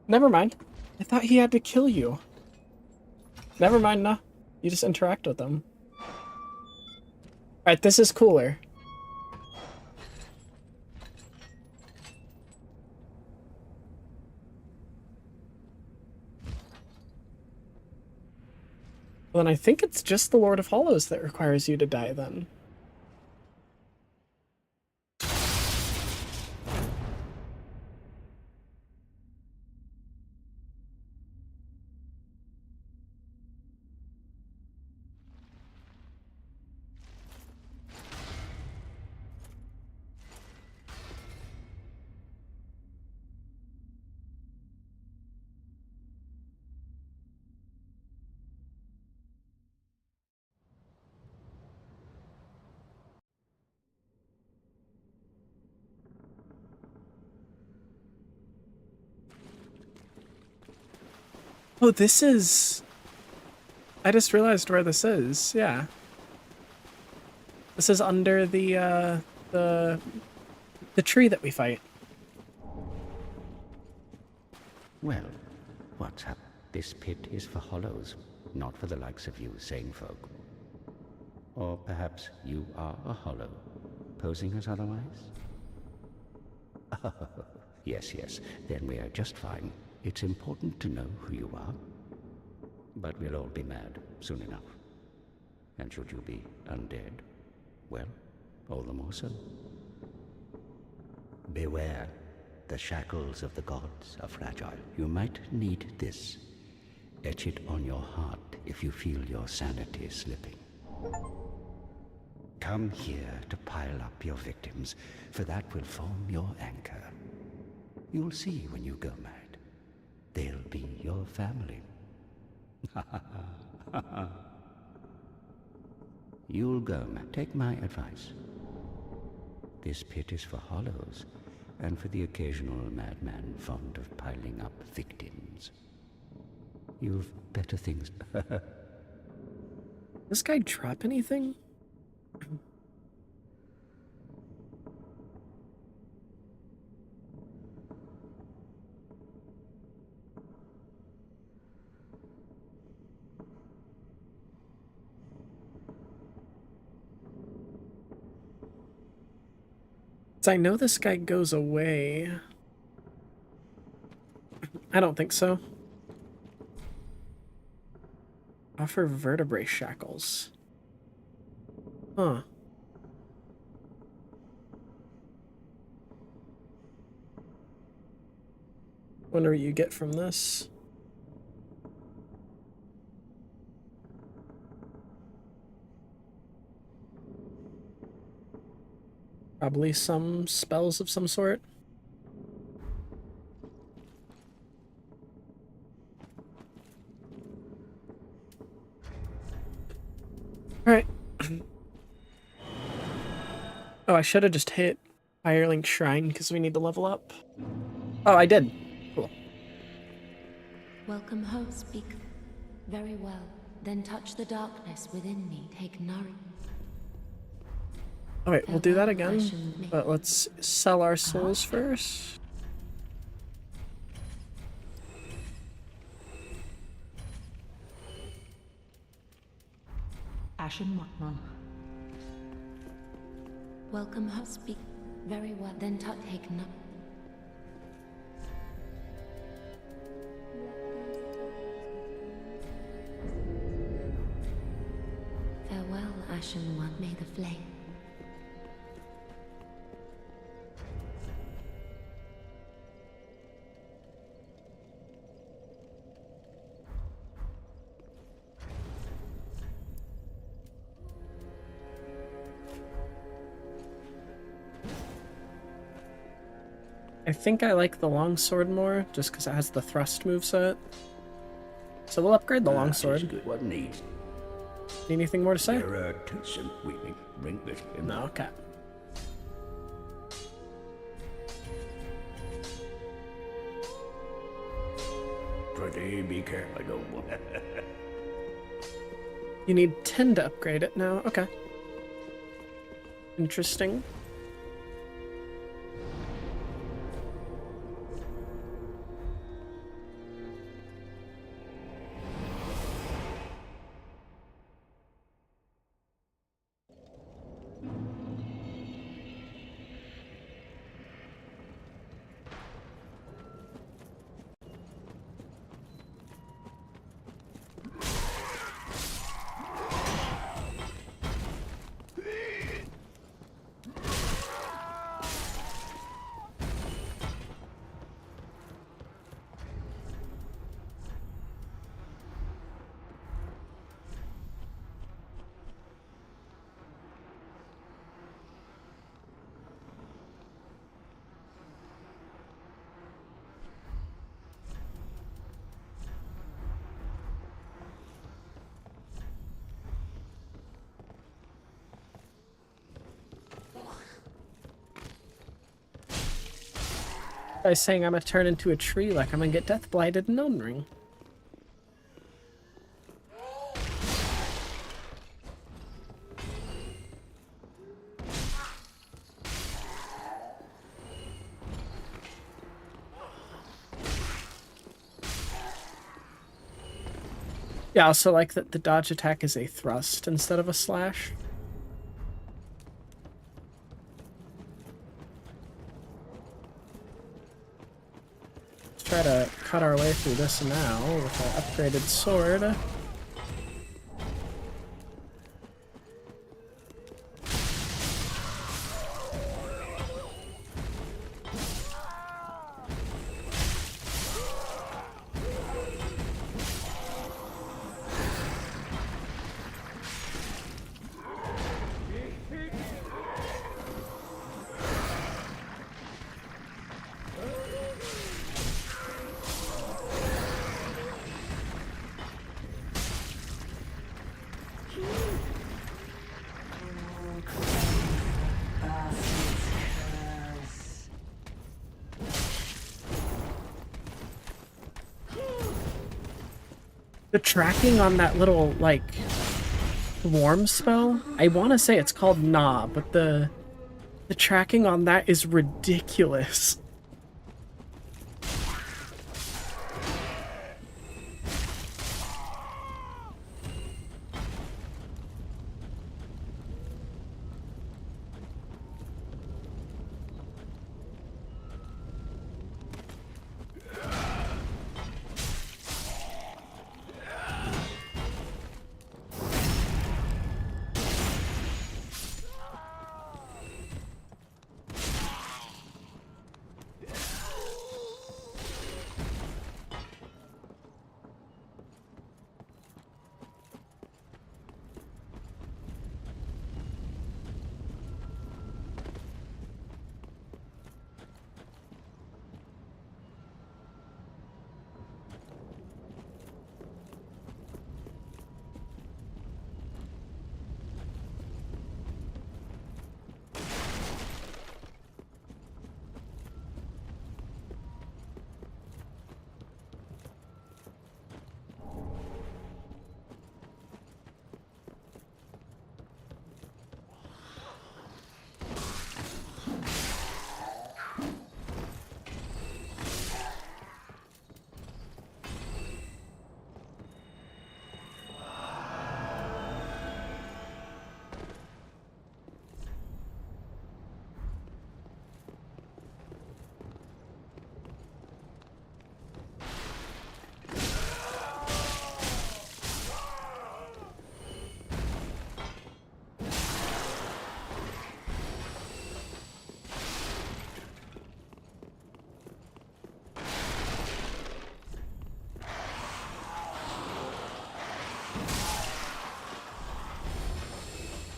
Never mind. I thought he had to kill you. Never mind, nah. You just interact with them. Alright, this is cooler. Well, then I think it's just the Lord of Hollows that requires you to die then. Oh, this is... I just realized where this is, yeah. This is under the tree that we fight. Well, what's up? This pit is for hollows, not for the likes of you sane folk. Or perhaps you are a hollow, posing as otherwise? Yes, yes, then we are just fine. It's important to know who you are. But we'll all be mad soon enough. And should you be undead, well, all the more so. Beware, the shackles of the gods are fragile. You might need this. Etch it on your heart if you feel your sanity slipping. Come here to pile up your victims, for that will form your anchor. You'll see when you go mad. They'll be your family. You'll go, man. Take my advice. This pit is for hollows, and for the occasional madman fond of piling up victims. You've better things. This guy drop anything? I know this guy goes away. I don't think so. Offer vertebrae shackles. Huh. Wonder what you get from this. Probably some spells of some sort. Alright. Oh, I should have just hit Firelink Shrine because we need to level up. Oh, I did. Cool. Welcome home, speak. Very well. Then touch the darkness within me. Take nourishment. Alright, we'll do that again, but let's sell our souls first. Ashen One. Welcome home, speak. Very well. Then take no. Farewell, Ashen One. May the flame. I think I like the longsword more, just because it has the thrust moveset. So we'll upgrade the longsword. Good. What needs? Need anything more to say? There are two some weeping. Bring this in. No, okay. Pretty be careful, I don't want. You need 10 to upgrade it now. Okay. Interesting. By saying I'm gonna turn into a tree like I'm gonna get death blighted in Elden Ring. Yeah, I also like that the dodge attack is a thrust instead of a slash. Let's try to cut our way through this now with our upgraded sword. The tracking on that little, like, swarm spell, I want to say it's called Nah, but the tracking on that is ridiculous.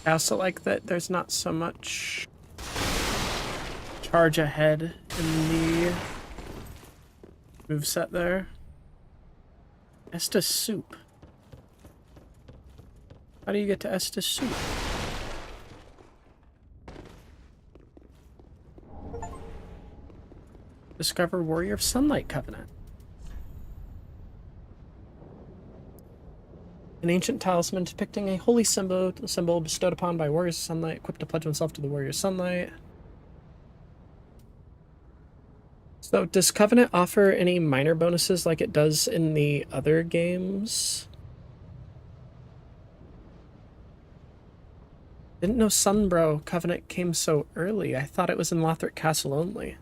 I also like that there's not so much charge ahead in the moveset there. Estus Soup. How do you get to Estus Soup? Discover Warrior of Sunlight Covenant. An ancient talisman depicting a holy symbol bestowed upon by warriors of sunlight, equipped to pledge himself to the warrior of sunlight. So, does Covenant offer any minor bonuses like it does in the other games? Didn't know Sunbro Covenant came so early. I thought it was in Lothric Castle only.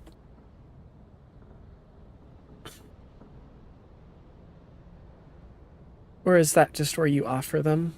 Or is that just where you offer them?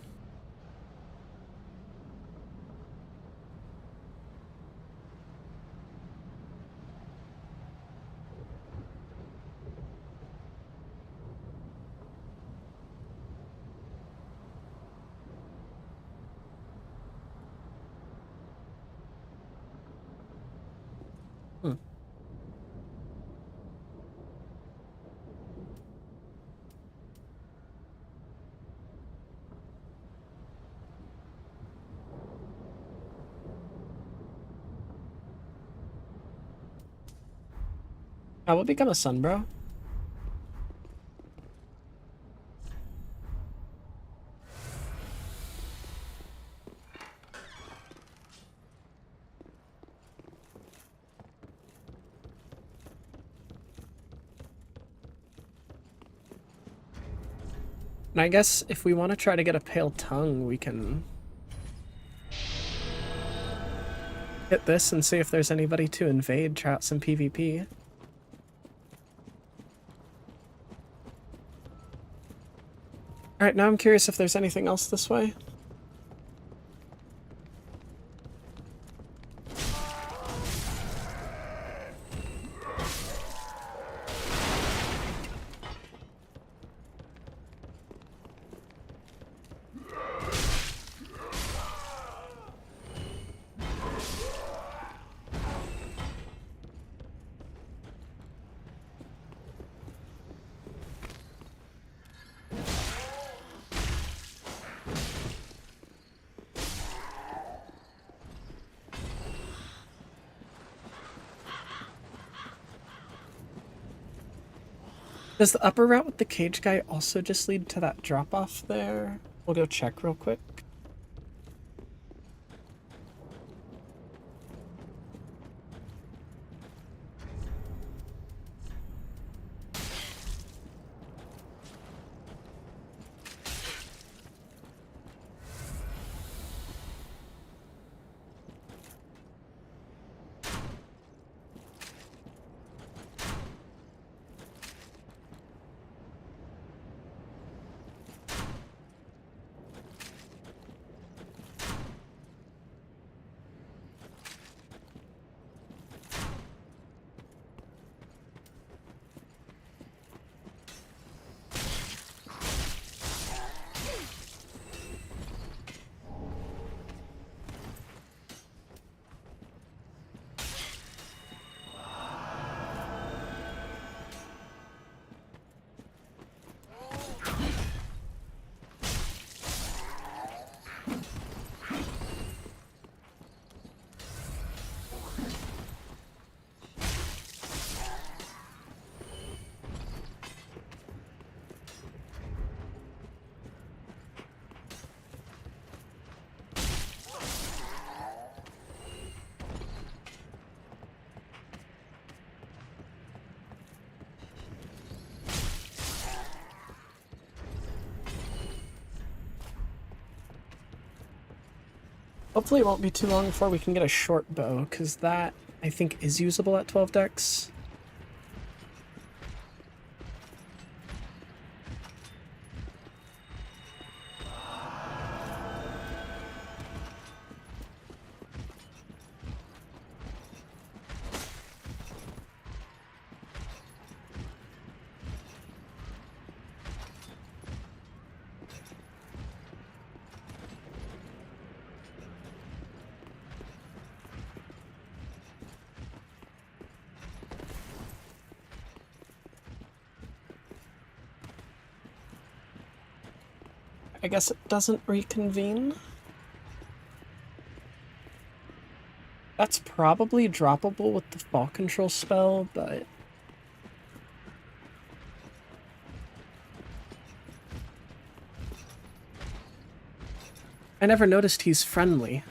I will become a Sunbro. And I guess if we want to try to get a Pale Tongue, we can hit this and see if there's anybody to invade, try out some PvP. Alright, now I'm curious if there's anything else this way. Does the upper route with the cage guy also just lead to that drop-off there? We'll go check real quick. Hopefully it won't be too long before we can get a short bow, because that, I think, is usable at 12 dex. I guess it doesn't reconvene. That's probably droppable with the fall control spell, but I never noticed he's friendly.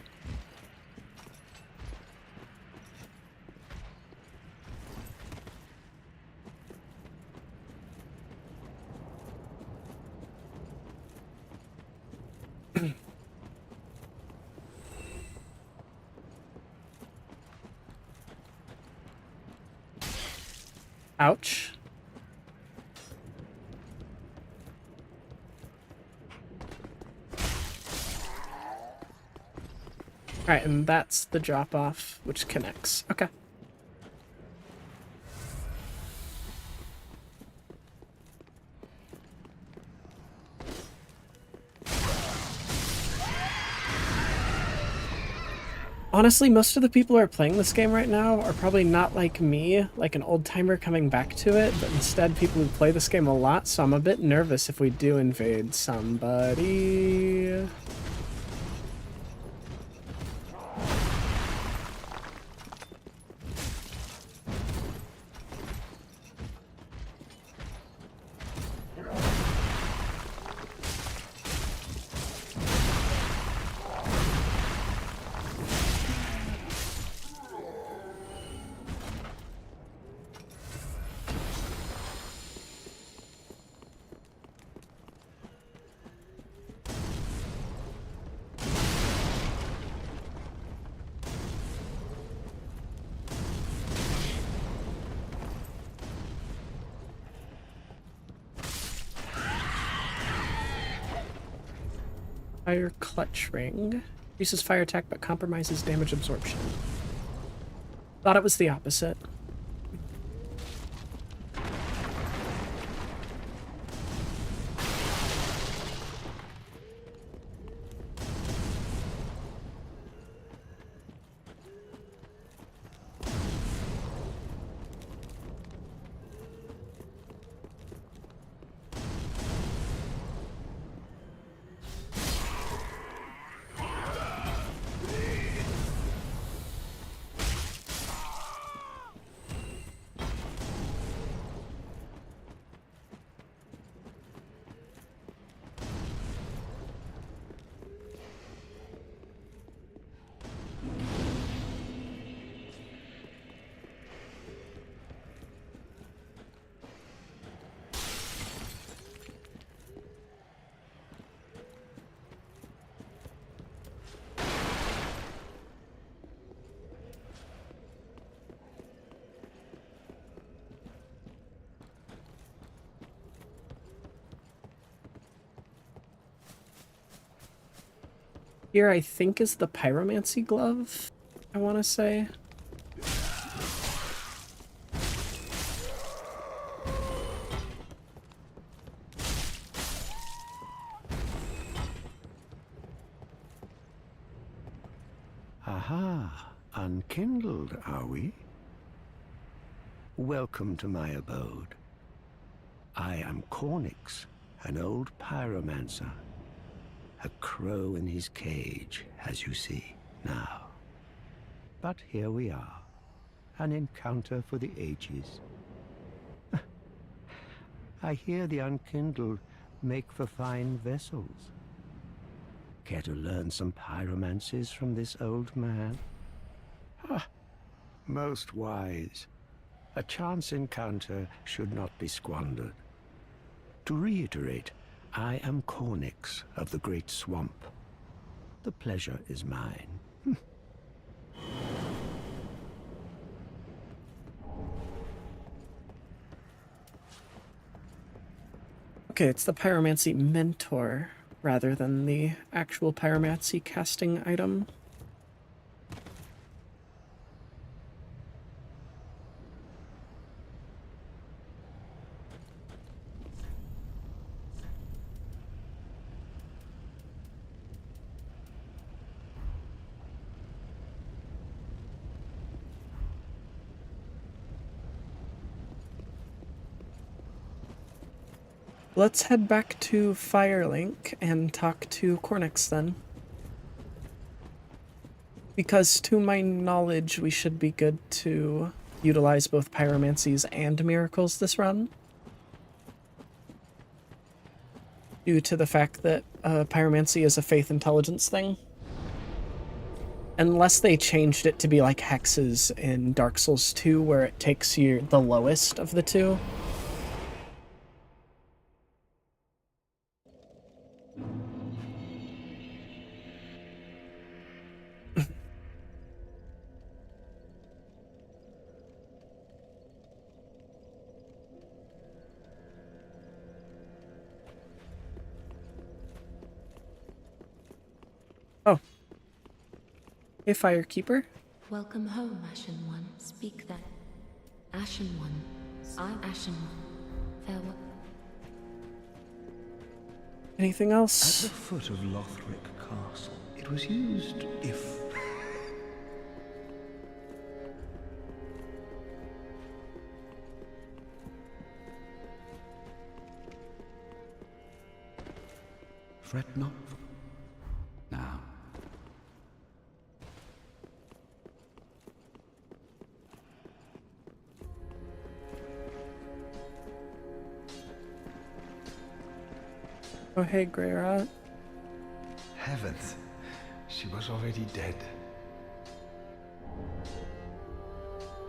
Ouch. Alright, and that's the drop-off, which connects. Okay. Honestly, most of the people who are playing this game right now are probably not like me, like an old-timer coming back to it, but instead people who play this game a lot, so I'm a bit nervous if we do invade somebody. Fire clutch ring. Increases fire attack but compromises damage absorption. Thought it was the opposite. Here, I think, is the pyromancy glove, I want to say. Aha, unkindled, are we? Welcome to my abode. I am Cornyx, an old pyromancer. A crow in his cage, as you see now. But here we are, an encounter for the ages. I hear the unkindled make for fine vessels. Care to learn some pyromancies from this old man? Ah, most wise. A chance encounter should not be squandered. To reiterate, I am Cornyx of the Great Swamp. The pleasure is mine. Okay, it's the pyromancy mentor rather than the actual pyromancy casting item. Let's head back to Firelink and talk to Cornyx then. Because to my knowledge, we should be good to utilize both pyromancies and miracles this run. Due to the fact that pyromancy is a faith intelligence thing. Unless they changed it to be like hexes in Dark Souls 2, where it takes you the lowest of the two. Oh. Hey, Firekeeper. Welcome home, Ashen One. Speak then. Ashen One. I'm Ashen One. Farewell. Anything At else? the foot of Lothric Castle, it was used if... Fret not. Now. Oh, hey, Greyrat. Heavens, she was already dead.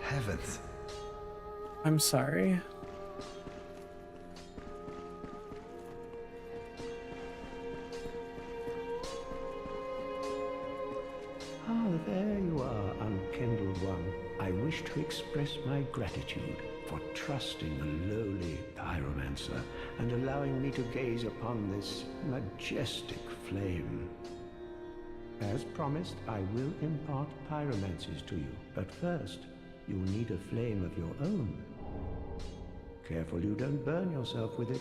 Heavens. I'm sorry. Ah, there you are, unkindled one. I wish to explain express my gratitude for trusting a lowly pyromancer and allowing me to gaze upon this majestic flame. As promised, I will impart pyromancies to you, but first, you'll need a flame of your own. Careful you don't burn yourself with it.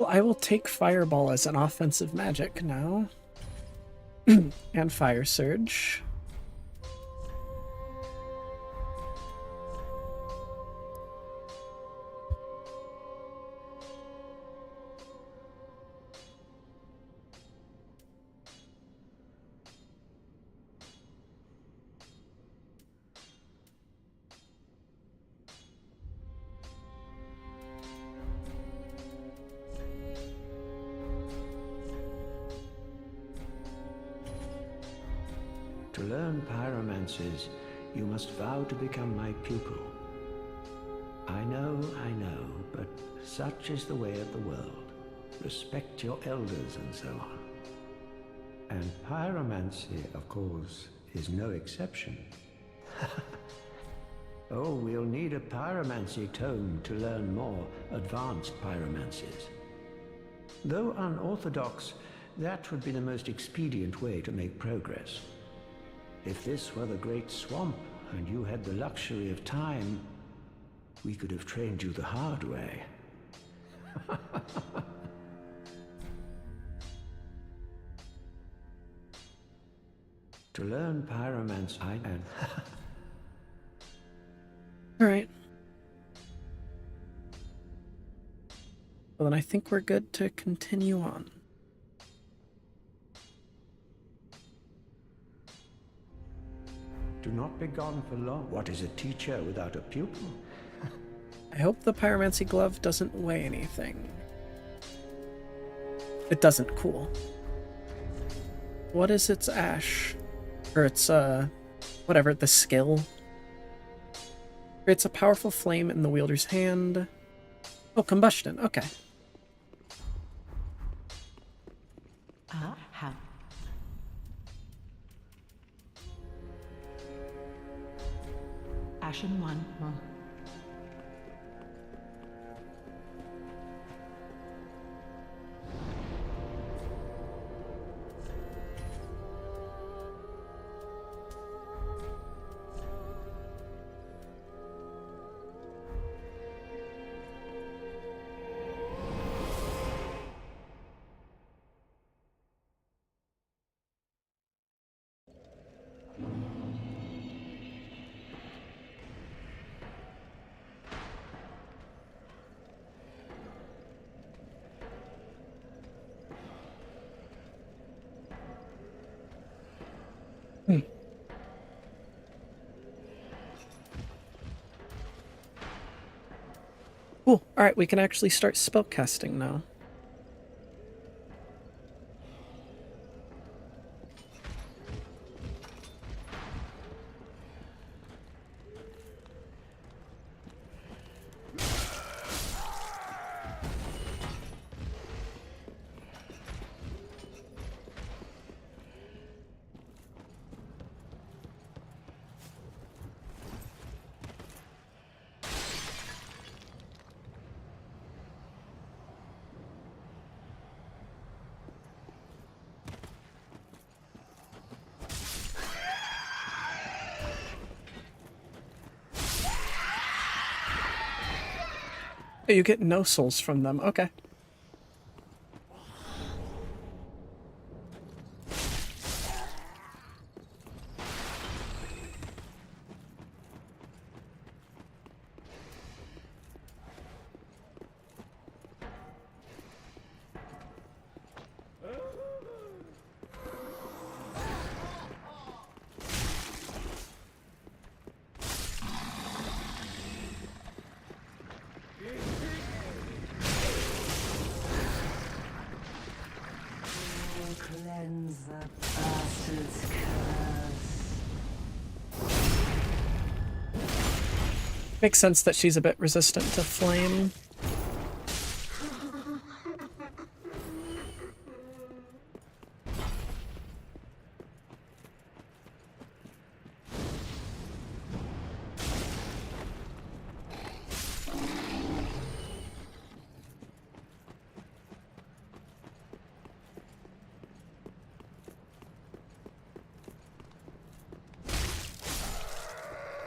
Well, I will take Fireball as an offensive magic now. And Fire Surge. To learn pyromancies, you must vow to become my pupil. I know, but such is the way of the world. Respect your elders and so on. And pyromancy, of course, is no exception. Oh, we'll need a pyromancy tome to learn more advanced pyromancies. Though unorthodox, that would be the most expedient way to make progress. If this were the Great Swamp, and you had the luxury of time, we could have trained you the hard way. To learn pyromancy, Alright. Well, then I think we're good to continue on. Do not be gone for long. What is a teacher without a pupil? I hope the Pyromancy Glove doesn't weigh anything. It doesn't, cool. What is its ash? Or its, whatever, the skill? Creates a powerful flame in the wielder's hand. Oh, combustion, okay. Ashen One. Cool. Alright, we can actually start spellcasting now. You get no souls from them, okay. Makes sense that she's a bit resistant to flame.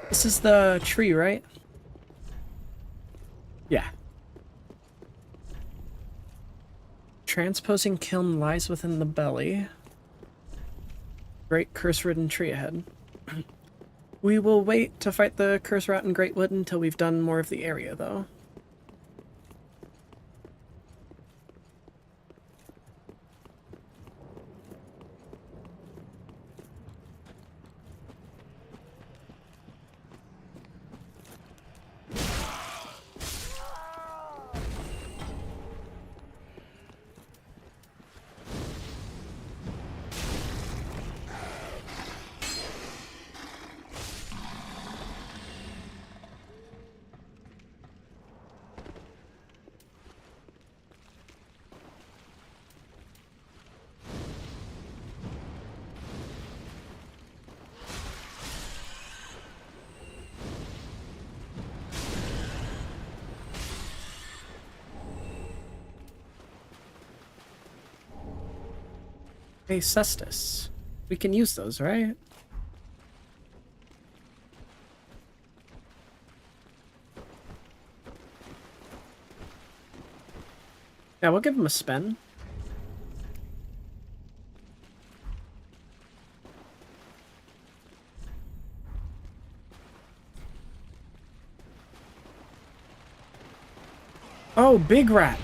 This is the tree, right? Yeah. Transposing kiln lies within the belly. Great curse-ridden tree ahead. We will wait to fight the curse rat in Greatwood until we've done more of the area, though. Hey, Cestus. We can use those, right? Yeah, we'll give him a spin. Oh, big rat.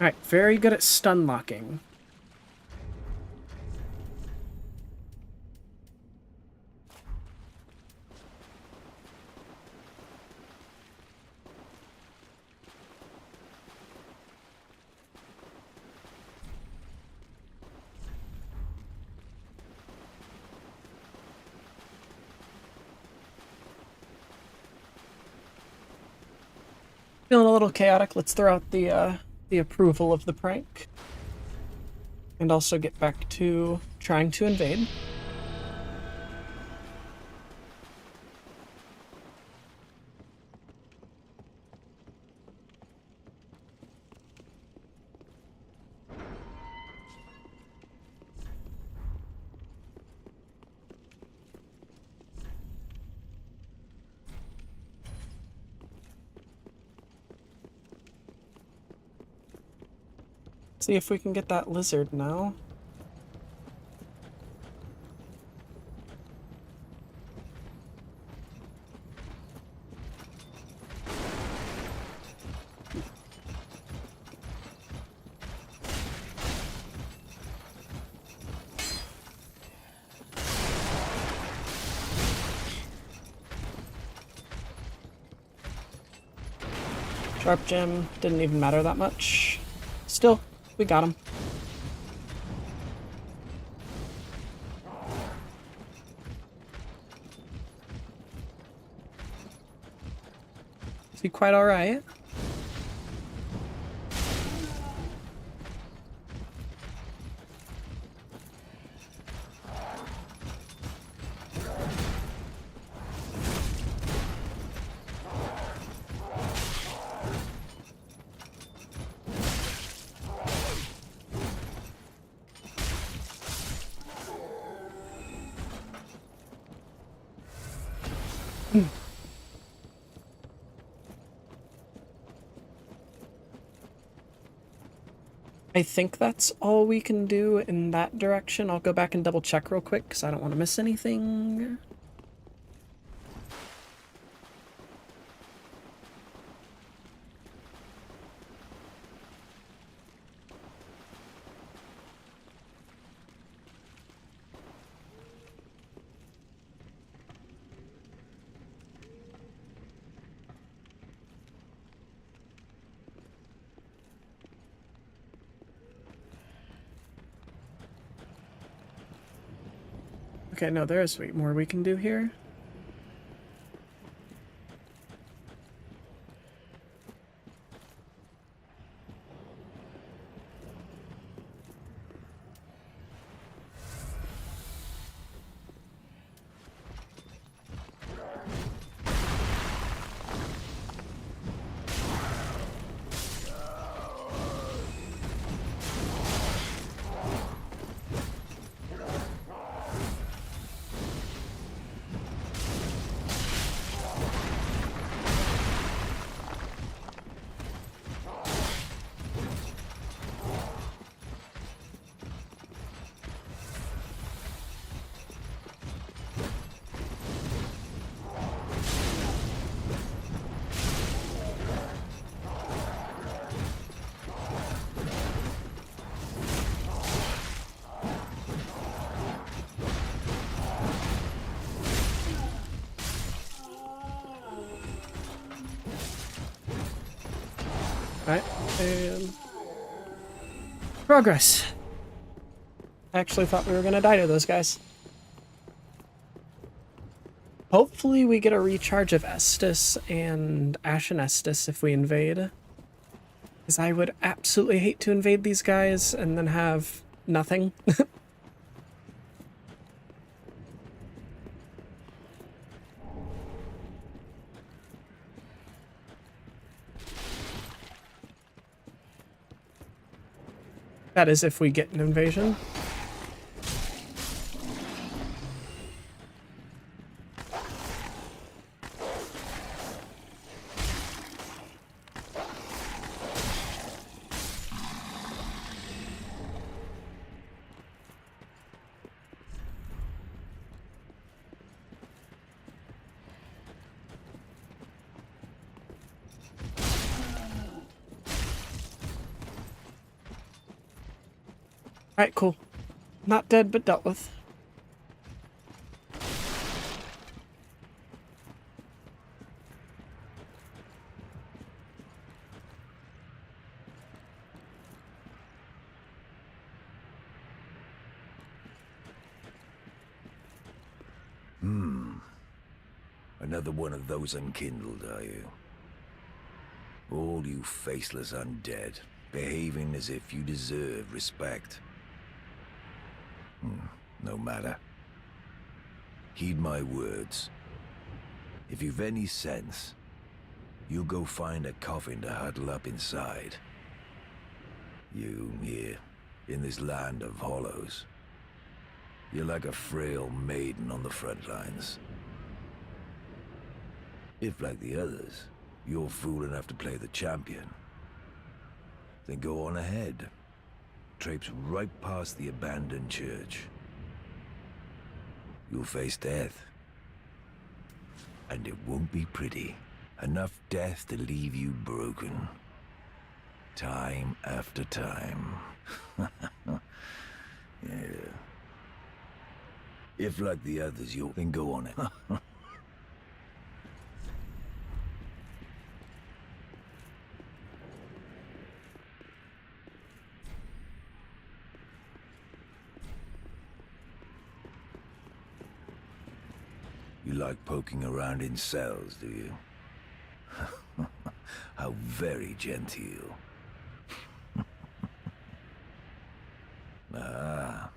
Alright, very good at stun locking. Feeling a little chaotic. Let's throw out the approval of the prank. And also get back to trying to invade. See if we can get that lizard now. Sharp gem didn't even matter that much. Still, we got him. Is he quite alright? I think that's all we can do in that direction. I'll go back and double check real quick because I don't want to miss anything. Okay, no, there is more we can do here. Alright, and progress. I actually thought we were gonna die to those guys. Hopefully we get a recharge of Estus and Ashen Estus if we invade. Because I would absolutely hate to invade these guys and then have nothing. That is if we get an invasion. Alright, cool. Not dead, but dealt with. Another one of those unkindled, are you? All you faceless undead, behaving as if you deserve respect. No matter. Heed my words. If you've any sense, you'll go find a coffin to huddle up inside. You, here, in this land of hollows. You're like a frail maiden on the front lines. If, like the others, you're fool enough to play the champion, then go on ahead. Traipse right past the abandoned church. You'll face death. And it won't be pretty. Enough death to leave you broken. Time after time. Yeah. If, like the others, you'll then go on it. You like poking around in cells, do you? How very genteel. Ah.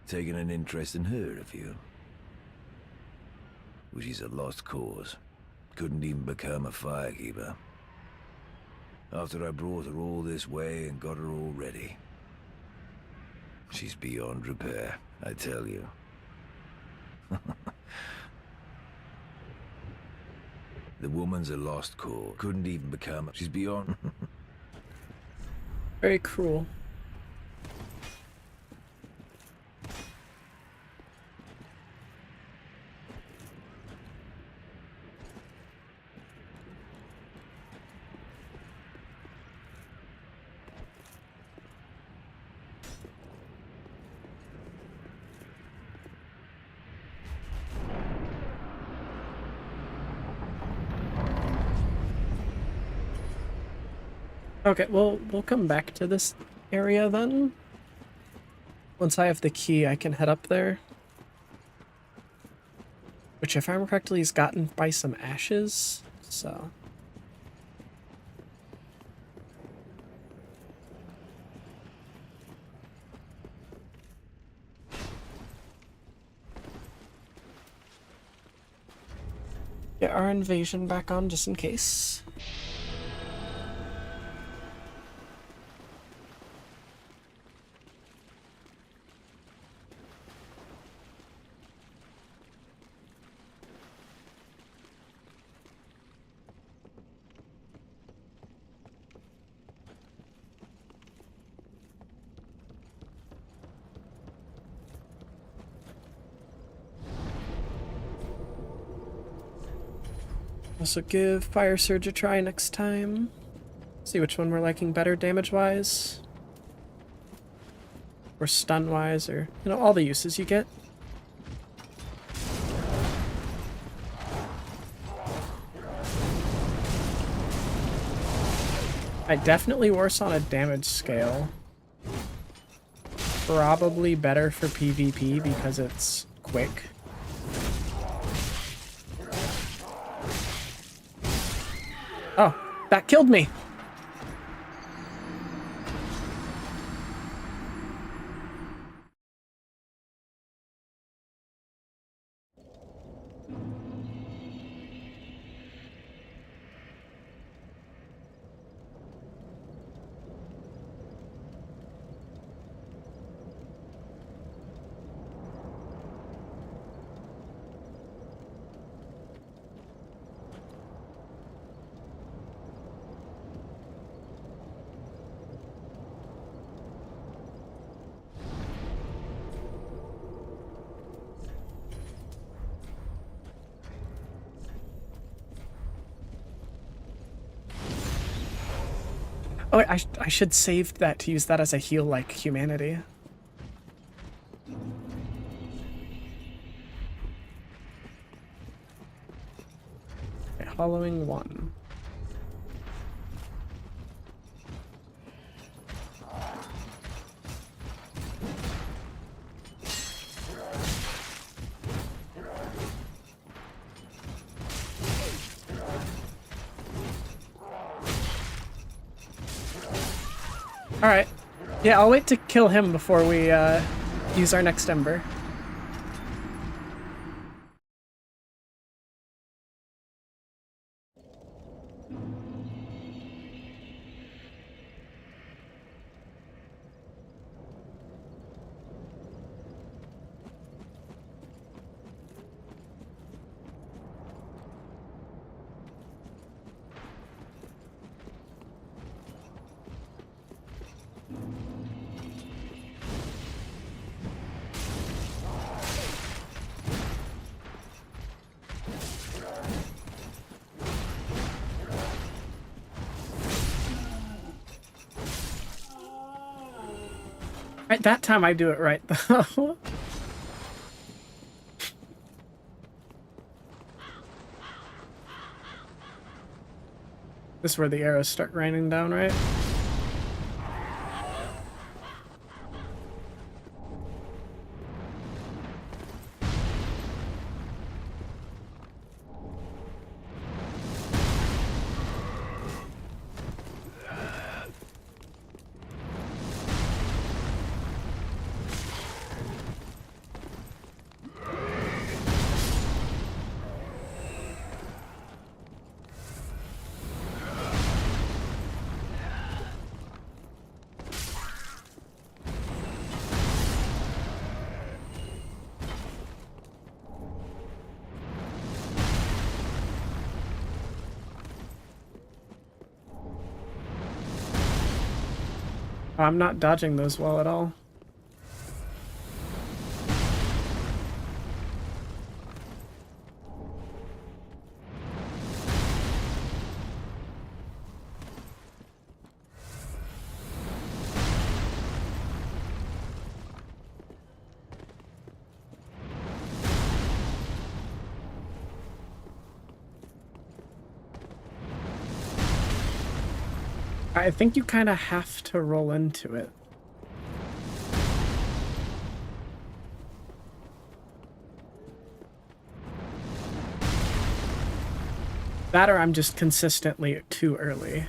Taking an interest in her, have you? Well, she's a lost cause. Couldn't even become a firekeeper. After I brought her all this way and got her all ready. She's beyond repair, I tell you. The woman's a lost cause. Couldn't even become... She's beyond... Very cruel. Okay, well, we'll come back to this area then. Once I have the key, I can head up there. Which, if I remember correctly, is gotten by some ashes, so... Get our invasion back on just in case. Also give Fire Surge a try next time. See which one we're liking better damage-wise. Or stun-wise, or, you know, all the uses you get. Definitely worse on a damage scale. Probably better for PvP because it's quick. Oh, that killed me. Oh, I should save that to use that as a heal like humanity. Okay, hollowing 1. Alright. Yeah, I'll wait to kill him before we use our next ember. Right, that time I do it right, though. This is where the arrows start raining down, right? I'm not dodging those well at all. I think you kind of have to roll into it. That or I'm just consistently too early.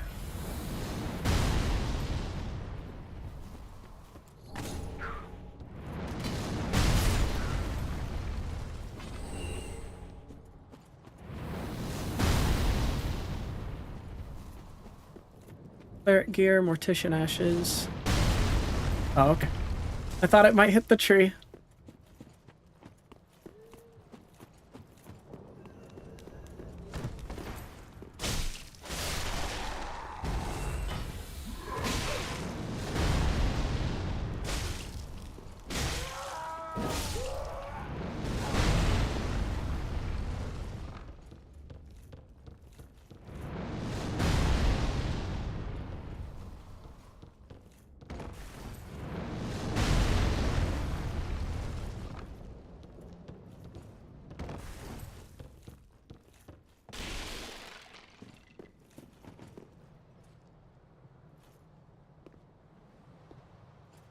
Cleric gear, Mortician ashes. Oh, okay. I thought it might hit the tree.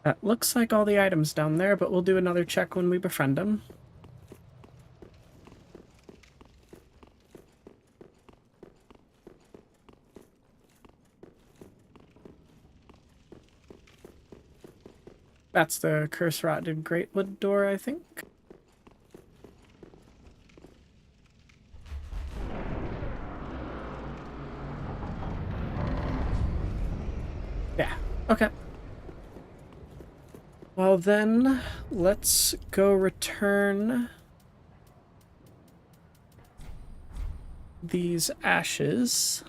That looks like all the items down there, but we'll do another check when we befriend him. That's the curse-rotted greatwood door, I think. Yeah, okay. Well then, let's go return these ashes.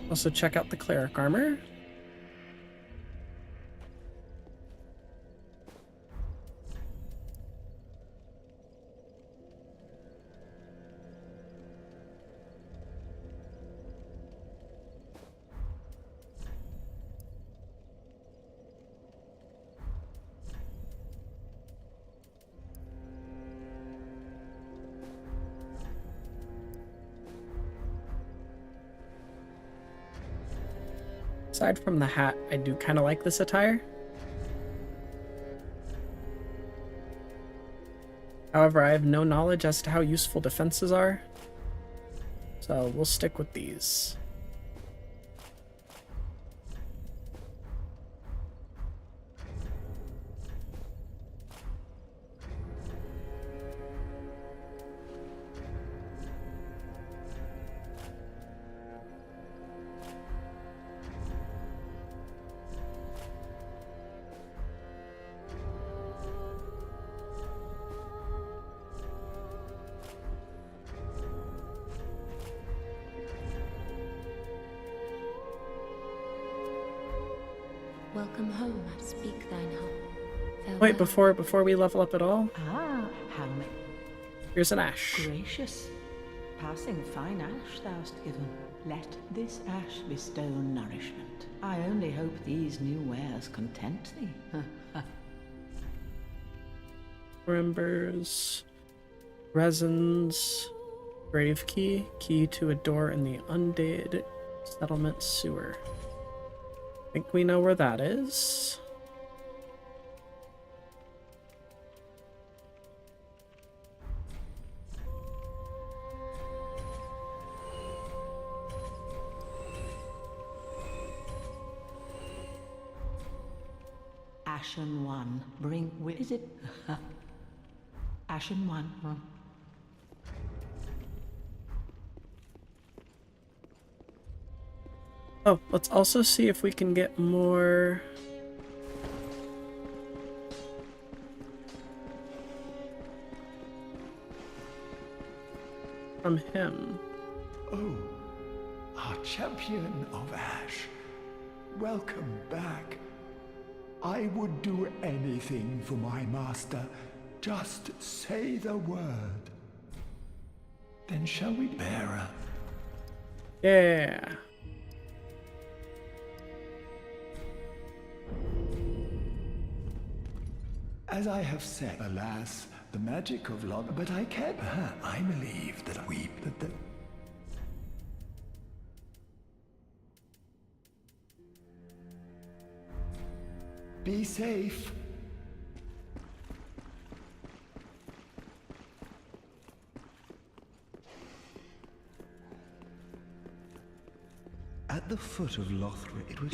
Also check out the cleric armor. Aside from the hat, I do kind of like this attire. However, I have no knowledge as to how useful defenses are, so we'll stick with these. Welcome home, speak thine heart. Wait, before we level up at all, Ah, how here's an ash. gracious. Passing fine ash thou'st given. Let this ash bestow nourishment. I only hope these new wares content thee. Embers, resins, grave key, key to a door in the undead settlement sewer. I think we know where that is. Ashen One, bring with... Is it... Ashen One. Oh, let's also see if we can get more... from him. Oh, our champion of Ash. Welcome back. I would do anything for my master. Just say the word. Then shall we, bearer? Yeah. As I have said, alas, the magic of love, but I can't. I believe that that. Be safe. At the foot of Lothric, it was...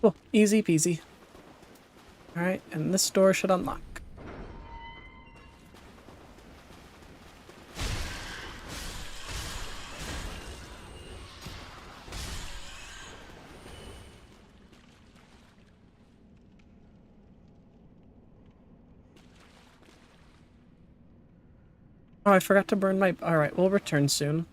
Oh, easy peasy. Alright, and this door should unlock. Oh, I forgot to burn my... Alright, we'll return soon.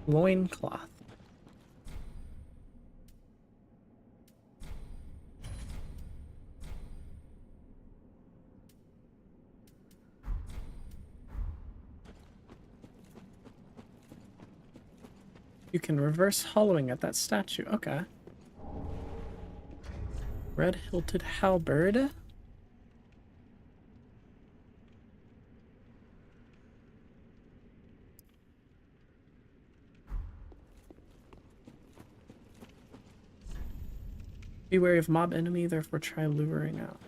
Loincloth. You can reverse hollowing at that statue. Okay. Red-hilted halberd. Be wary of mob enemy, therefore try luring out.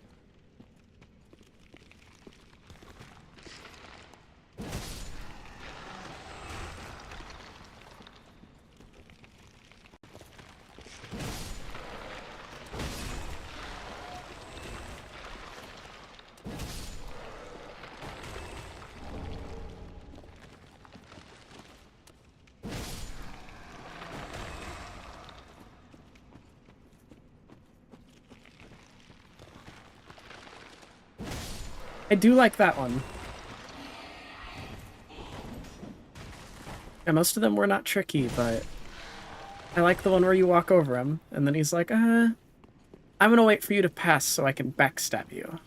I do like that one. Yeah, most of them were not tricky, but I like the one where you walk over him, and then he's like, I'm gonna wait for you to pass so I can backstab you.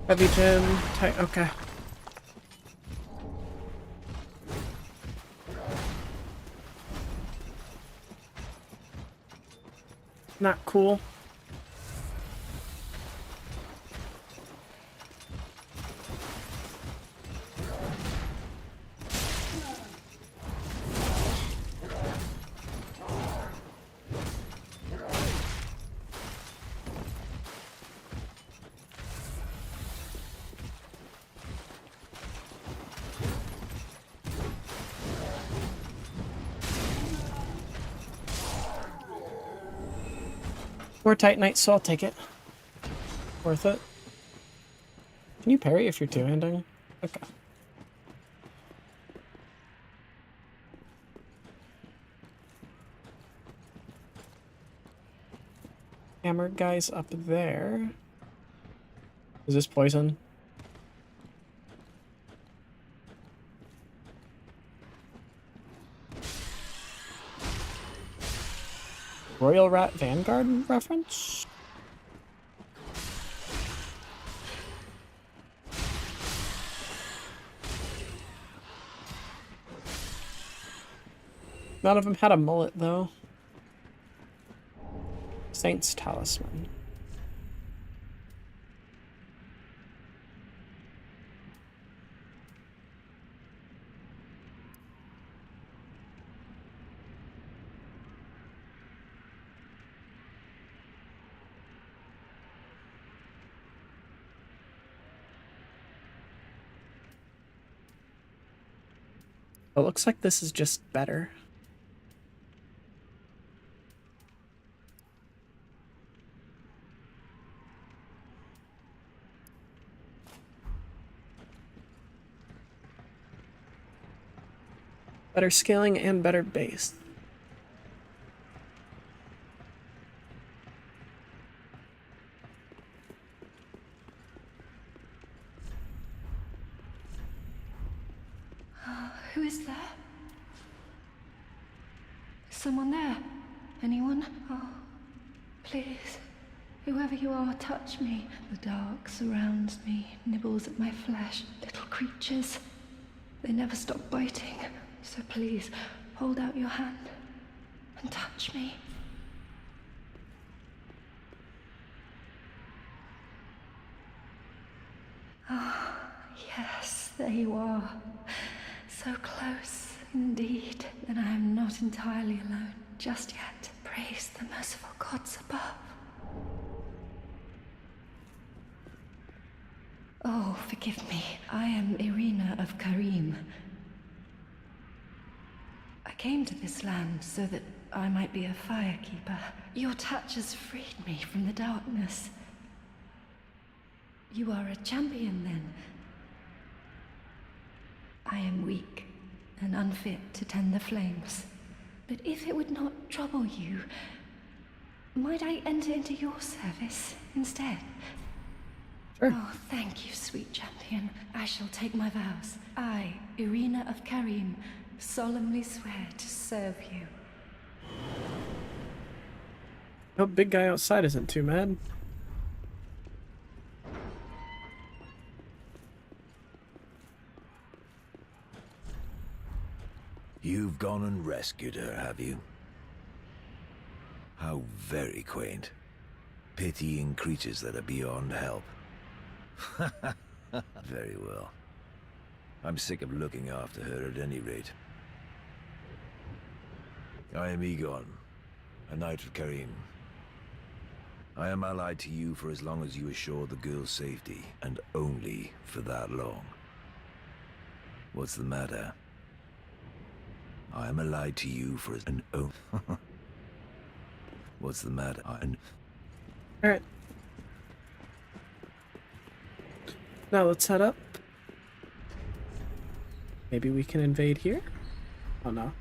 Heavy gym, tight, okay. Not cool. Or Titanite, so I'll take it. Worth it. Can you parry if you're two-handing? Okay. Hammer guy's up there. Is this poison? Royal Rat Vanguard reference? None of them had a mullet, though. Saint's Talisman. It looks like this is just better. Better scaling and better base. Who is there? Is someone there? Anyone? Oh, please. Whoever you are, touch me. The dark surrounds me, nibbles at my flesh. Little creatures. They never stop biting. So please, hold out your hand and touch me. Ah, yes, there you are. So close, indeed. Then I am not entirely alone just yet. Praise the merciful gods above. Oh, forgive me. I am Irina of Karim. I came to this land so that I might be a firekeeper. Your touch has freed me from the darkness. You are a champion, then? I am weak and unfit to tend the flames. But if it would not trouble you, might I enter into your service instead? Sure. Oh, thank you, sweet champion. I shall take my vows. I, Irina of Karim, solemnly swear to serve you. Hope big guy outside isn't too mad. You've gone and rescued her, have you? How very quaint. Pitying creatures that are beyond help. Very well. I'm sick of looking after her at any rate. I am Egon, a knight of Karim. I am allied to you for as long as you assure the girl's safety, and only for that long. What's the matter? I am allied to you for an What's the matter? Alright. Now let's head up. Maybe we can invade here? Oh no.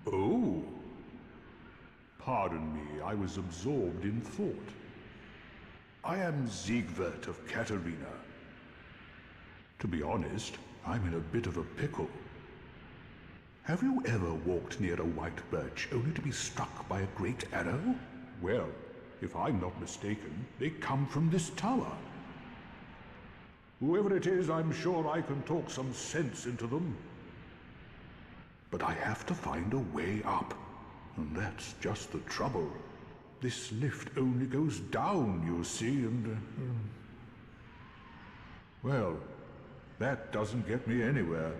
Oh. Pardon me, I was absorbed in thought. I am Siegwart of Katarina. To be honest, I'm in a bit of a pickle. Have you ever walked near a white birch only to be struck by a great arrow? Well, if I'm not mistaken, they come from this tower. Whoever it is, I'm sure I can talk some sense into them. But I have to find a way up, and that's just the trouble. This lift only goes down, you see, and... well, that doesn't get me anywhere.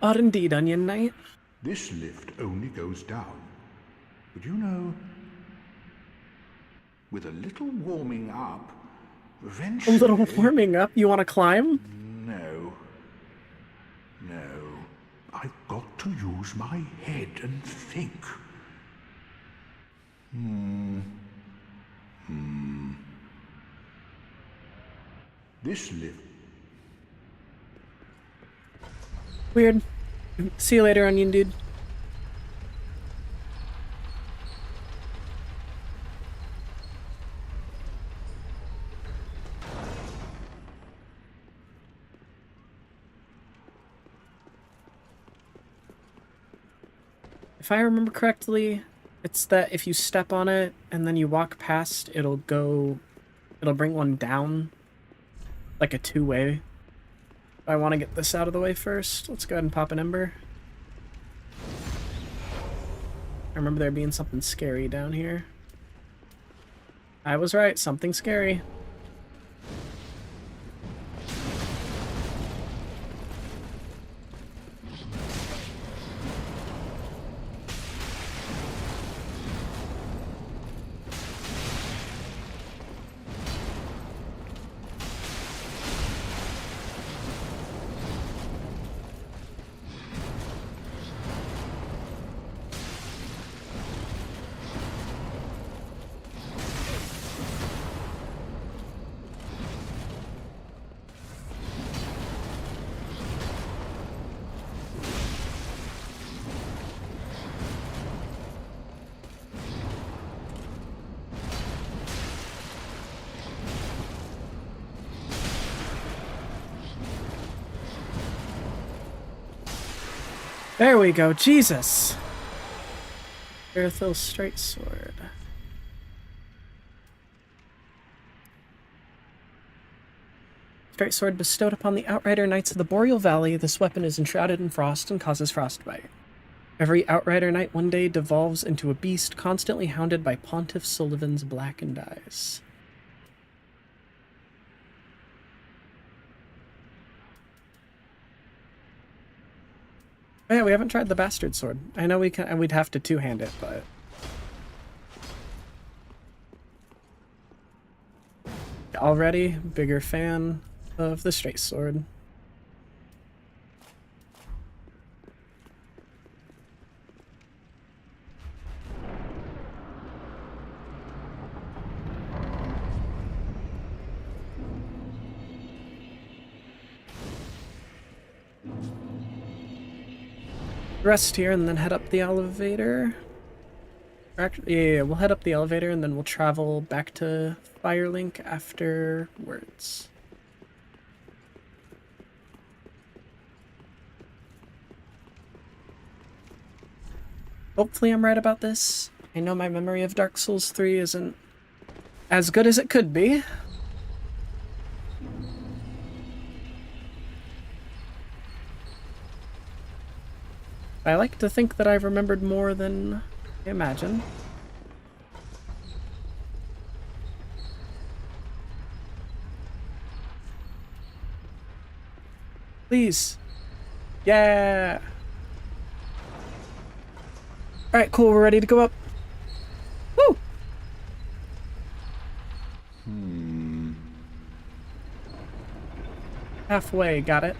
Odd indeed, Onion Knight. This lift only goes down. But you know, with a little warming up, eventually... A little warming up? You want to climb? No. I've got to use my head and think. This lift... Weird. See you later, Onion Dude. If I remember correctly, it's that if you step on it and then you walk past, it'll bring one down, like a two-way. I want to get this out of the way first. Let's go ahead and pop an ember. I remember there being something scary down here. I was right, something scary. There we go, Jesus! Earthil Straight Sword. Straight sword bestowed upon the Outrider Knights of the Boreal Valley, this weapon is enshrouded in frost and causes frostbite. Every Outrider Knight one day devolves into a beast, constantly hounded by Pontiff Sullivan's blackened eyes. Oh yeah, we haven't tried the Bastard Sword. I know we'd have to two-hand it, but... already bigger fan of the straight sword. Rest here and then head up the elevator. Actually, yeah, we'll head up the elevator and then we'll travel back to Firelink afterwards. Hopefully I'm right about this. I know my memory of Dark Souls 3 isn't as good as it could be. I like to think that I've remembered more than I imagine. Please. Yeah. Alright, cool, we're ready to go up. Woo! Halfway, got it.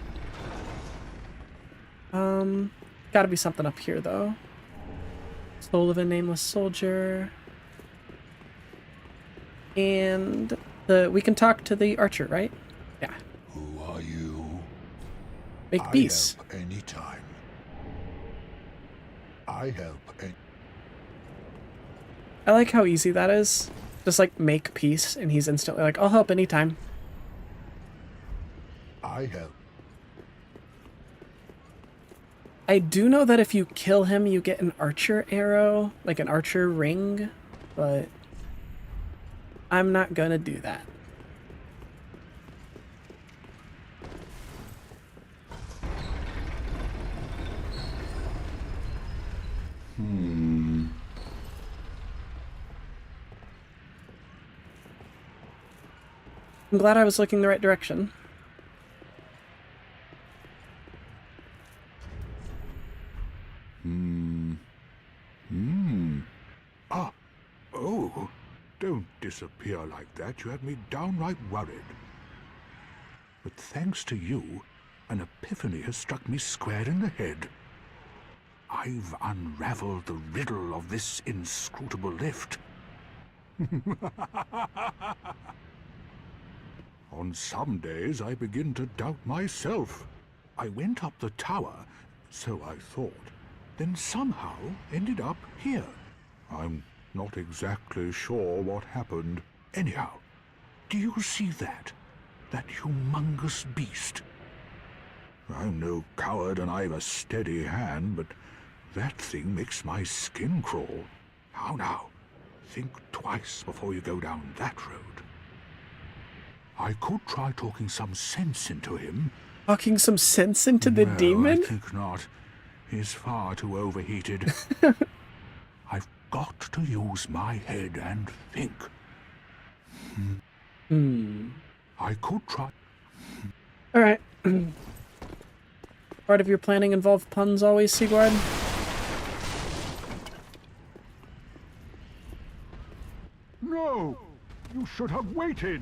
Gotta be something up here, though. Soul of a Nameless Soldier. And we can talk to the archer, right? Yeah. Who are you? Make peace. I help anytime. I help any... I like how easy that is. Just like make peace, and he's instantly like, I'll help anytime. I help. I do know that if you kill him, you get an archer arrow, like an archer ring, but I'm not gonna do that. I'm glad I was looking the right direction. Ah, oh, don't disappear like that. You have me downright worried. But thanks to you, an epiphany has struck me square in the head. I've unraveled the riddle of this inscrutable lift. On some days I begin to doubt myself. I went up the tower, so I thought, then somehow ended up here. I'm not exactly sure what happened. Anyhow, do you see that? That humongous beast? I'm no coward and I've a steady hand, but that thing makes my skin crawl. How now? Think twice before you go down that road. I could try talking some sense into him. Talking some sense into the demon? I think not. He's far too overheated. I've got to use my head and think. I could try... Alright. Part of your planning involved puns always, Sigurd? No! You should have waited!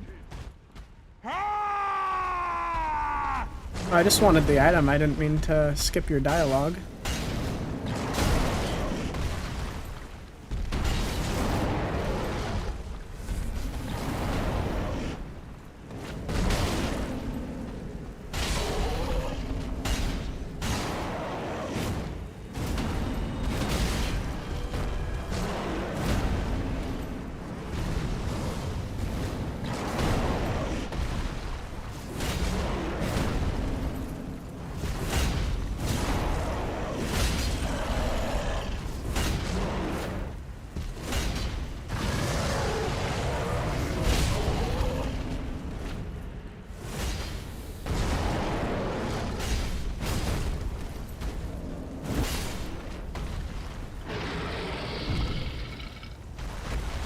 I just wanted the item, I didn't mean to skip your dialogue.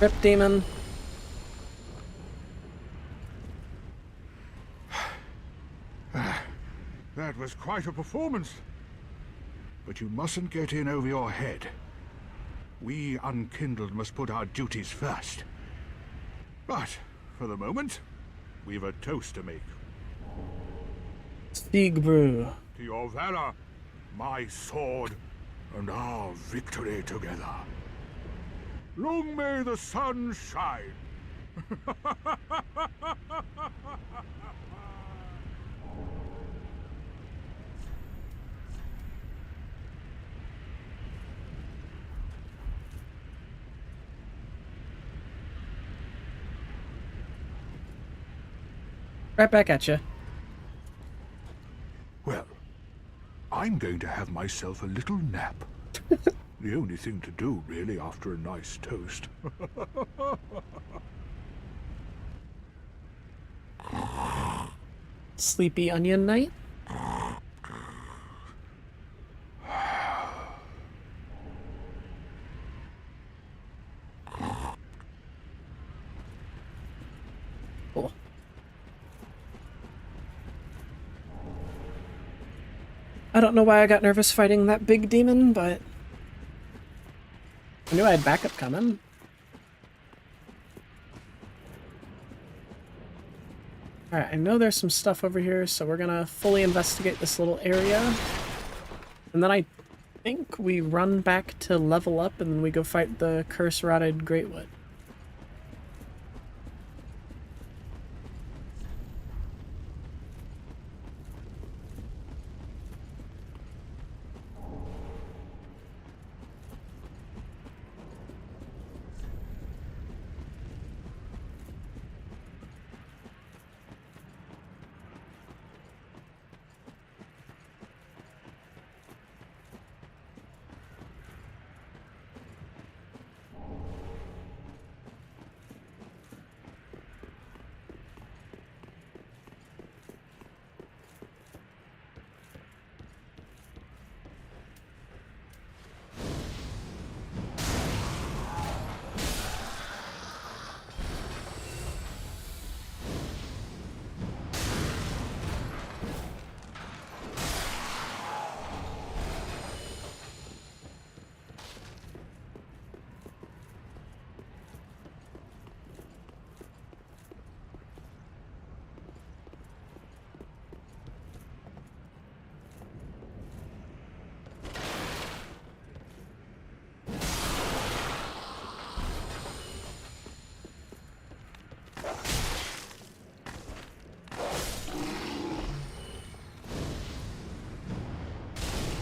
Rip demon. That was quite a performance. But you mustn't get in over your head. We Unkindled must put our duties first. But, for the moment, we've a toast to make. Siegbrew. To your valor, my sword, and our victory together. Long may the sun shine. Right back at you. Well, I'm going to have myself a little nap. The only thing to do, really, after a nice toast. Sleepy onion night? Cool. I don't know why I got nervous fighting that big demon, but I knew I had backup coming. Alright, I know there's some stuff over here, so we're gonna fully investigate this little area. And then I think we run back to level up and then we go fight the curse-rotted Greatwood.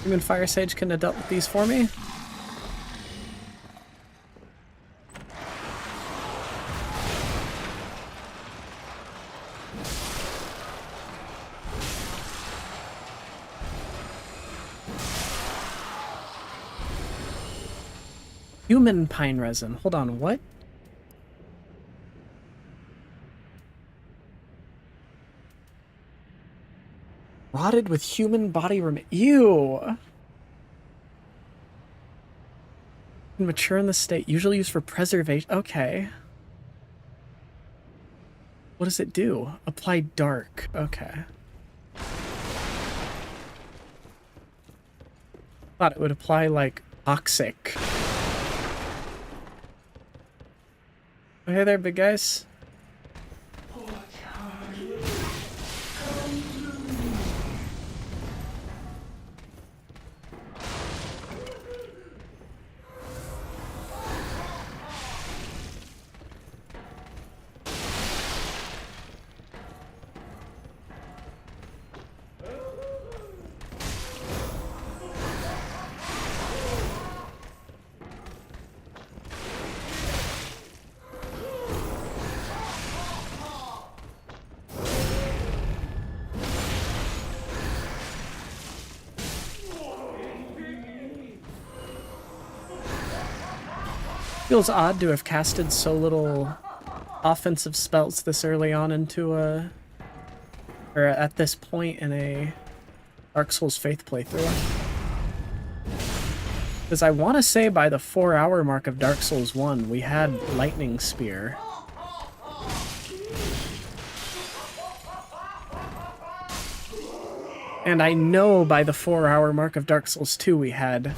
Human Fire Sage couldn't have dealt with these for me. Human pine resin. Hold on, what? Rotted with human body remains. Ew! Mature in the state. Usually used for preservation. Okay. What does it do? Apply dark. Okay. Thought it would apply, like, toxic. Oh, hey there, big guys. Feels odd to have casted so little offensive spells this early on into a... or at this point in a Dark Souls Faith playthrough. Because I want to say by the 4-hour mark of Dark Souls 1, we had Lightning Spear. And I know by the 4-hour mark of Dark Souls 2, we had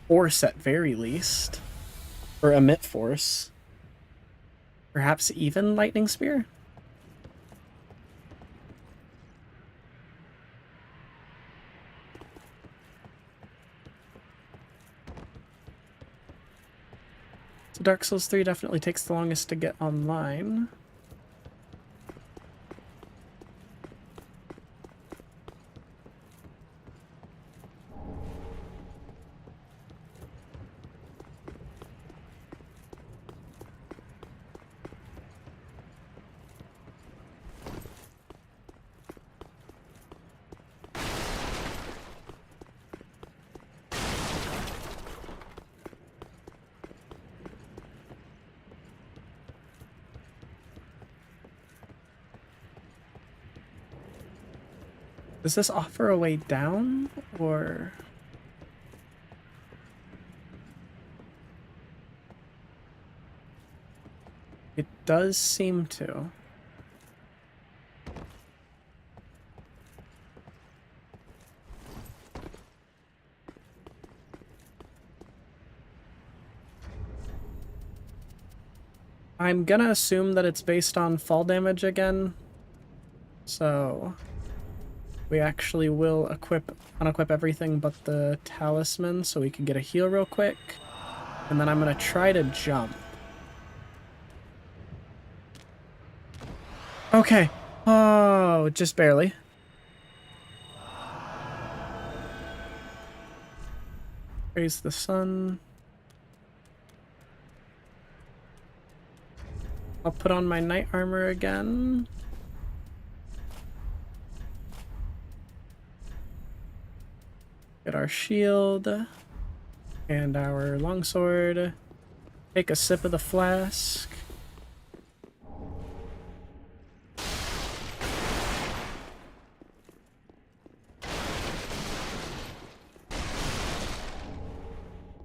Force at very least. Or Emit Force. Perhaps even Lightning Spear? So Dark Souls 3 definitely takes the longest to get online. Does this offer a way down, or...? It does seem to. I'm gonna assume that it's based on fall damage again, so... we actually will unequip everything but the talisman so we can get a heal real quick. And then I'm going to try to jump. Okay. Oh, just barely. Praise the sun. I'll put on my knight armor again. Get our shield and our longsword. Take a sip of the flask.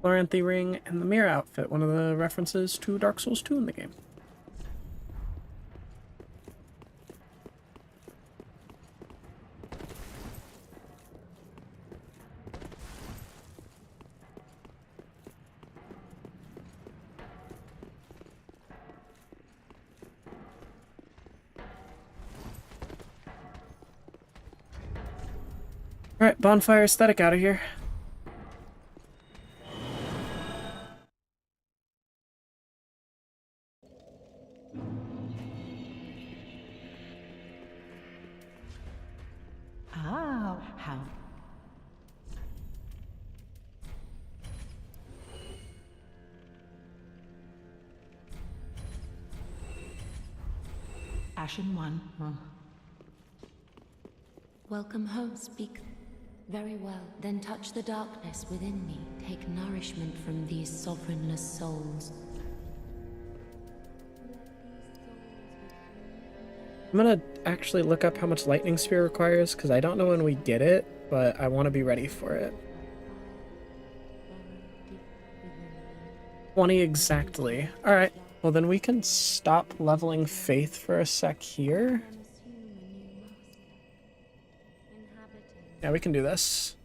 Chloranthy ring and the mirror outfit, one of the references to Dark Souls 2 in the game. Alright, bonfire aesthetic out of here. Ah, how... Ashen One. Welcome home, speak. Very well, then touch the darkness within me. Take nourishment from these sovereignless souls. I'm gonna actually look up how much Lightning Spear requires, because I don't know when we get it, but I want to be ready for it. 20 exactly. Alright, well then we can stop leveling Faith for a sec here. Yeah, we can do this.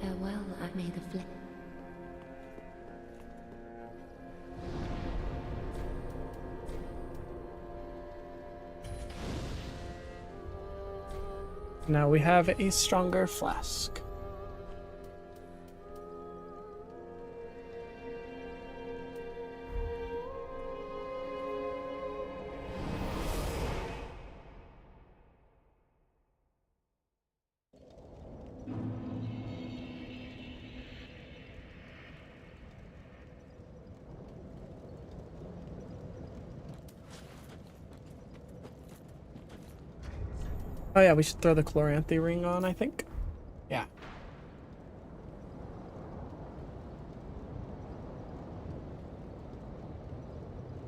Farewell, I may the flame. Now we have a stronger flask. Oh yeah, we should throw the Chloranthy ring on, I think. Yeah.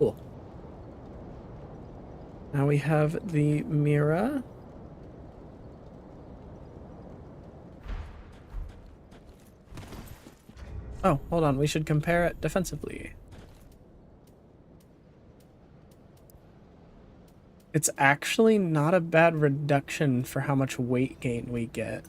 Cool. Now we have the Mira. Oh, hold on. We should compare it defensively. It's actually not a bad reduction for how much weight gain we get.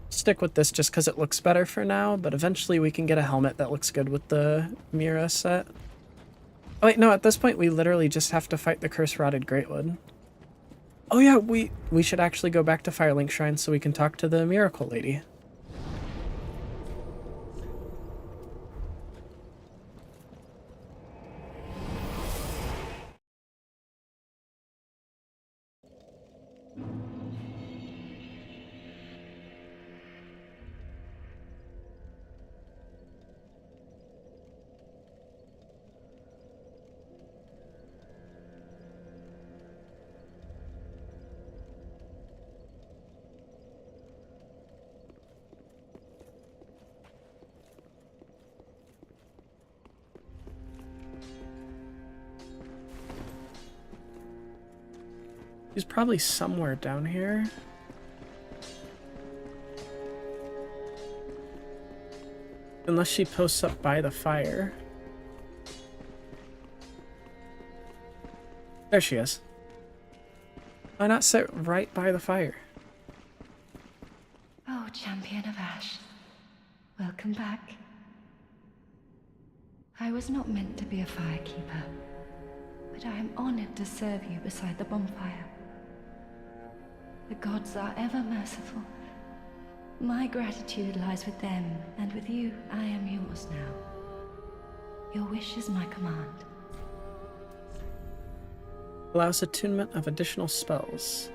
Stick with this just because it looks better for now, but eventually we can get a helmet that looks good with the Mira set. Oh wait, no, at this point we literally just have to fight the Curse-Rotted Greatwood. Oh yeah, we should actually go back to Firelink Shrine so we can talk to the Miracle Lady. She's probably somewhere down here. Unless she posts up by the fire. There she is. Why not sit right by the fire? Oh, Champion of Ash. Welcome back. I was not meant to be a firekeeper, but I am honored to serve you beside the bonfire. The gods are ever merciful. My gratitude lies with them, and with you, I am yours now. Your wish is my command. Allows attunement of additional spells.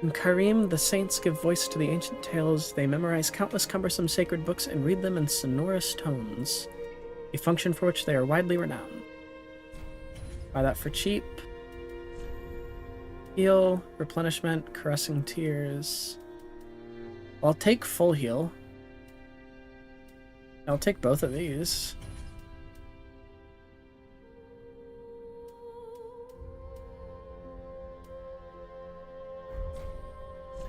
In Karim, the saints give voice to the ancient tales. They memorize countless cumbersome sacred books and read them in sonorous tones, a function for which they are widely renowned. Buy that for cheap. Heal, replenishment, caressing tears. I'll take full heal. I'll take both of these.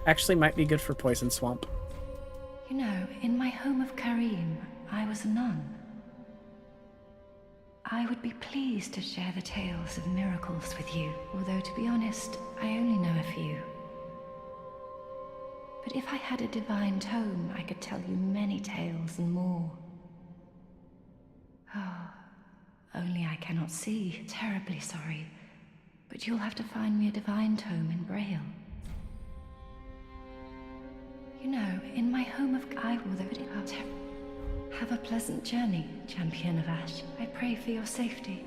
Actually might be good for Poison Swamp. You know, in my home of Karim, I was a nun. I would be pleased to share the tales of miracles with you, although to be honest, I only know a few. But if I had a divine tome, I could tell you many tales and more. Oh, only I cannot see. Terribly sorry. But you'll have to find me a divine tome in Braille. You know, in my home of I will have a pleasant journey, Champion of Ash. I pray for your safety.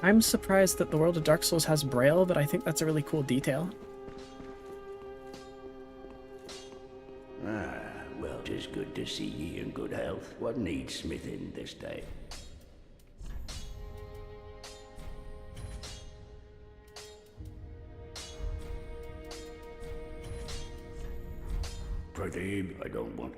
I'm surprised that the world of Dark Souls has Braille, but I think that's a really cool detail. Ah, well, 'tis good to see ye in good health. What needs smithing this day? Pradeep, I don't want...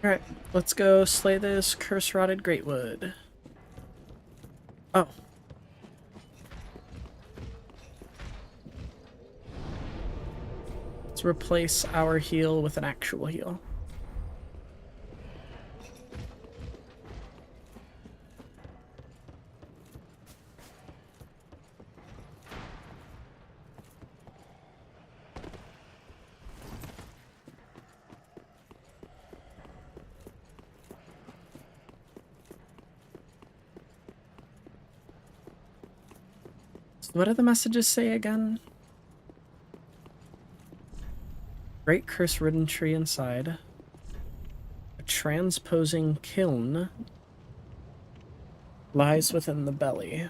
Alright, let's go slay this Curse-Rotted Greatwood. Oh. It's Let's replace our heal with an actual heal. What do the messages say again? Great curse-ridden tree inside. A transposing kiln lies within the belly.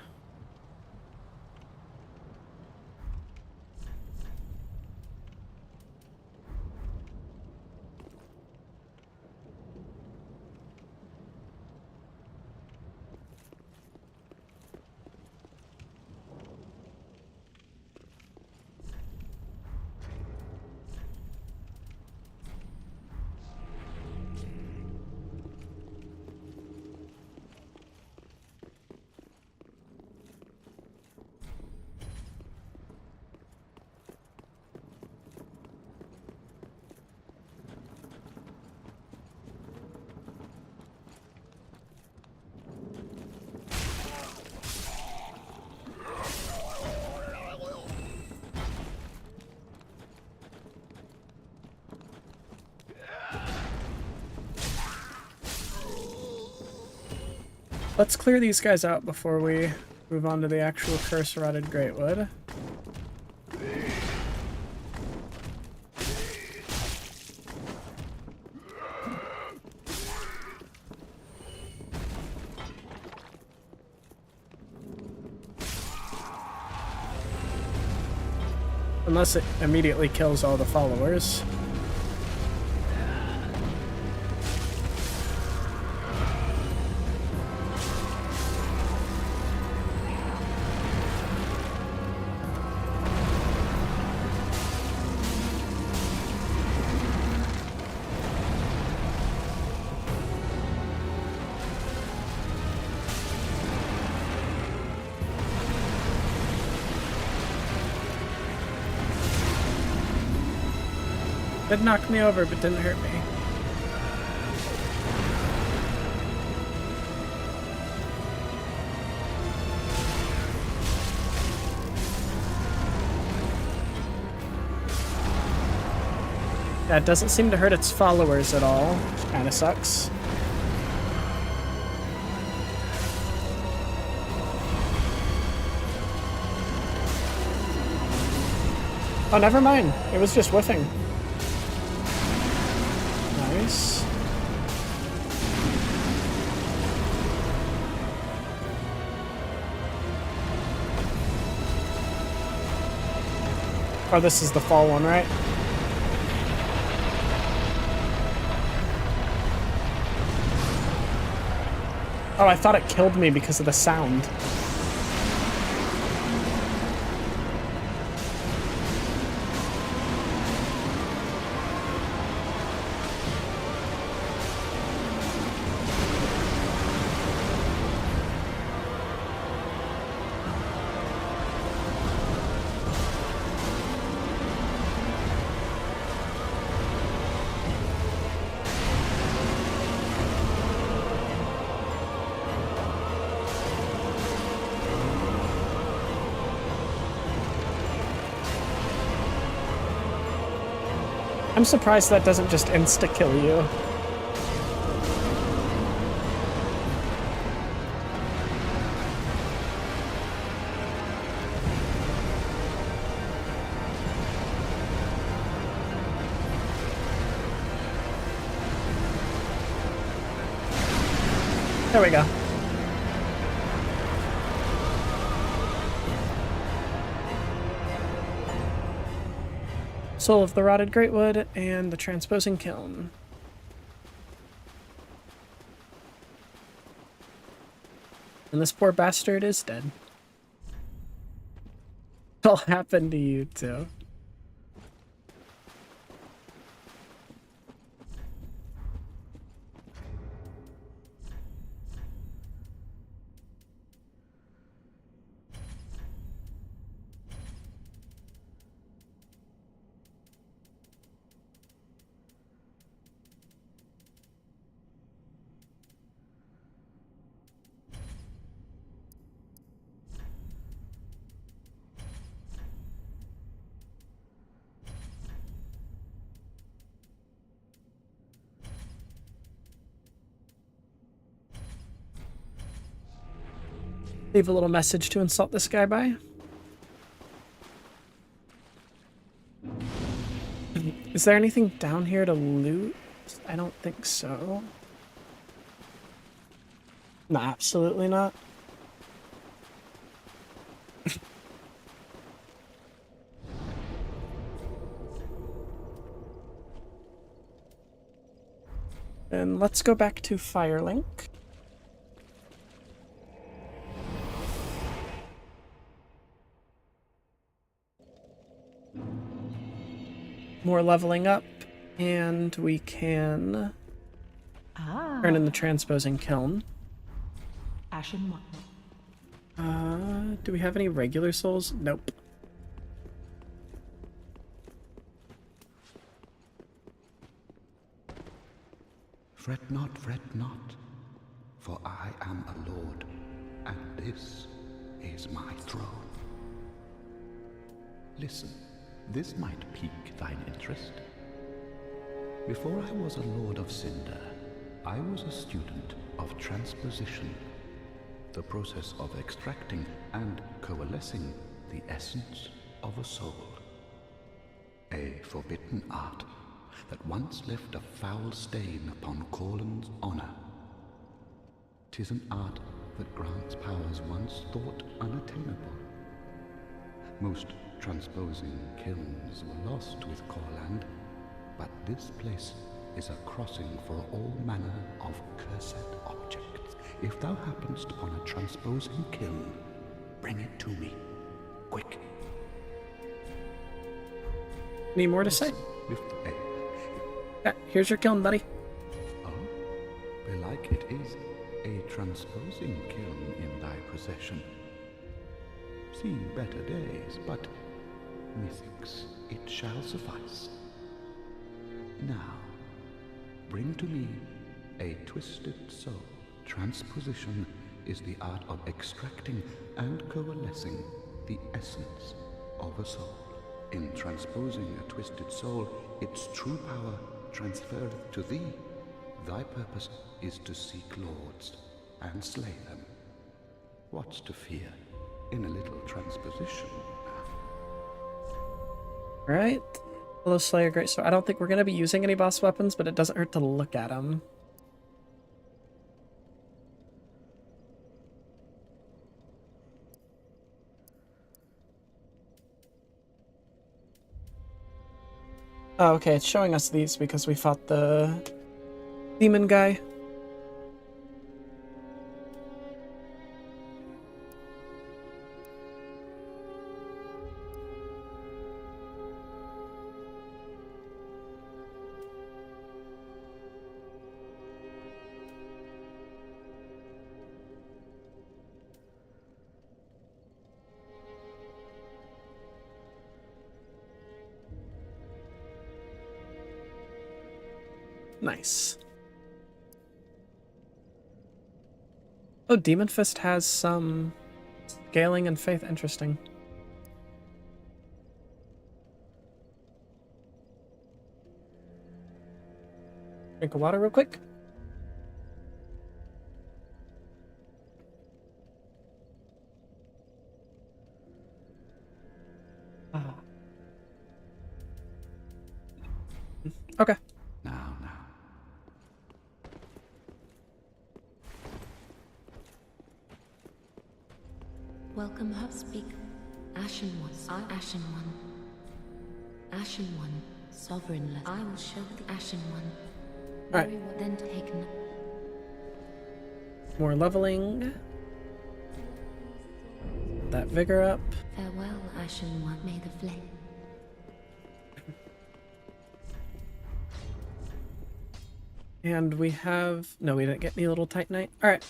Let's clear these guys out before we move on to the actual curse-rotted Greatwood. Unless it immediately kills all the followers. It knocked me over, but didn't hurt me. Yeah, it doesn't seem to hurt its followers at all, which kinda sucks. Oh, never mind. It was just whiffing. Nice. Oh, this is the fall one, right? Oh, I thought it killed me because of the sound. I'm surprised that doesn't just insta-kill you. There we go. Soul of the Rotted Greatwood and the Transposing Kiln. And this poor bastard is dead. It'll happen to you too. Leave a little message to insult this guy by. Is there anything down here to loot? I don't think so. No, absolutely not. And let's go back to Firelink. More leveling up, and we can turn in the transposing kiln. Ashen one. Do we have any regular souls? Nope. Fret not, for I am a lord, and this is my throne. Listen, this might pique thine interest. Before I was a Lord of Cinder, I was a student of transposition, the process of extracting and coalescing the essence of a soul. A forbidden art that once left a foul stain upon Corlin's honor. 'Tis an art that grants powers once thought unattainable. Most transposing kilns were lost with Corland, but this place is a crossing for all manner of cursed objects. If thou happenest upon a transposing kiln, bring it to me. Quick. Any more to say? Yeah, here's your kiln, buddy. Oh, belike it is a transposing kiln in thy possession. Seen better days, but methinks it shall suffice. Now, bring to me a twisted soul. Transposition is the art of extracting and coalescing the essence of a soul. In transposing a twisted soul, its true power transferreth to thee. Thy purpose is to seek lords and slay them. What's to fear in a little transposition? Alright. Hello, Slayer Great. So I don't think we're going to be using any boss weapons, but it doesn't hurt to look at them. Oh, okay, it's showing us these because we fought the demon guy. Nice. Oh, Demon Fist has some scaling and faith. Interesting. Drink of water real quick. Okay. Now. Welcome, Speak. Ashen One. Ashen One. Ashen One. Sovereignless. I will show the Ashen One. Alright. Then taken. More leveling. That vigor up. Farewell, Ashen One. May the flame. And we have... No, we didn't get any little Titanite. Alright.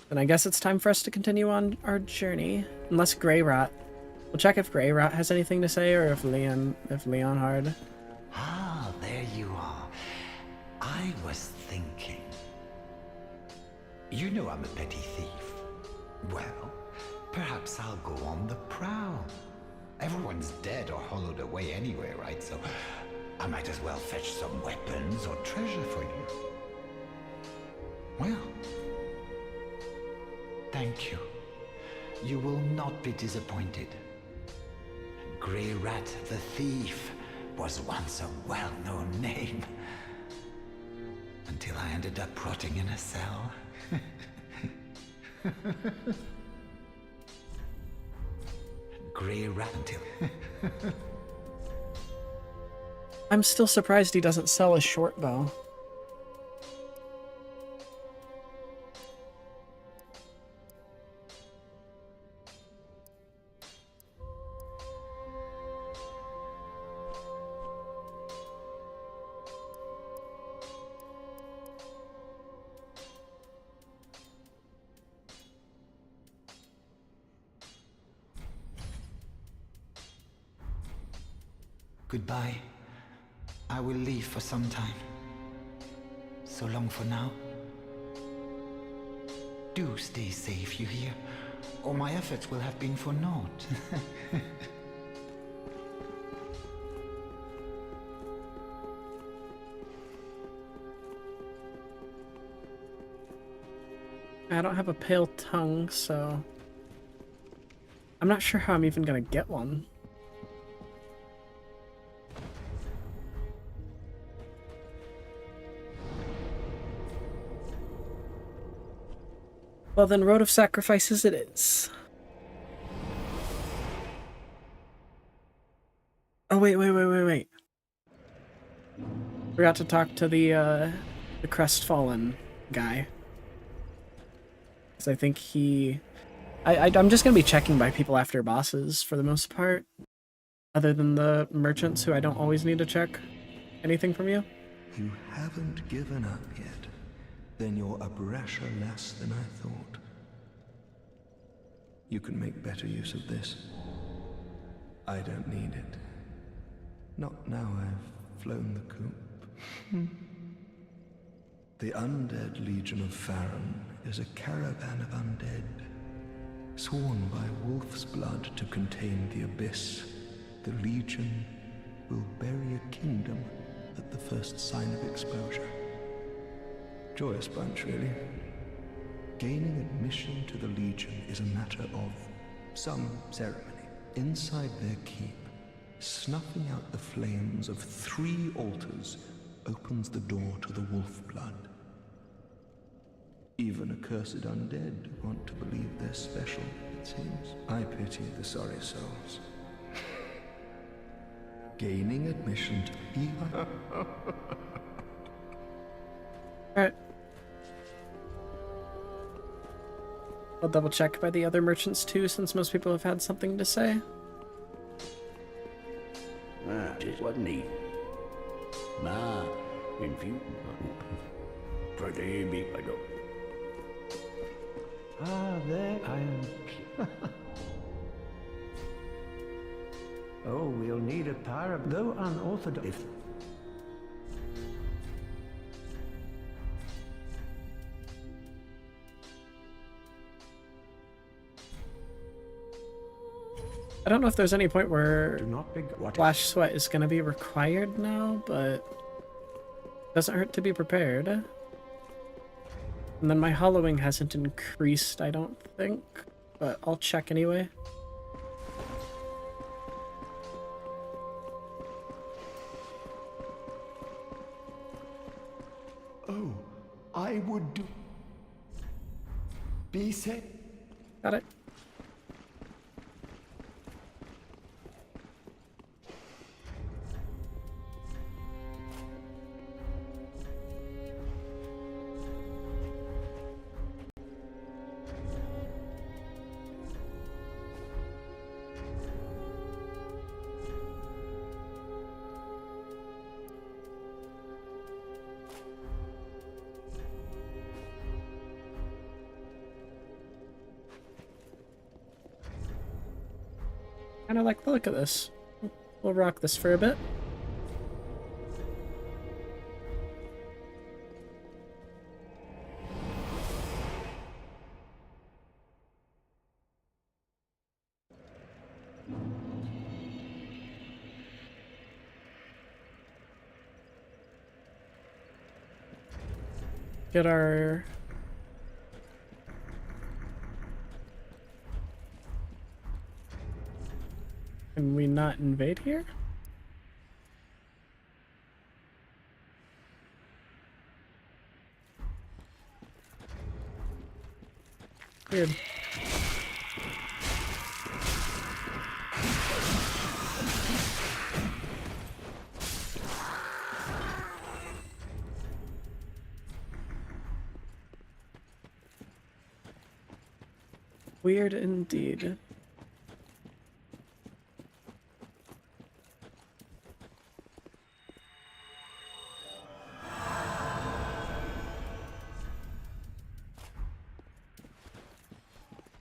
Then I guess it's time for us to continue on our journey. Unless Greyrot. We'll check if Greyrot has anything to say or if Leonhard. Ah, there you are. I was thinking. You know I'm a petty thief. Well, perhaps I'll go on the prowl. Everyone's dead or hollowed away anyway, right? So I might as well fetch some weapons or treasure for you. Well, thank you. you will not be disappointed. Grey Rat the Thief was once a well-known name. Until I ended up rotting in a cell. Grey Rat until... I'm still surprised he doesn't sell a short bow. Goodbye. I will leave for some time. So long for now. Do stay safe, you hear? Or my efforts will have been for naught. I don't have a pale tongue, so... I'm not sure how I'm even gonna get one. Well then, Road of Sacrifices it is. Oh wait. Forgot to talk to the Crestfallen guy. Because I think he... I'm just gonna be checking by people after bosses for the most part. Other than the merchants who I don't always need to check anything from you. You haven't given up yet. Then you're a brasher less than I thought. You can make better use of this. I don't need it. Not now I've flown the coop. The Undead Legion of Farron is a caravan of undead, sworn by wolf's blood to contain the abyss. The Legion will bury a kingdom at the first sign of exposure. Joyous bunch, really. Gaining admission to the Legion is a matter of some ceremony. Inside their keep, snuffing out the flames of 3 altars opens the door to the wolf blood. Even accursed undead want to believe they're special, it seems. I pity the sorry souls. Gaining admission to be... Alright. I'll double check by the other merchants too, since most people have had something to say. Just wasn't he? Ma, in few. Pretty big, I don't. Ah, there I am. Oh, we'll need a pyramid, though unorthodox. I don't know if there's any point where Do not Flash Sweat is going to be required now, but doesn't hurt to be prepared. And then my hollowing hasn't increased, I don't think, but I'll check anyway. Oh, I would do... Be safe. Got it. Kind of like the look of this. We'll rock this for a bit. Get our Can we not invade here? Weird. Weird indeed.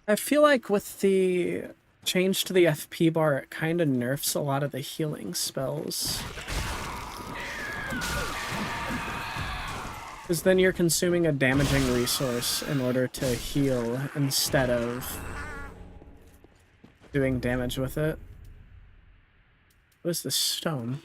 I feel like with the change to the FP bar, it kind of nerfs a lot of the healing spells. Because then you're consuming a damaging resource in order to heal instead of doing damage with it. What is this stone?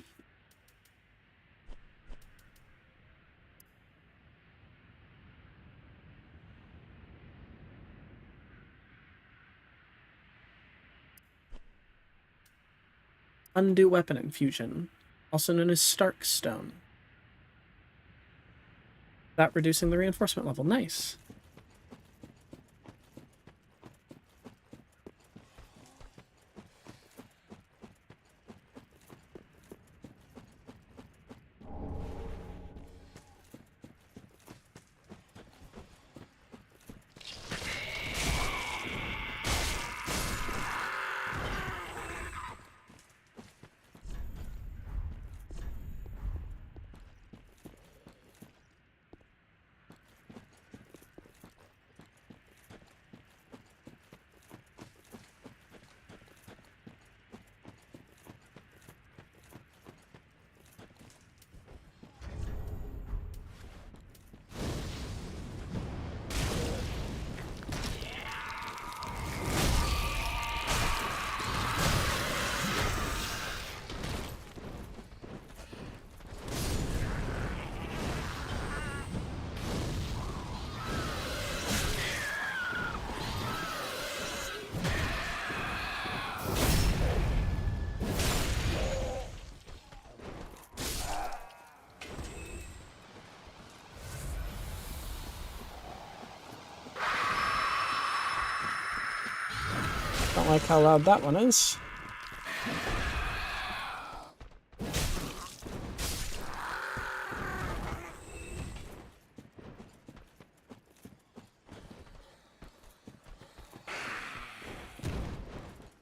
Undo weapon infusion, also known as Stark Stone. That reducing the reinforcement level. Nice. Don't like how loud that one is.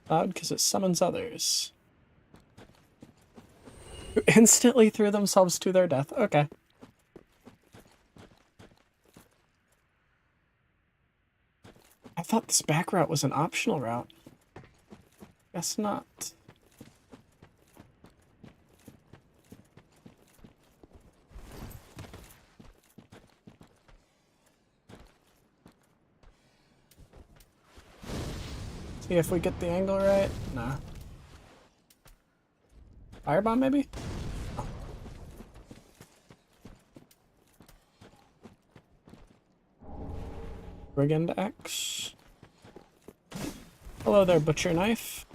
Loud because it summons others. Who instantly threw themselves to their death. Okay. I thought this back route was an optional route. Guess not. See if we get the angle right. Nah. Firebomb maybe? Oh. Brigand Axe. Hello there, Butcher Knife.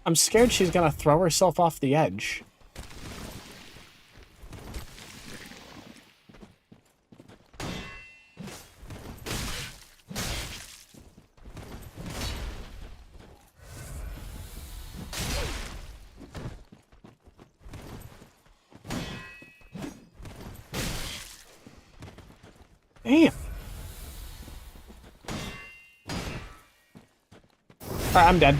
I'm scared she's gonna throw herself off the edge. Damn. Alright, I'm dead.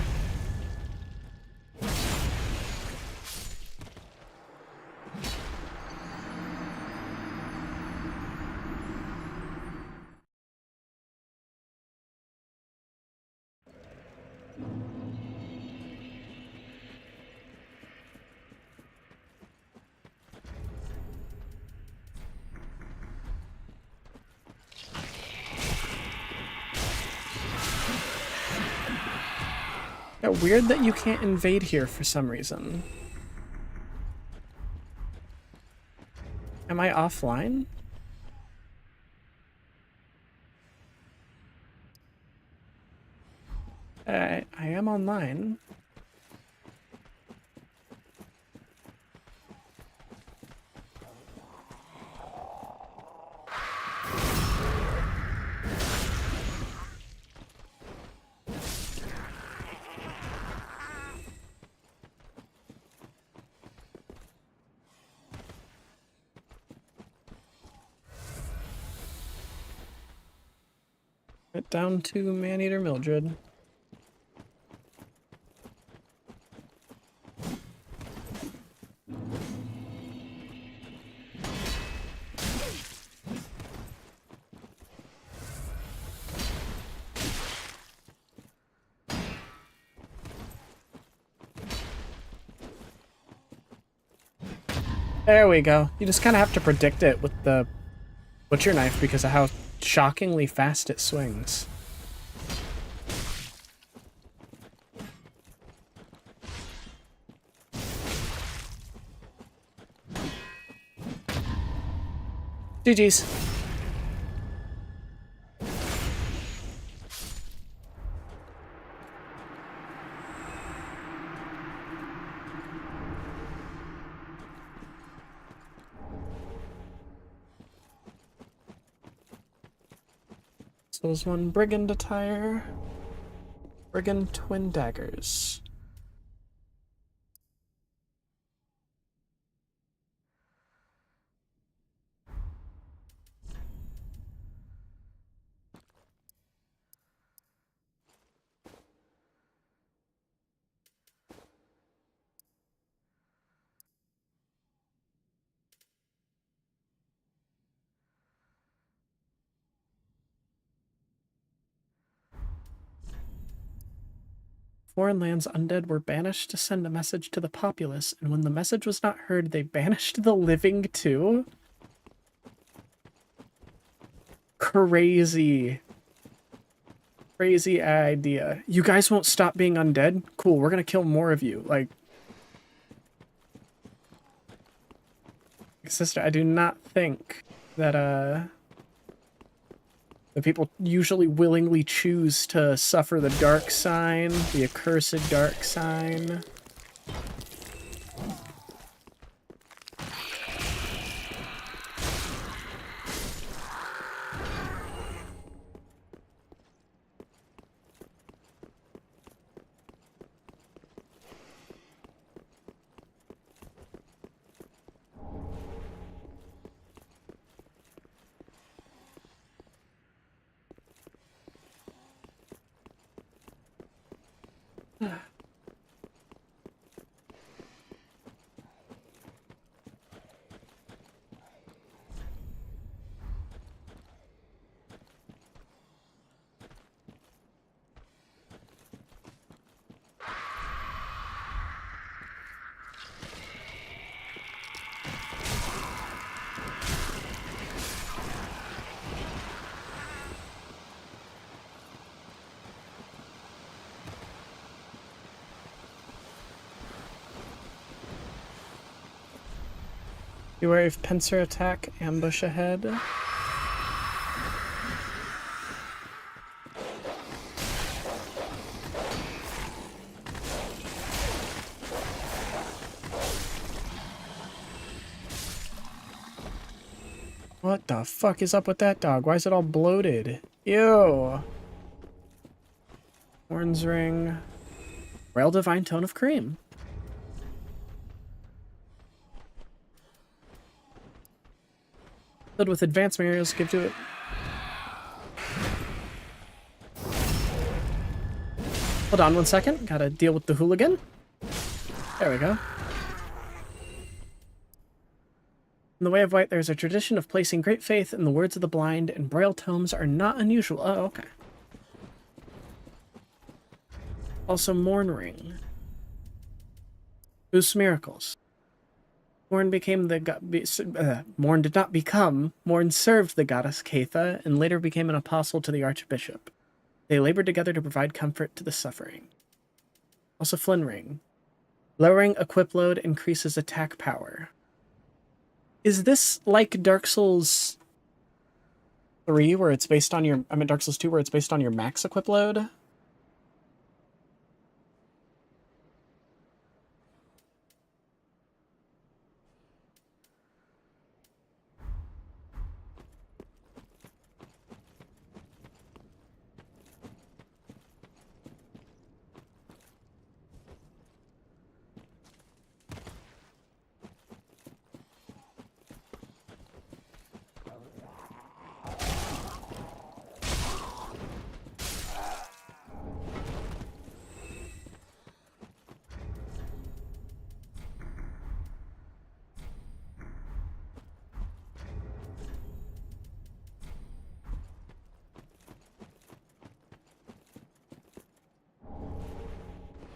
Yeah, weird that you can't invade here for some reason. Am I offline? I am online. Right down to Maneater Mildred. There we go. You just kind of have to predict it with the butcher knife because of how shockingly fast it swings. GG's. So there's one brigand attire. Brigand twin daggers. Foreign lands undead were banished to send a message to the populace, and when the message was not heard, they banished the living too? Crazy. Crazy idea. You guys won't stop being undead? Cool, we're gonna kill more of you. Like, sister, I do not think that, the people usually willingly choose to suffer the dark sign, the accursed dark sign. Beware of pincer attack, ambush ahead. What the fuck is up with that dog? Why is it all bloated? Ew. Horns ring. Rail divine tone of cream. Filled with advanced materials, give to it. Hold on one second. Gotta deal with the hooligan. There we go. In the Way of White, there's a tradition of placing great faith in the words of the blind, and braille tomes are not unusual. Oh, okay. Also, Morn Ring. Boosts miracles. Morn became the Morn did not become. Morn served the goddess Katha and later became an apostle to the archbishop. They labored together to provide comfort to the suffering. Also, Flynn Ring. Lowering equip load increases attack power. Is this like Dark Souls 3 where it's based on your... I mean Dark Souls 2 where it's based on your max equip load?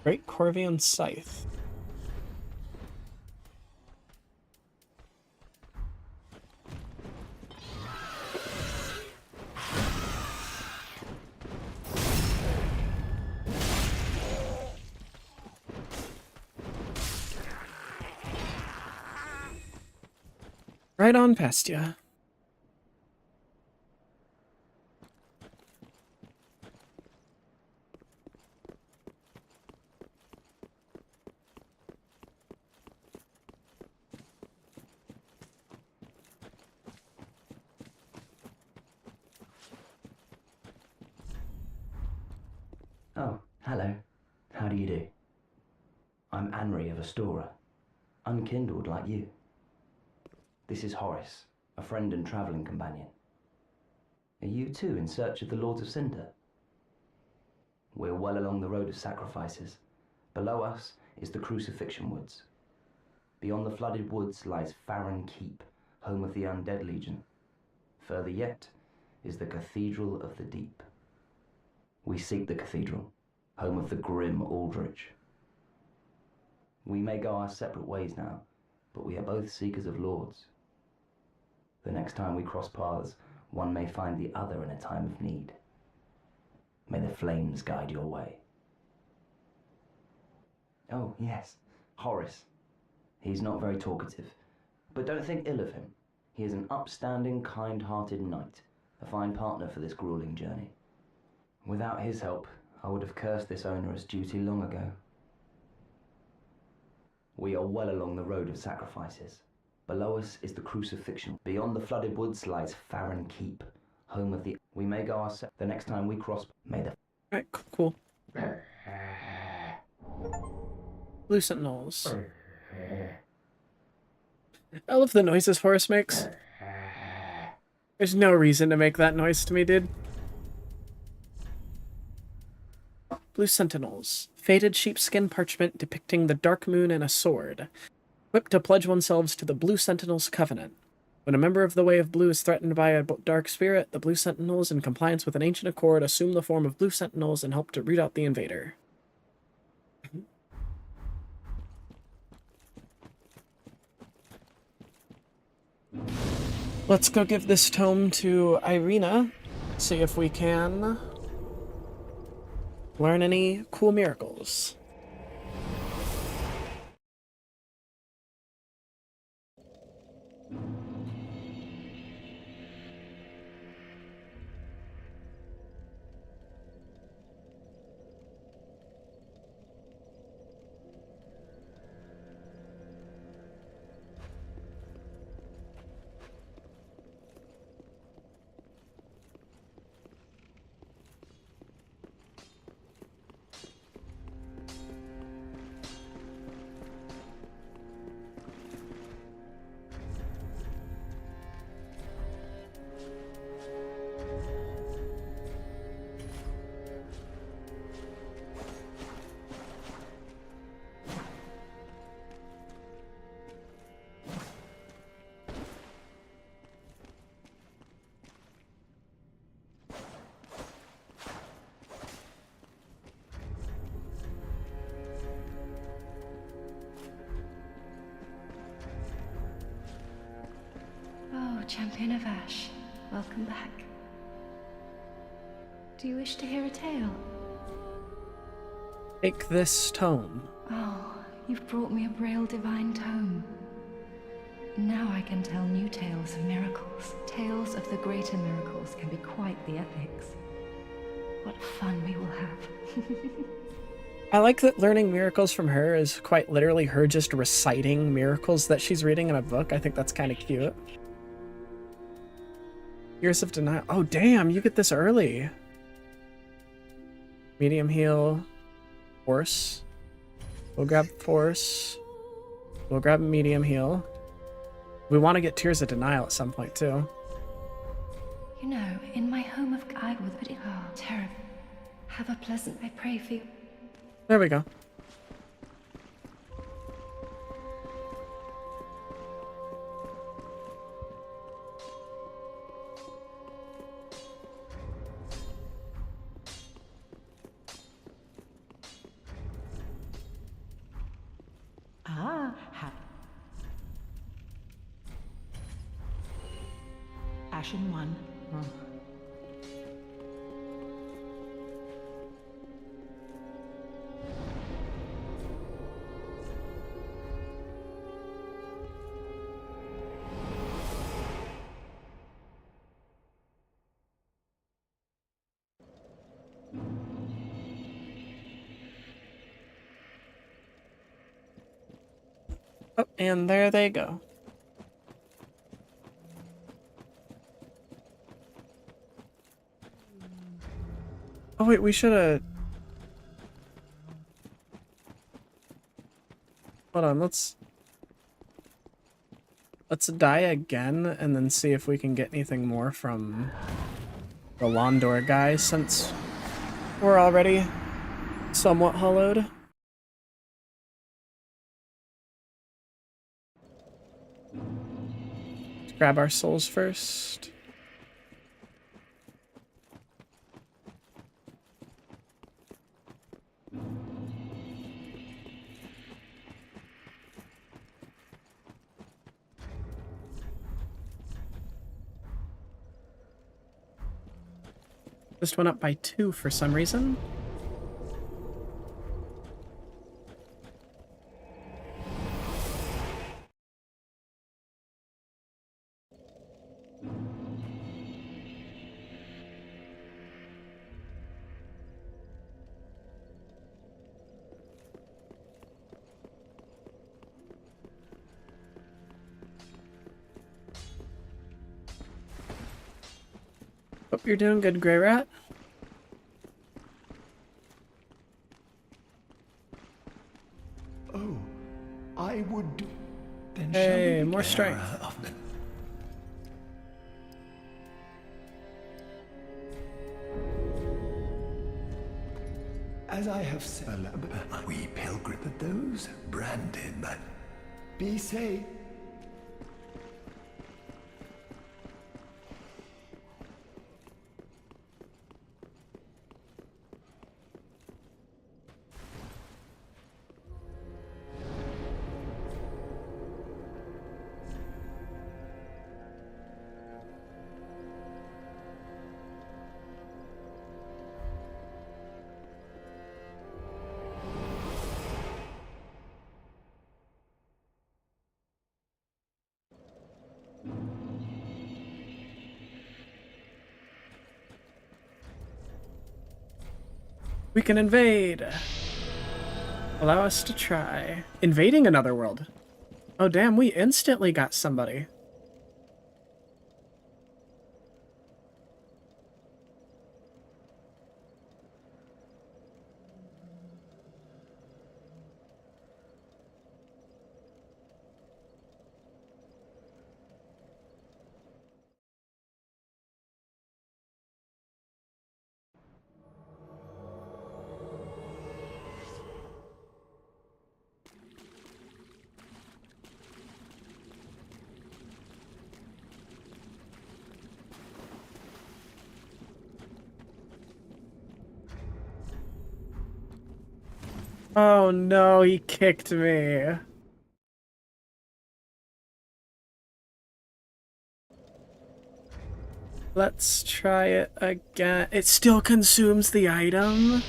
Great Corvian Scythe. Right on past you. Oh, hello. How do you do? I'm Anri of Astora, unkindled like you. This is Horace, a friend and travelling companion. Are you too in search of the Lords of Cinder? We're well along the road of sacrifices. Below us is the Crucifixion Woods. Beyond the flooded woods lies Farron Keep, home of the Undead Legion. Further yet is the Cathedral of the Deep. We seek the cathedral, home of the grim Aldrich. We may go our separate ways now, but we are both seekers of lords. The next time we cross paths, one may find the other in a time of need. May the flames guide your way. Oh, yes, Horace. He's not very talkative, but don't think ill of him. He is an upstanding, kind-hearted knight, a fine partner for this grueling journey. Without his help, I would have cursed this onerous duty long ago. We are well along the road of sacrifices. Below us is the Crucifixion. Beyond the flooded woods lies Farron Keep, home of the... We may go our the next time we cross... May the... Alright, cool. Blue Sentinels. I love the noises Horace makes. There's no reason to make that noise to me, dude. Blue Sentinels. Faded sheepskin parchment depicting the dark moon and a sword. Equipped to pledge oneself to the Blue Sentinels Covenant. When a member of the Way of Blue is threatened by a dark spirit, the Blue Sentinels, in compliance with an ancient accord, assume the form of Blue Sentinels and help to root out the invader. Let's go give this tome to Irina, see if we can learn any cool miracles. Champion of Ash, welcome back. Do you wish to hear a tale? Take this tome. Oh, you've brought me a Braille Divine tome. Now I can tell new tales of miracles. Tales of the greater miracles can be quite the epics. What fun we will have. I like that learning miracles from her is quite literally her just reciting miracles that she's reading in a book. I think that's kind of cute. Years of Denial. Oh, damn, you get this early. Medium heal. Force. We'll grab Force. We'll grab medium heal. We want to get Tears of Denial at some point, too. You know, in my home of I with it. Oh, terrible. Have a pleasant, I pray for you. There we go. Ashen One. Oh, and there they go. Oh wait, we should have... Hold on, let's die again and then see if we can get anything more from the Londor guy since we're already somewhat hollowed. Let's grab our souls first. Just went up by 2 for some reason. Hope you're doing good, Grey Rat. Oh, I would do. Then Hey, shall we more be strength. bearer of the... As I have said, we pilgrim at those branded, but be safe. We can invade. Allow us to try. Invading another world. Oh damn, we instantly got somebody. Oh no, he kicked me. Let's try it again. It still consumes the item?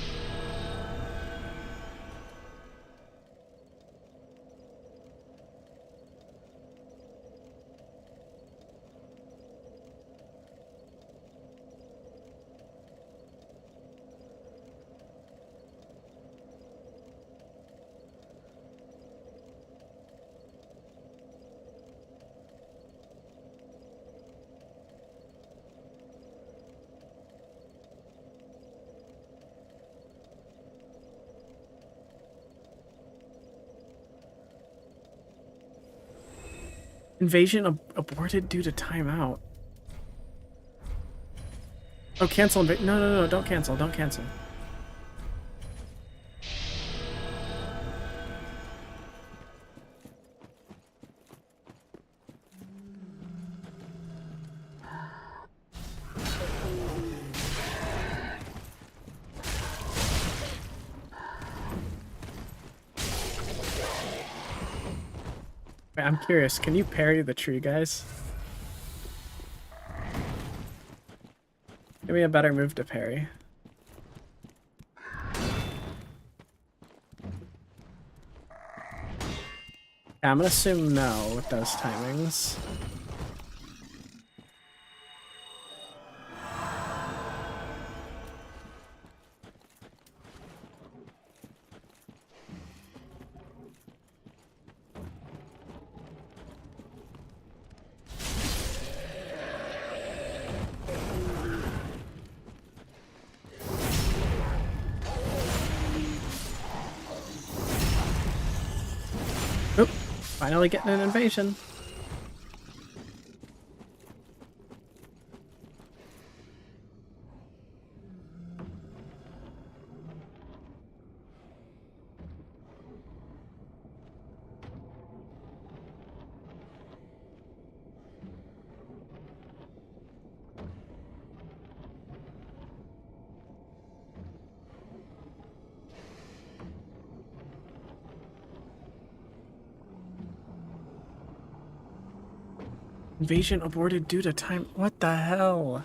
Invasion aborted due to timeout. Oh, cancel. No, don't cancel. Don't cancel. I'm curious, can you parry the tree guys? Give me a better move to parry. Yeah, I'm gonna assume no with those timings. Oop, finally getting an invasion. Invasion aborted due to time. What the hell?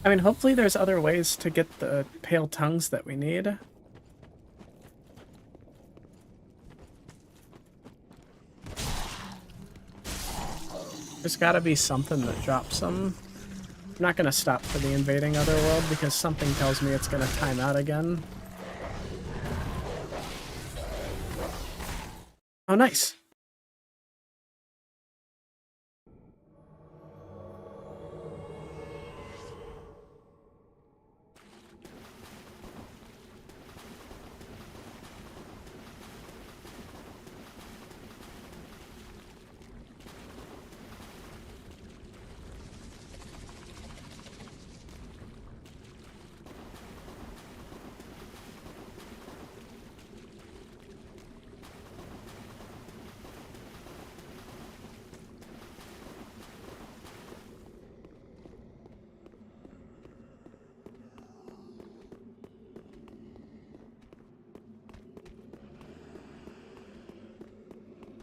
I mean, hopefully there's other ways to get the pale tongues that we need. There's gotta be something that drops them. I'm not gonna stop for the invading otherworld because something tells me it's gonna time out again. Oh, nice.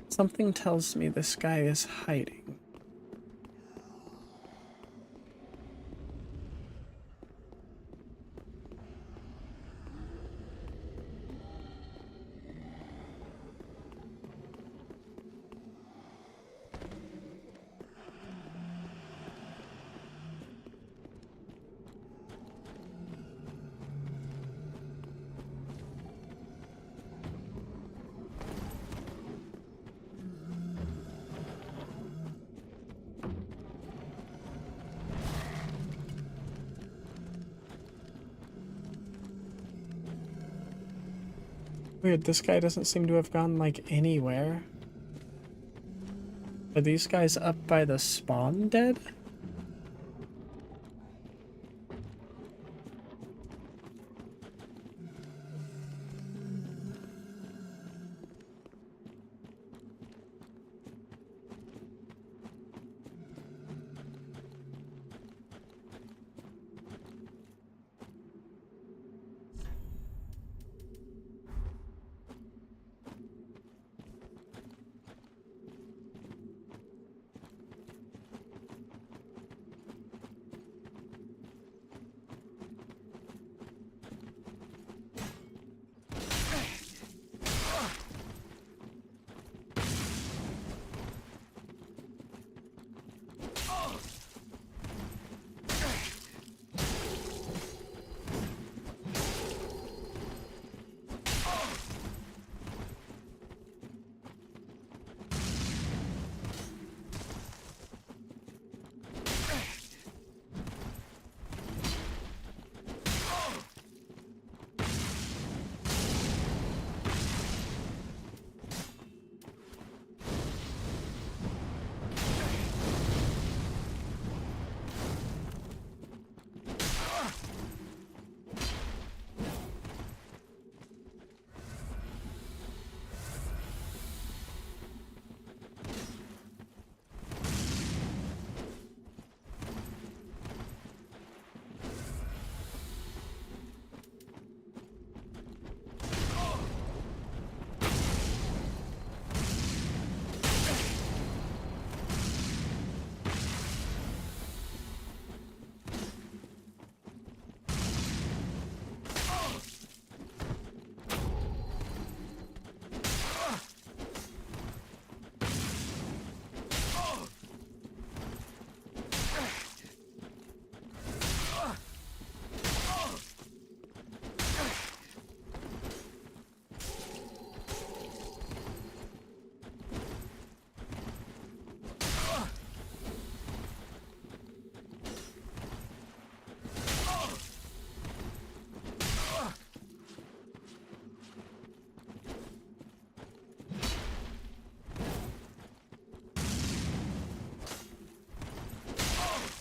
Something tells me this guy is hiding. Weird, this guy doesn't seem to have gone, like, anywhere. Are these guys up by the spawn dead?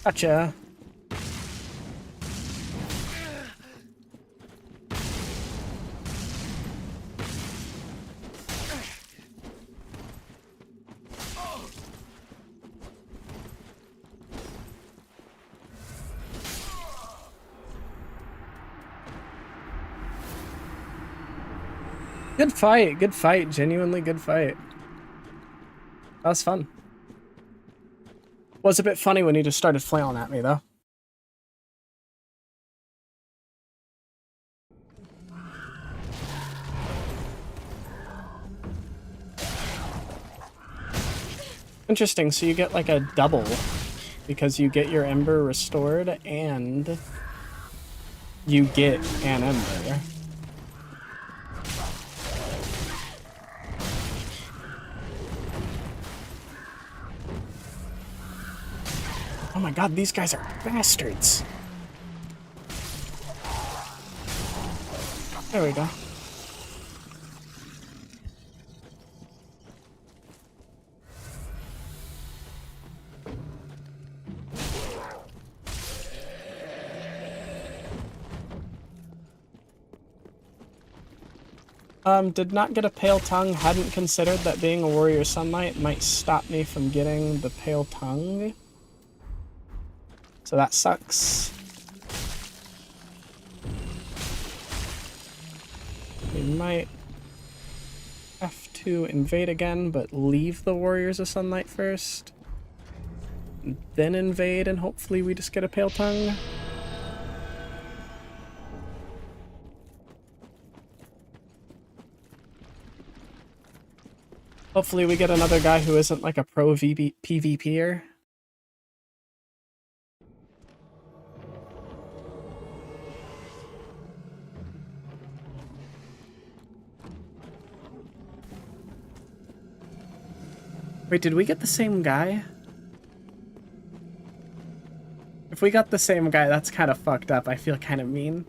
Gotcha. Good fight, genuinely good fight. That was fun. Was a bit funny when he just started flailing at me, though. Interesting, so you get like a double because you get your ember restored and you get an ember. Oh my god, these guys are bastards. There we go. Did not get a Pale Tongue. Hadn't considered that being a Warrior Sunlight might stop me from getting the Pale Tongue. So that sucks. We might have to invade again, but leave the Warriors of Sunlight first. And then invade, and hopefully we just get a Pale Tongue. Hopefully we get another guy who isn't like a pro PvPer. Wait, did we get the same guy? If we got the same guy, that's kind of fucked up. I feel kind of mean.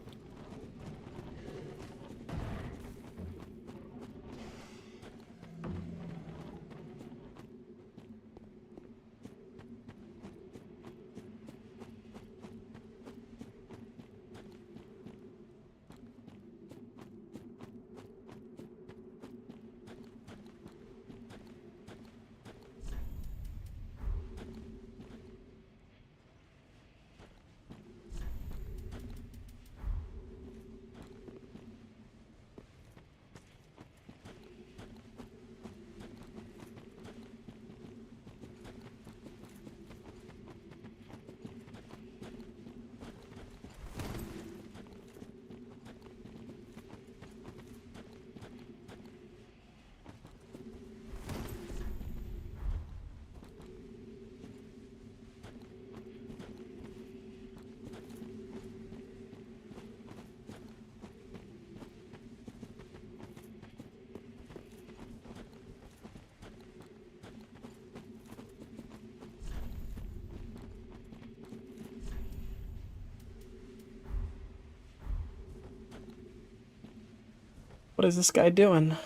What is this guy doing?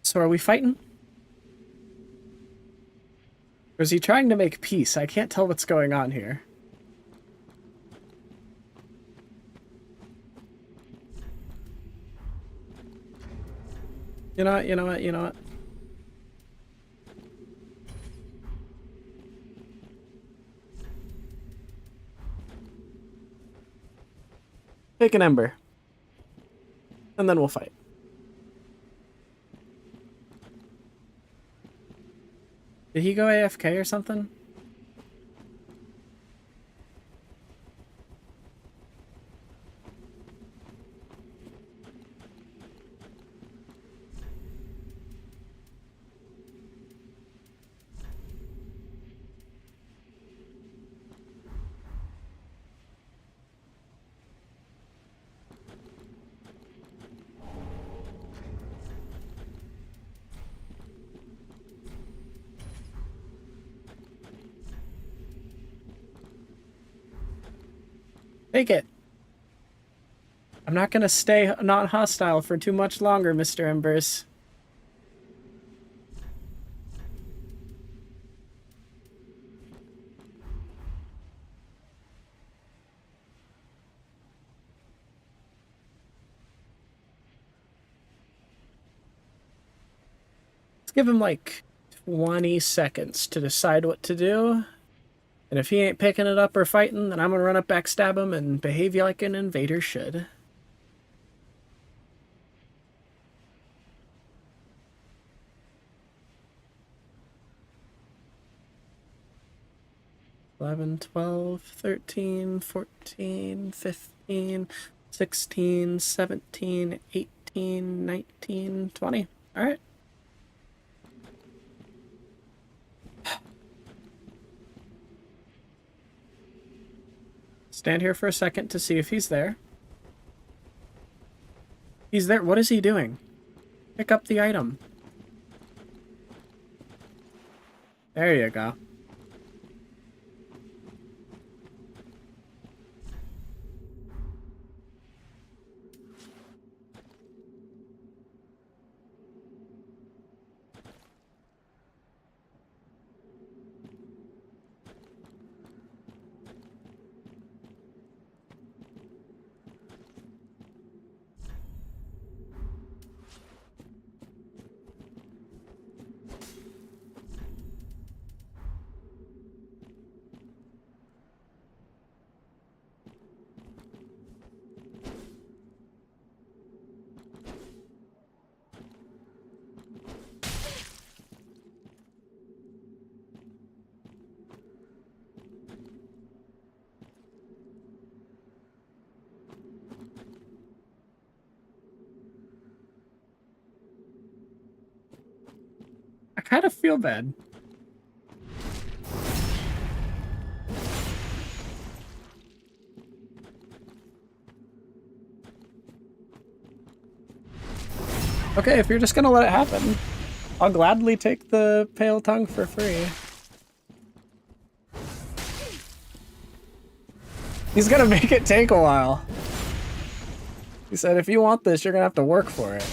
So are we fighting? Or is he trying to make peace? I can't tell what's going on here. You know what, you know what, you know what? Take an ember. And then we'll fight. Did he go AFK or something? Take it. I'm not gonna stay not hostile for too much longer, Mr. Embers. Let's give him like 20 seconds to decide what to do. And if he ain't picking it up or fighting, then I'm gonna run up, backstab him, and behave like an invader should. 11, 12, 13, 14, 15, 16, 17, 18, 19, 20. All right. Stand here for a second to see if he's there. He's there. What is he doing? Pick up the item. There you go. I kind of feel bad. Okay, if you're just gonna let it happen, I'll gladly take the pale tongue for free. He's gonna make it take a while. He said, if you want this, you're gonna have to work for it.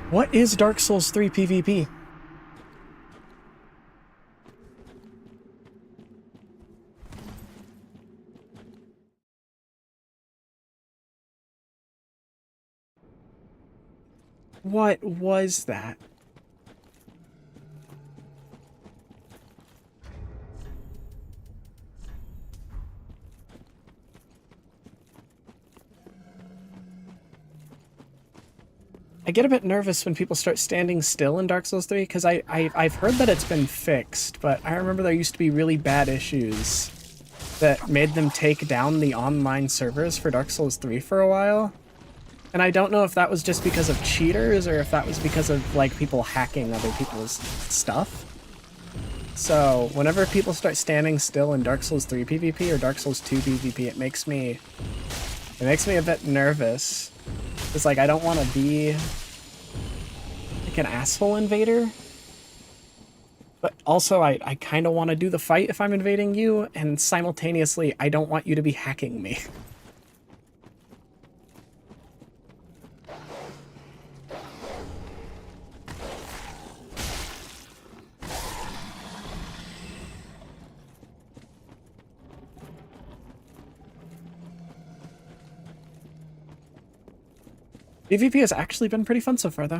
What is Dark Souls 3 PvP? What was that? I get a bit nervous when people start standing still in Dark Souls 3 because I've heard that it's been fixed, but I remember there used to be really bad issues that made them take down the online servers for Dark Souls 3 for a while. And I don't know if that was just because of cheaters or if that was because of like people hacking other people's stuff. So whenever people start standing still in Dark Souls 3 PvP or Dark Souls 2 PvP, it makes me a bit nervous. It's like I don't want to be like an asshole invader, but also I kind of want to do the fight if I'm invading you, and simultaneously I don't want you to be hacking me. PvP has actually been pretty fun so far, though.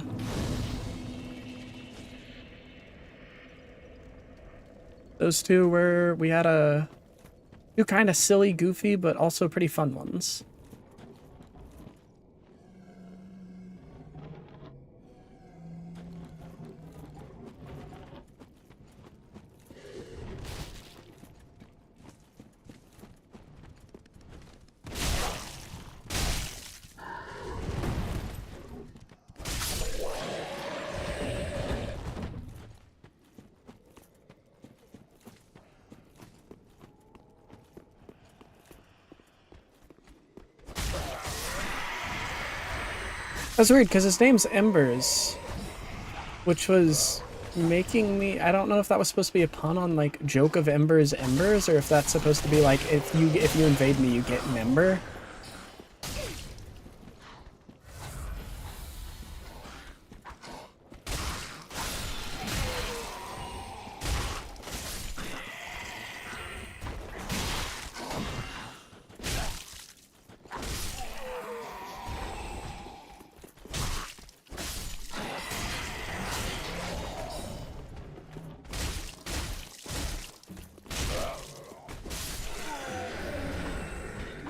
Those two were... we had two kind of silly, goofy, but also pretty fun ones. That's weird, because his name's Embers, which was making me... I don't know if that was supposed to be a pun on, like, Joke of Embers, Embers, or if that's supposed to be, like, if you invade me, you get an Ember.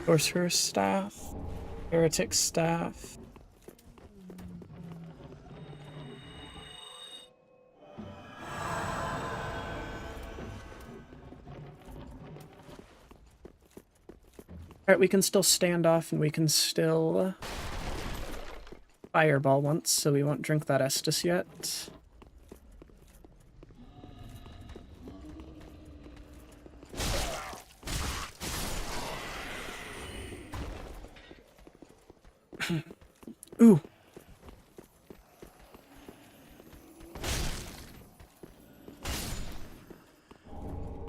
Sorcerer's Staff, Heretic Staff. Alright, we can still stand off and we can still fireball once, so we won't drink that Estus yet. Ooh.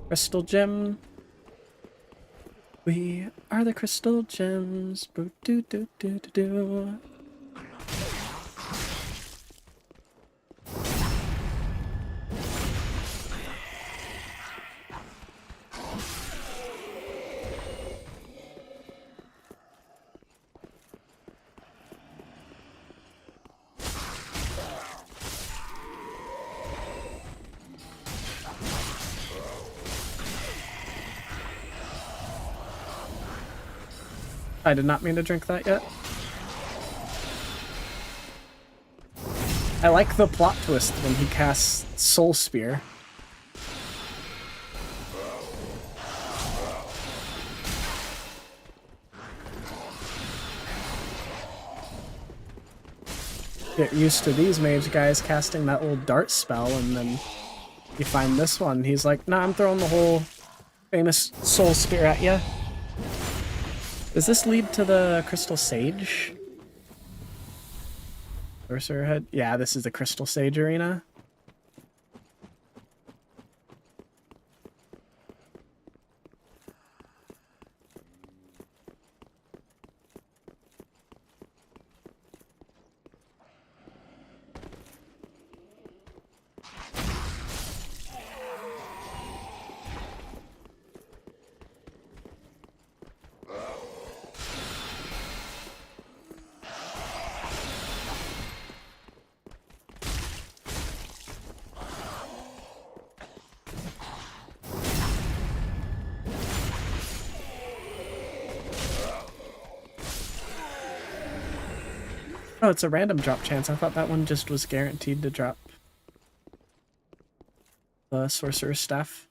Crystal gem. We are the crystal gems. Boo doo doo doo doo doo. I did not mean to drink that yet. I like the plot twist when he casts Soul Spear. Get used to these mage guys casting that old dart spell, and then you find this one. He's like, nah, I'm throwing the whole famous Soul Spear at ya. Does this lead to the Crystal Sage? Sorcerer Head? Yeah, this is the Crystal Sage arena. Oh, it's a random drop chance. I thought that one just was guaranteed to drop the Sorcerer's Staff.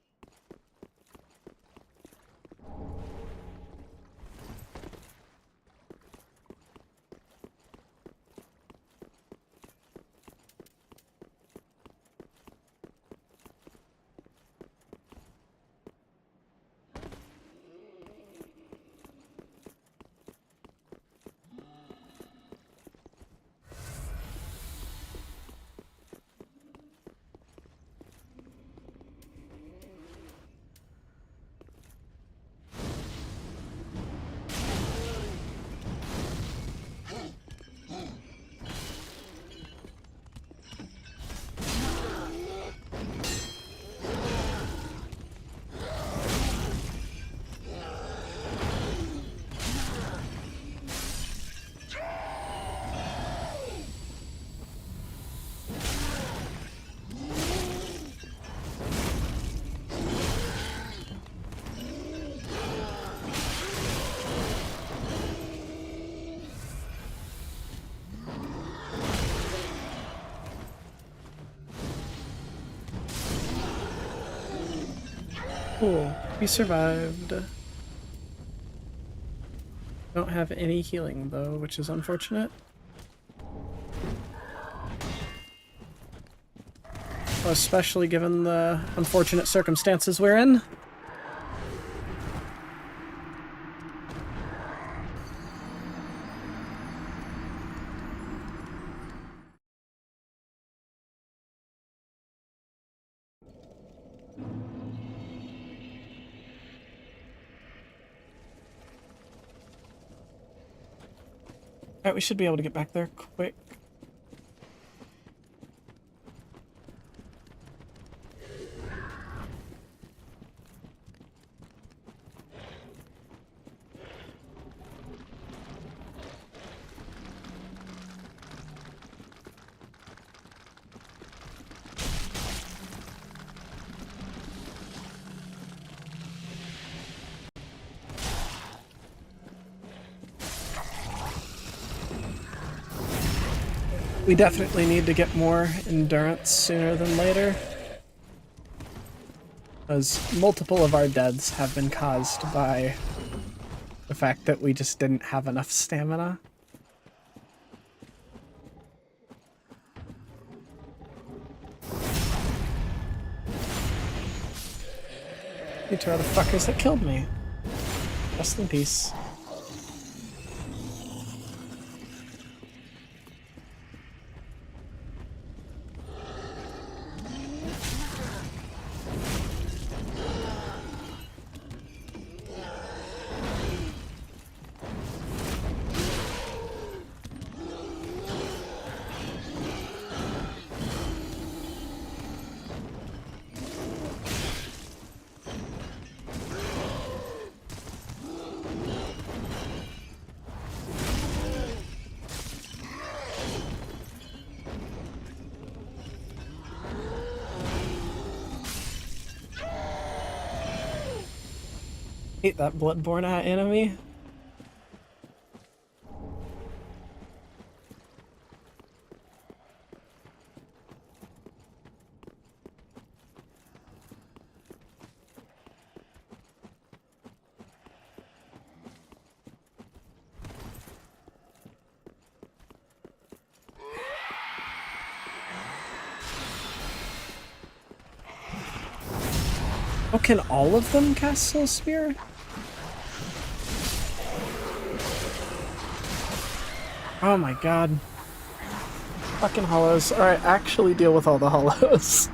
Cool. We survived. Don't have any healing though, which is unfortunate. Especially given the unfortunate circumstances we're in. Alright, we should be able to get back there quick. We definitely need to get more endurance sooner than later, as multiple of our deaths have been caused by the fact that we just didn't have enough stamina. You two are the fuckers that killed me. Rest in peace. Hate that Bloodborne enemy. Oh, can all of them cast Soul Spear? Oh my god. Fucking hollows. Alright, actually deal with all the hollows.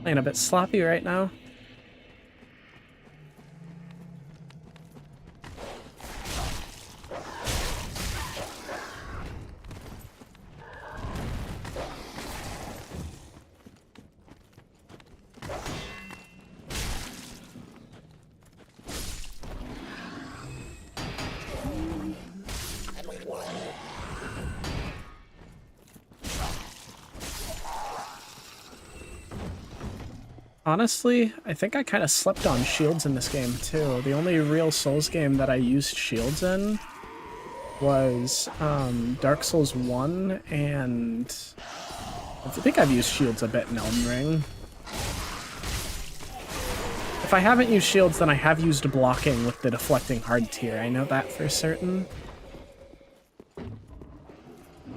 Playing a bit sloppy right now. Honestly, I think I kind of slept on shields in this game too. The only real Souls game that I used shields in was Dark Souls 1, and I think I've used shields a bit in Elden Ring. If I haven't used shields, then I have used blocking with the deflecting hard tier. I know that for certain.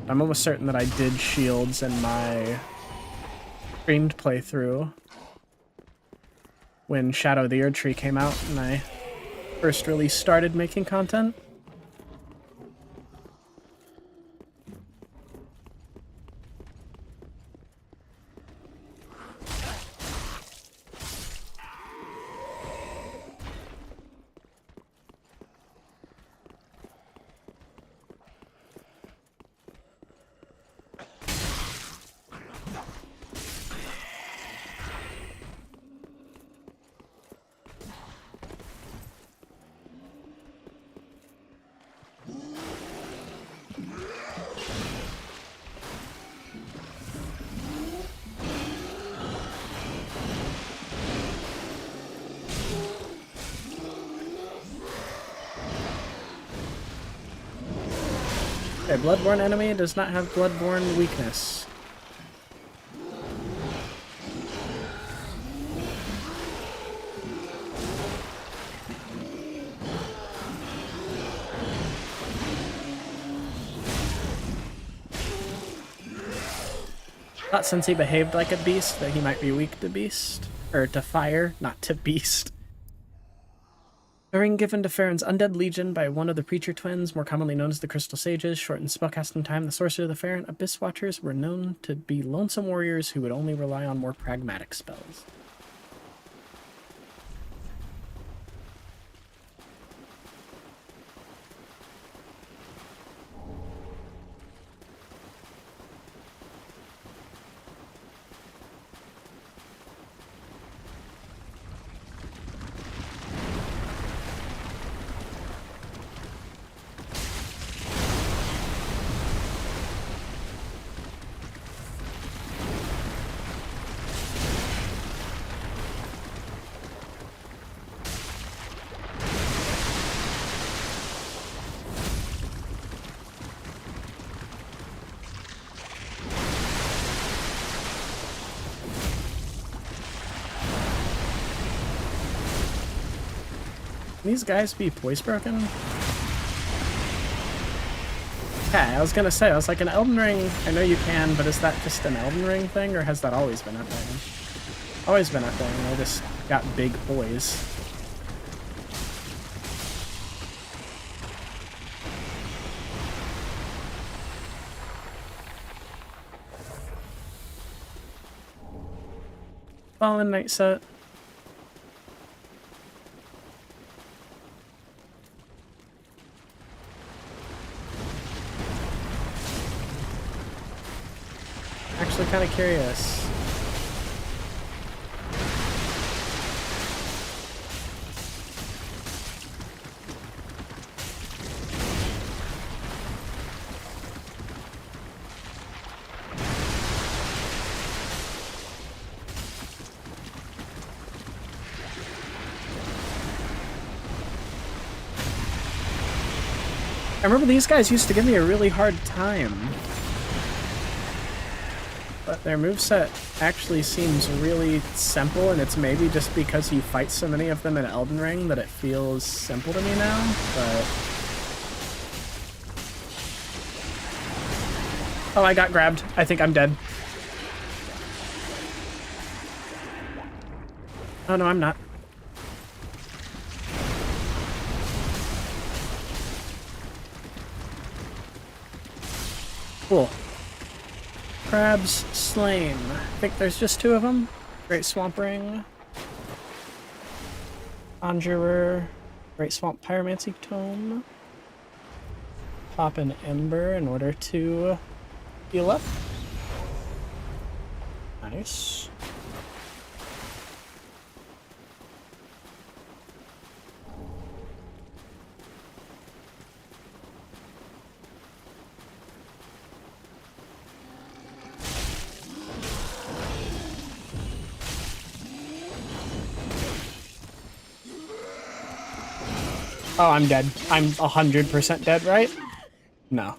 I'm almost certain that I did shields in my streamed playthrough when Shadow of the Erdtree came out and I first really started making content. Okay, Bloodborne enemy does not have Bloodborne weakness. Thought since he behaved like a beast that he might be weak to beast. Or to fire, not to beast. The ring given to Farron's undead legion by one of the Preacher twins, more commonly known as the Crystal Sages, shortened spellcasting time. The sorcerer of the Farron Abyss Watchers were known to be lonesome warriors who would only rely on more pragmatic spells. these guys be voice broken? Yeah, I was gonna say, I was like, an Elden Ring, I know you can, but is that just an Elden Ring thing, or has that always been a thing? Always been a thing, they just got big boys. Fallen Knight set. Actually kind of curious. I remember these guys used to give me a really hard time. But their moveset actually seems really simple, and it's maybe just because you fight so many of them in Elden Ring that it feels simple to me now, but... Oh, I got grabbed. I think I'm dead. Oh, no, I'm not. Cool. Crabs slain. I think there's just 2 of them. Great Swamp Ring. Conjurer. Great Swamp Pyromancy Tome. Pop an Ember in order to heal up. Nice. Oh, I'm dead. I'm 100% dead, right? No.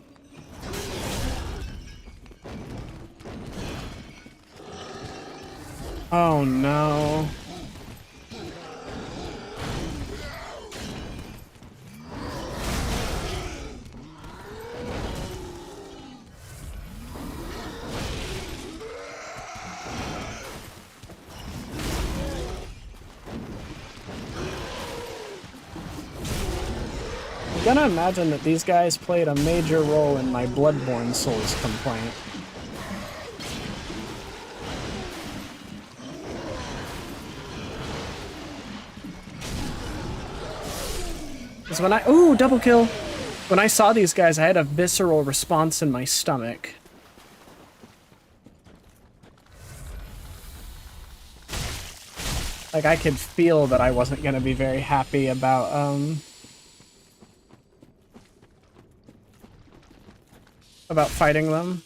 Oh no. I'm gonna imagine that these guys played a major role in my Bloodborne Souls complaint. Because when I— ooh, double kill! When I saw these guys, I had a visceral response in my stomach. Like, I could feel that I wasn't gonna be very happy about fighting them.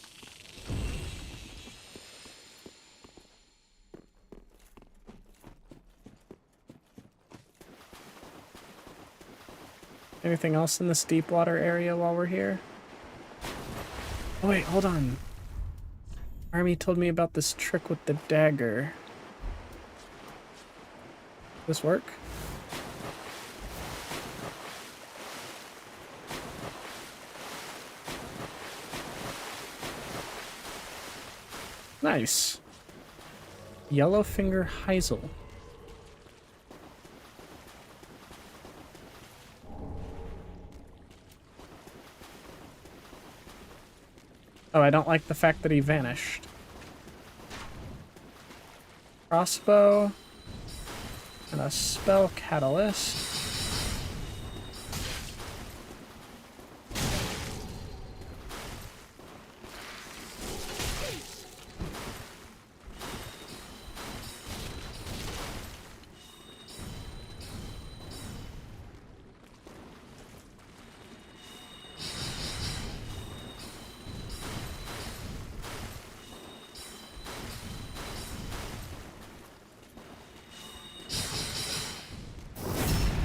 Anything else in this deep water area while we're here? Oh wait, hold on. Army told me about this trick with the dagger. This work? Nice. Yellowfinger Heisel. Oh, I don't like the fact that he vanished. Crossbow. And a spell catalyst.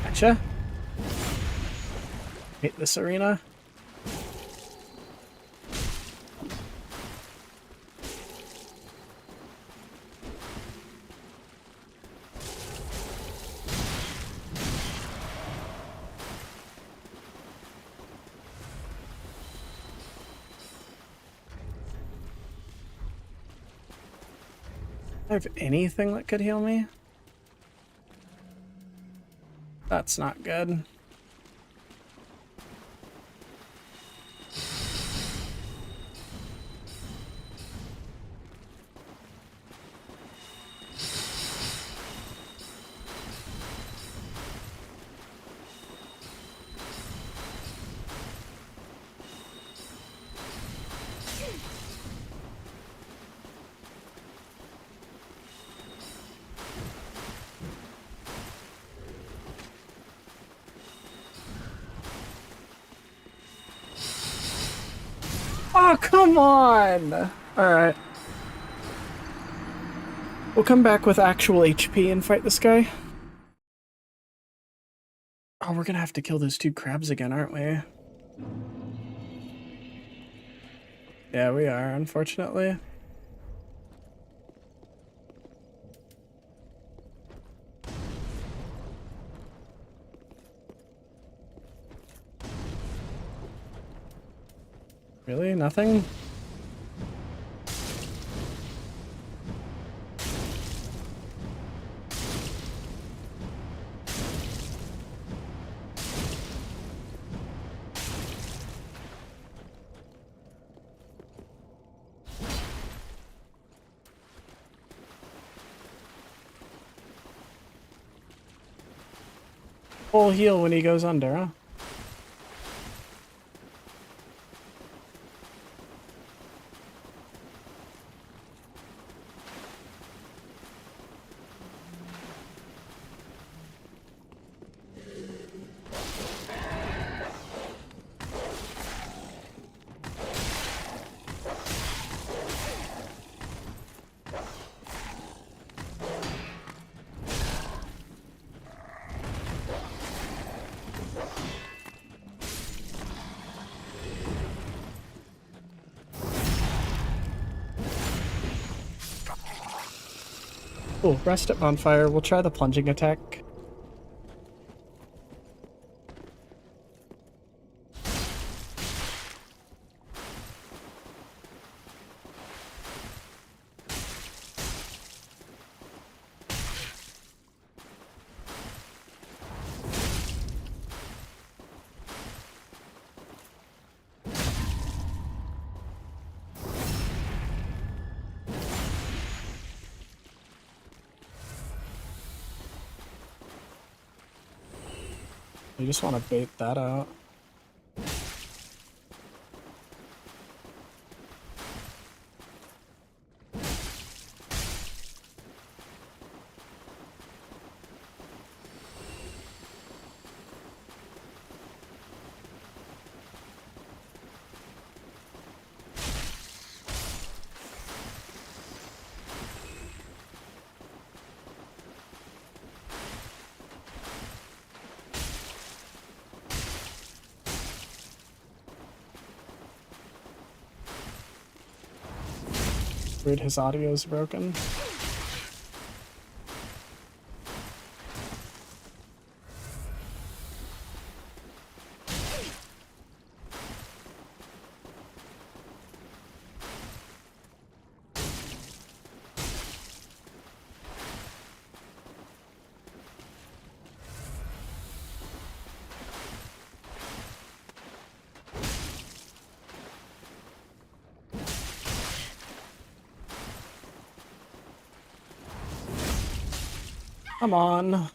Gotcha. Hate this arena. I have anything that could heal me? That's not good. Oh, come on! Alright. We'll come back with actual HP and fight this guy. Oh, we're gonna have to kill those 2 crabs again, aren't we? Yeah, we are, unfortunately. Really? Nothing? Full heal when he goes under, huh? Cool, rest at bonfire. We'll try the plunging attack. You just want to bait that out. Weird, his audio's broken. Come on.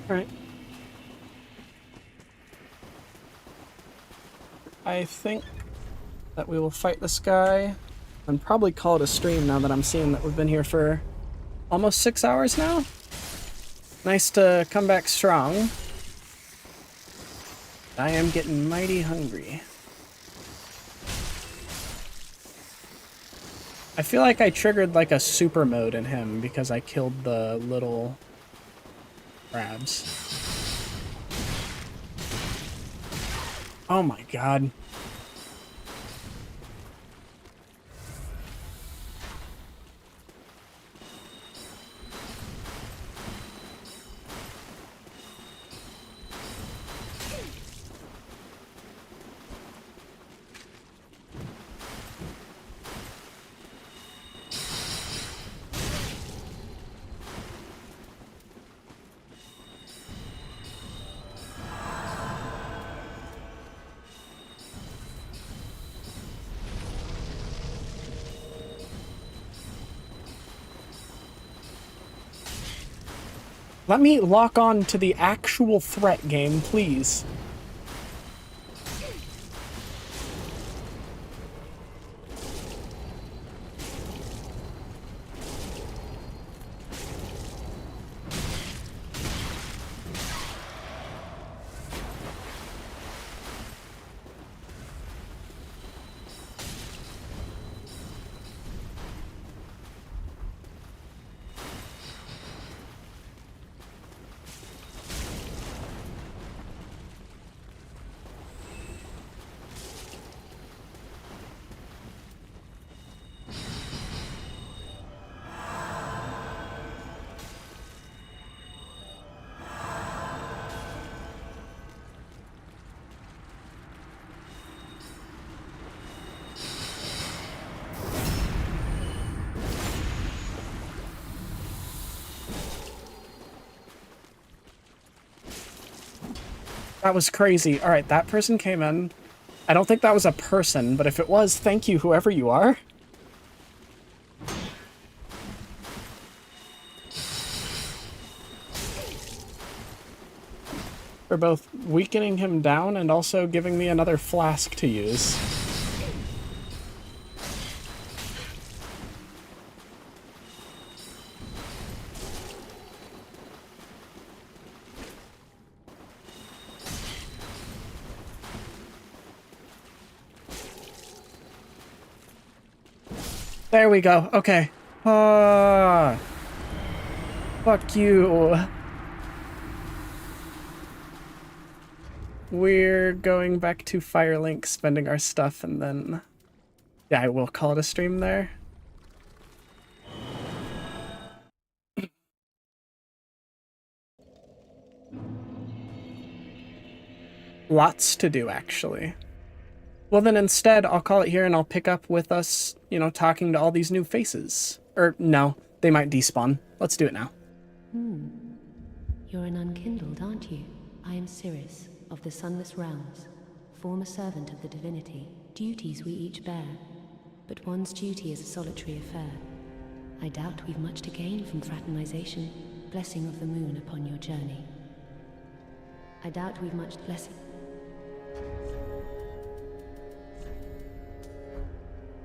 Alright. I think that we will fight this guy and probably call it a stream now that I'm seeing that we've been here for almost 6 hours now. Nice to come back strong. I am getting mighty hungry. I feel like I triggered like a super mode in him because I killed the little crabs. Oh my god. Let me lock on to the actual threat game, please. That was crazy. All right, that person came in. I don't think that was a person, but if it was, thank you, whoever you are. For both weakening him down and also giving me another flask to use. There we go. Okay. Fuck you. We're going back to Firelink, spending our stuff, and then... yeah, I will call it a stream there. Lots to do, actually. Well, then instead, I'll call it here and I'll pick up with us, you know, talking to all these new faces. Or, no, they might despawn. Let's do it now. You're an unkindled, aren't you? I am Cirrus, of the Sunless Realms, former servant of the divinity. Duties we each bear, but one's duty is a solitary affair. I doubt we've much to gain from fraternization. Blessing of the moon upon your journey. I doubt we've much blessing.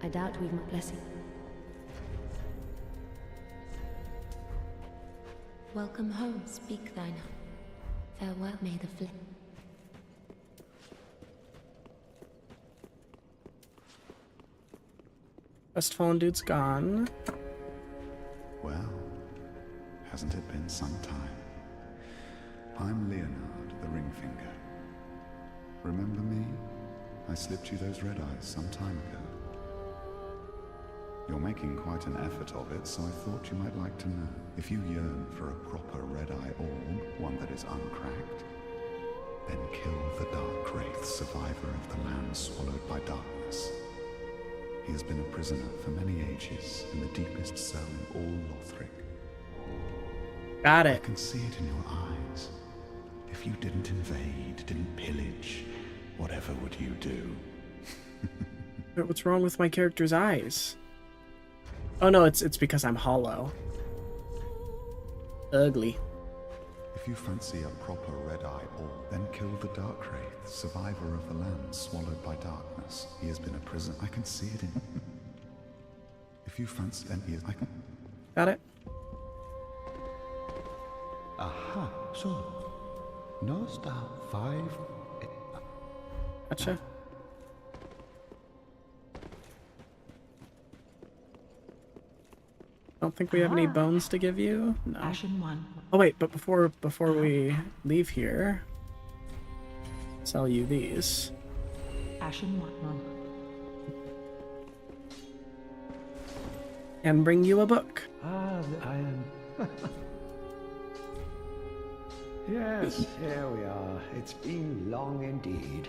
I doubt we've much blessing. Welcome home, speak thine. Farewell, may the flame. Fallen dude's gone. Well, hasn't it been some time? I'm Leonard, the Ringfinger. Remember me? I slipped you those red eyes some time ago. You're making quite an effort of it, so I thought you might like to know. If you yearn for a proper red-eye orb, one that is uncracked, then kill the Dark Wraith, survivor of the land swallowed by darkness. He has been a prisoner for many ages in the deepest cell in all Lothric. Got it. I can see it in your eyes. If you didn't invade, didn't pillage, whatever would you do? But what's wrong with my character's eyes? Oh no, it's because I'm hollow. Ugly. If you fancy a proper red-eye orb, then kill the Dark Wraith, survivor of the land swallowed by darkness. He has been a prisoner. I can see it in... If you fancy... then he is... I can... Got it. Aha, so... No star 5... Gotcha. Don't think we have any bones to give you. No. Ashen One. Oh wait, but before we leave here, sell you these. Ashen One. And bring you a book. Ah, I am. Yes, here we are. It's been long indeed.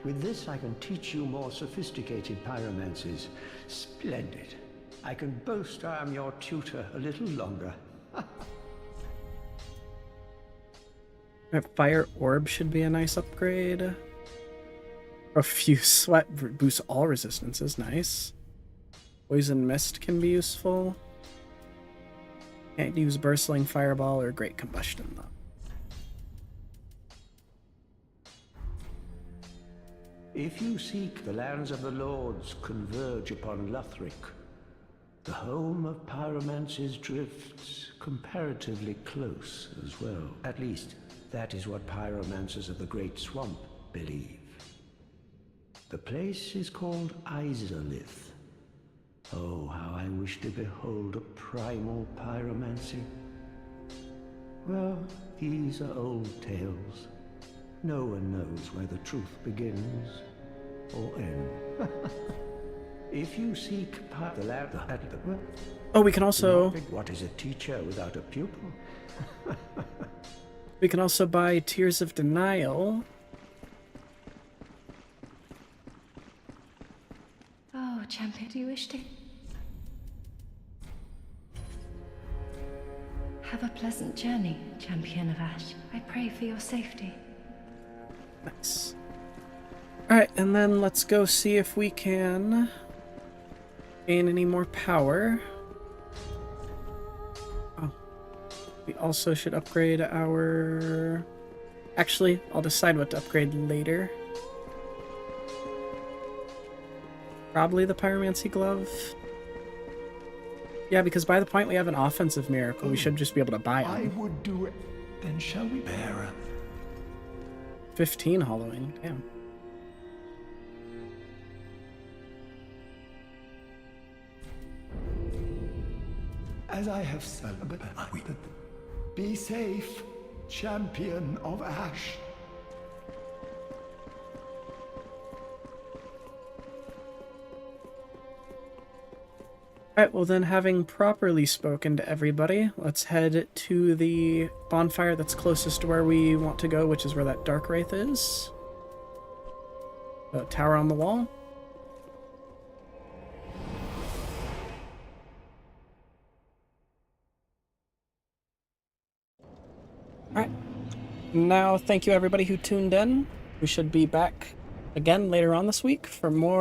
With this, I can teach you more sophisticated pyromancies. Splendid. I can boast I am your tutor a little longer. A fire orb should be a nice upgrade. Profuse sweat boosts all resistances. Nice. Poison mist can be useful. Can't use burstling fireball or great combustion though. If you seek, the lands of the Lords converge upon Lothric. The home of pyromancy's drifts comparatively close as well. At least, that is what pyromancers of the Great Swamp believe. The place is called Izalith. Oh, how I wish to behold a primal pyromancy. Well, these are old tales. No one knows where the truth begins or ends. If you seek the lab at the... Oh, we can also... What is a teacher without a pupil? We can also buy Tears of Denial. Oh, champion, do you wish to? Have a pleasant journey, champion of Ash. I pray for your safety. Nice. Alright, and then let's go see if we can gain any more power. Oh. We also should upgrade our... Actually, I'll decide what to upgrade later. Probably the Pyromancy Glove. Yeah, because by the point we have an offensive miracle, we should just be able to buy them. I would do it. Then shall we bear 15 hollowing, damn. As I have said, be safe, champion of Ash. Alright, well then, having properly spoken to everybody, let's head to the bonfire that's closest to where we want to go, which is where that Dark Wraith is. The tower on the wall. Alright. Now, thank you everybody who tuned in. We should be back again later on this week for more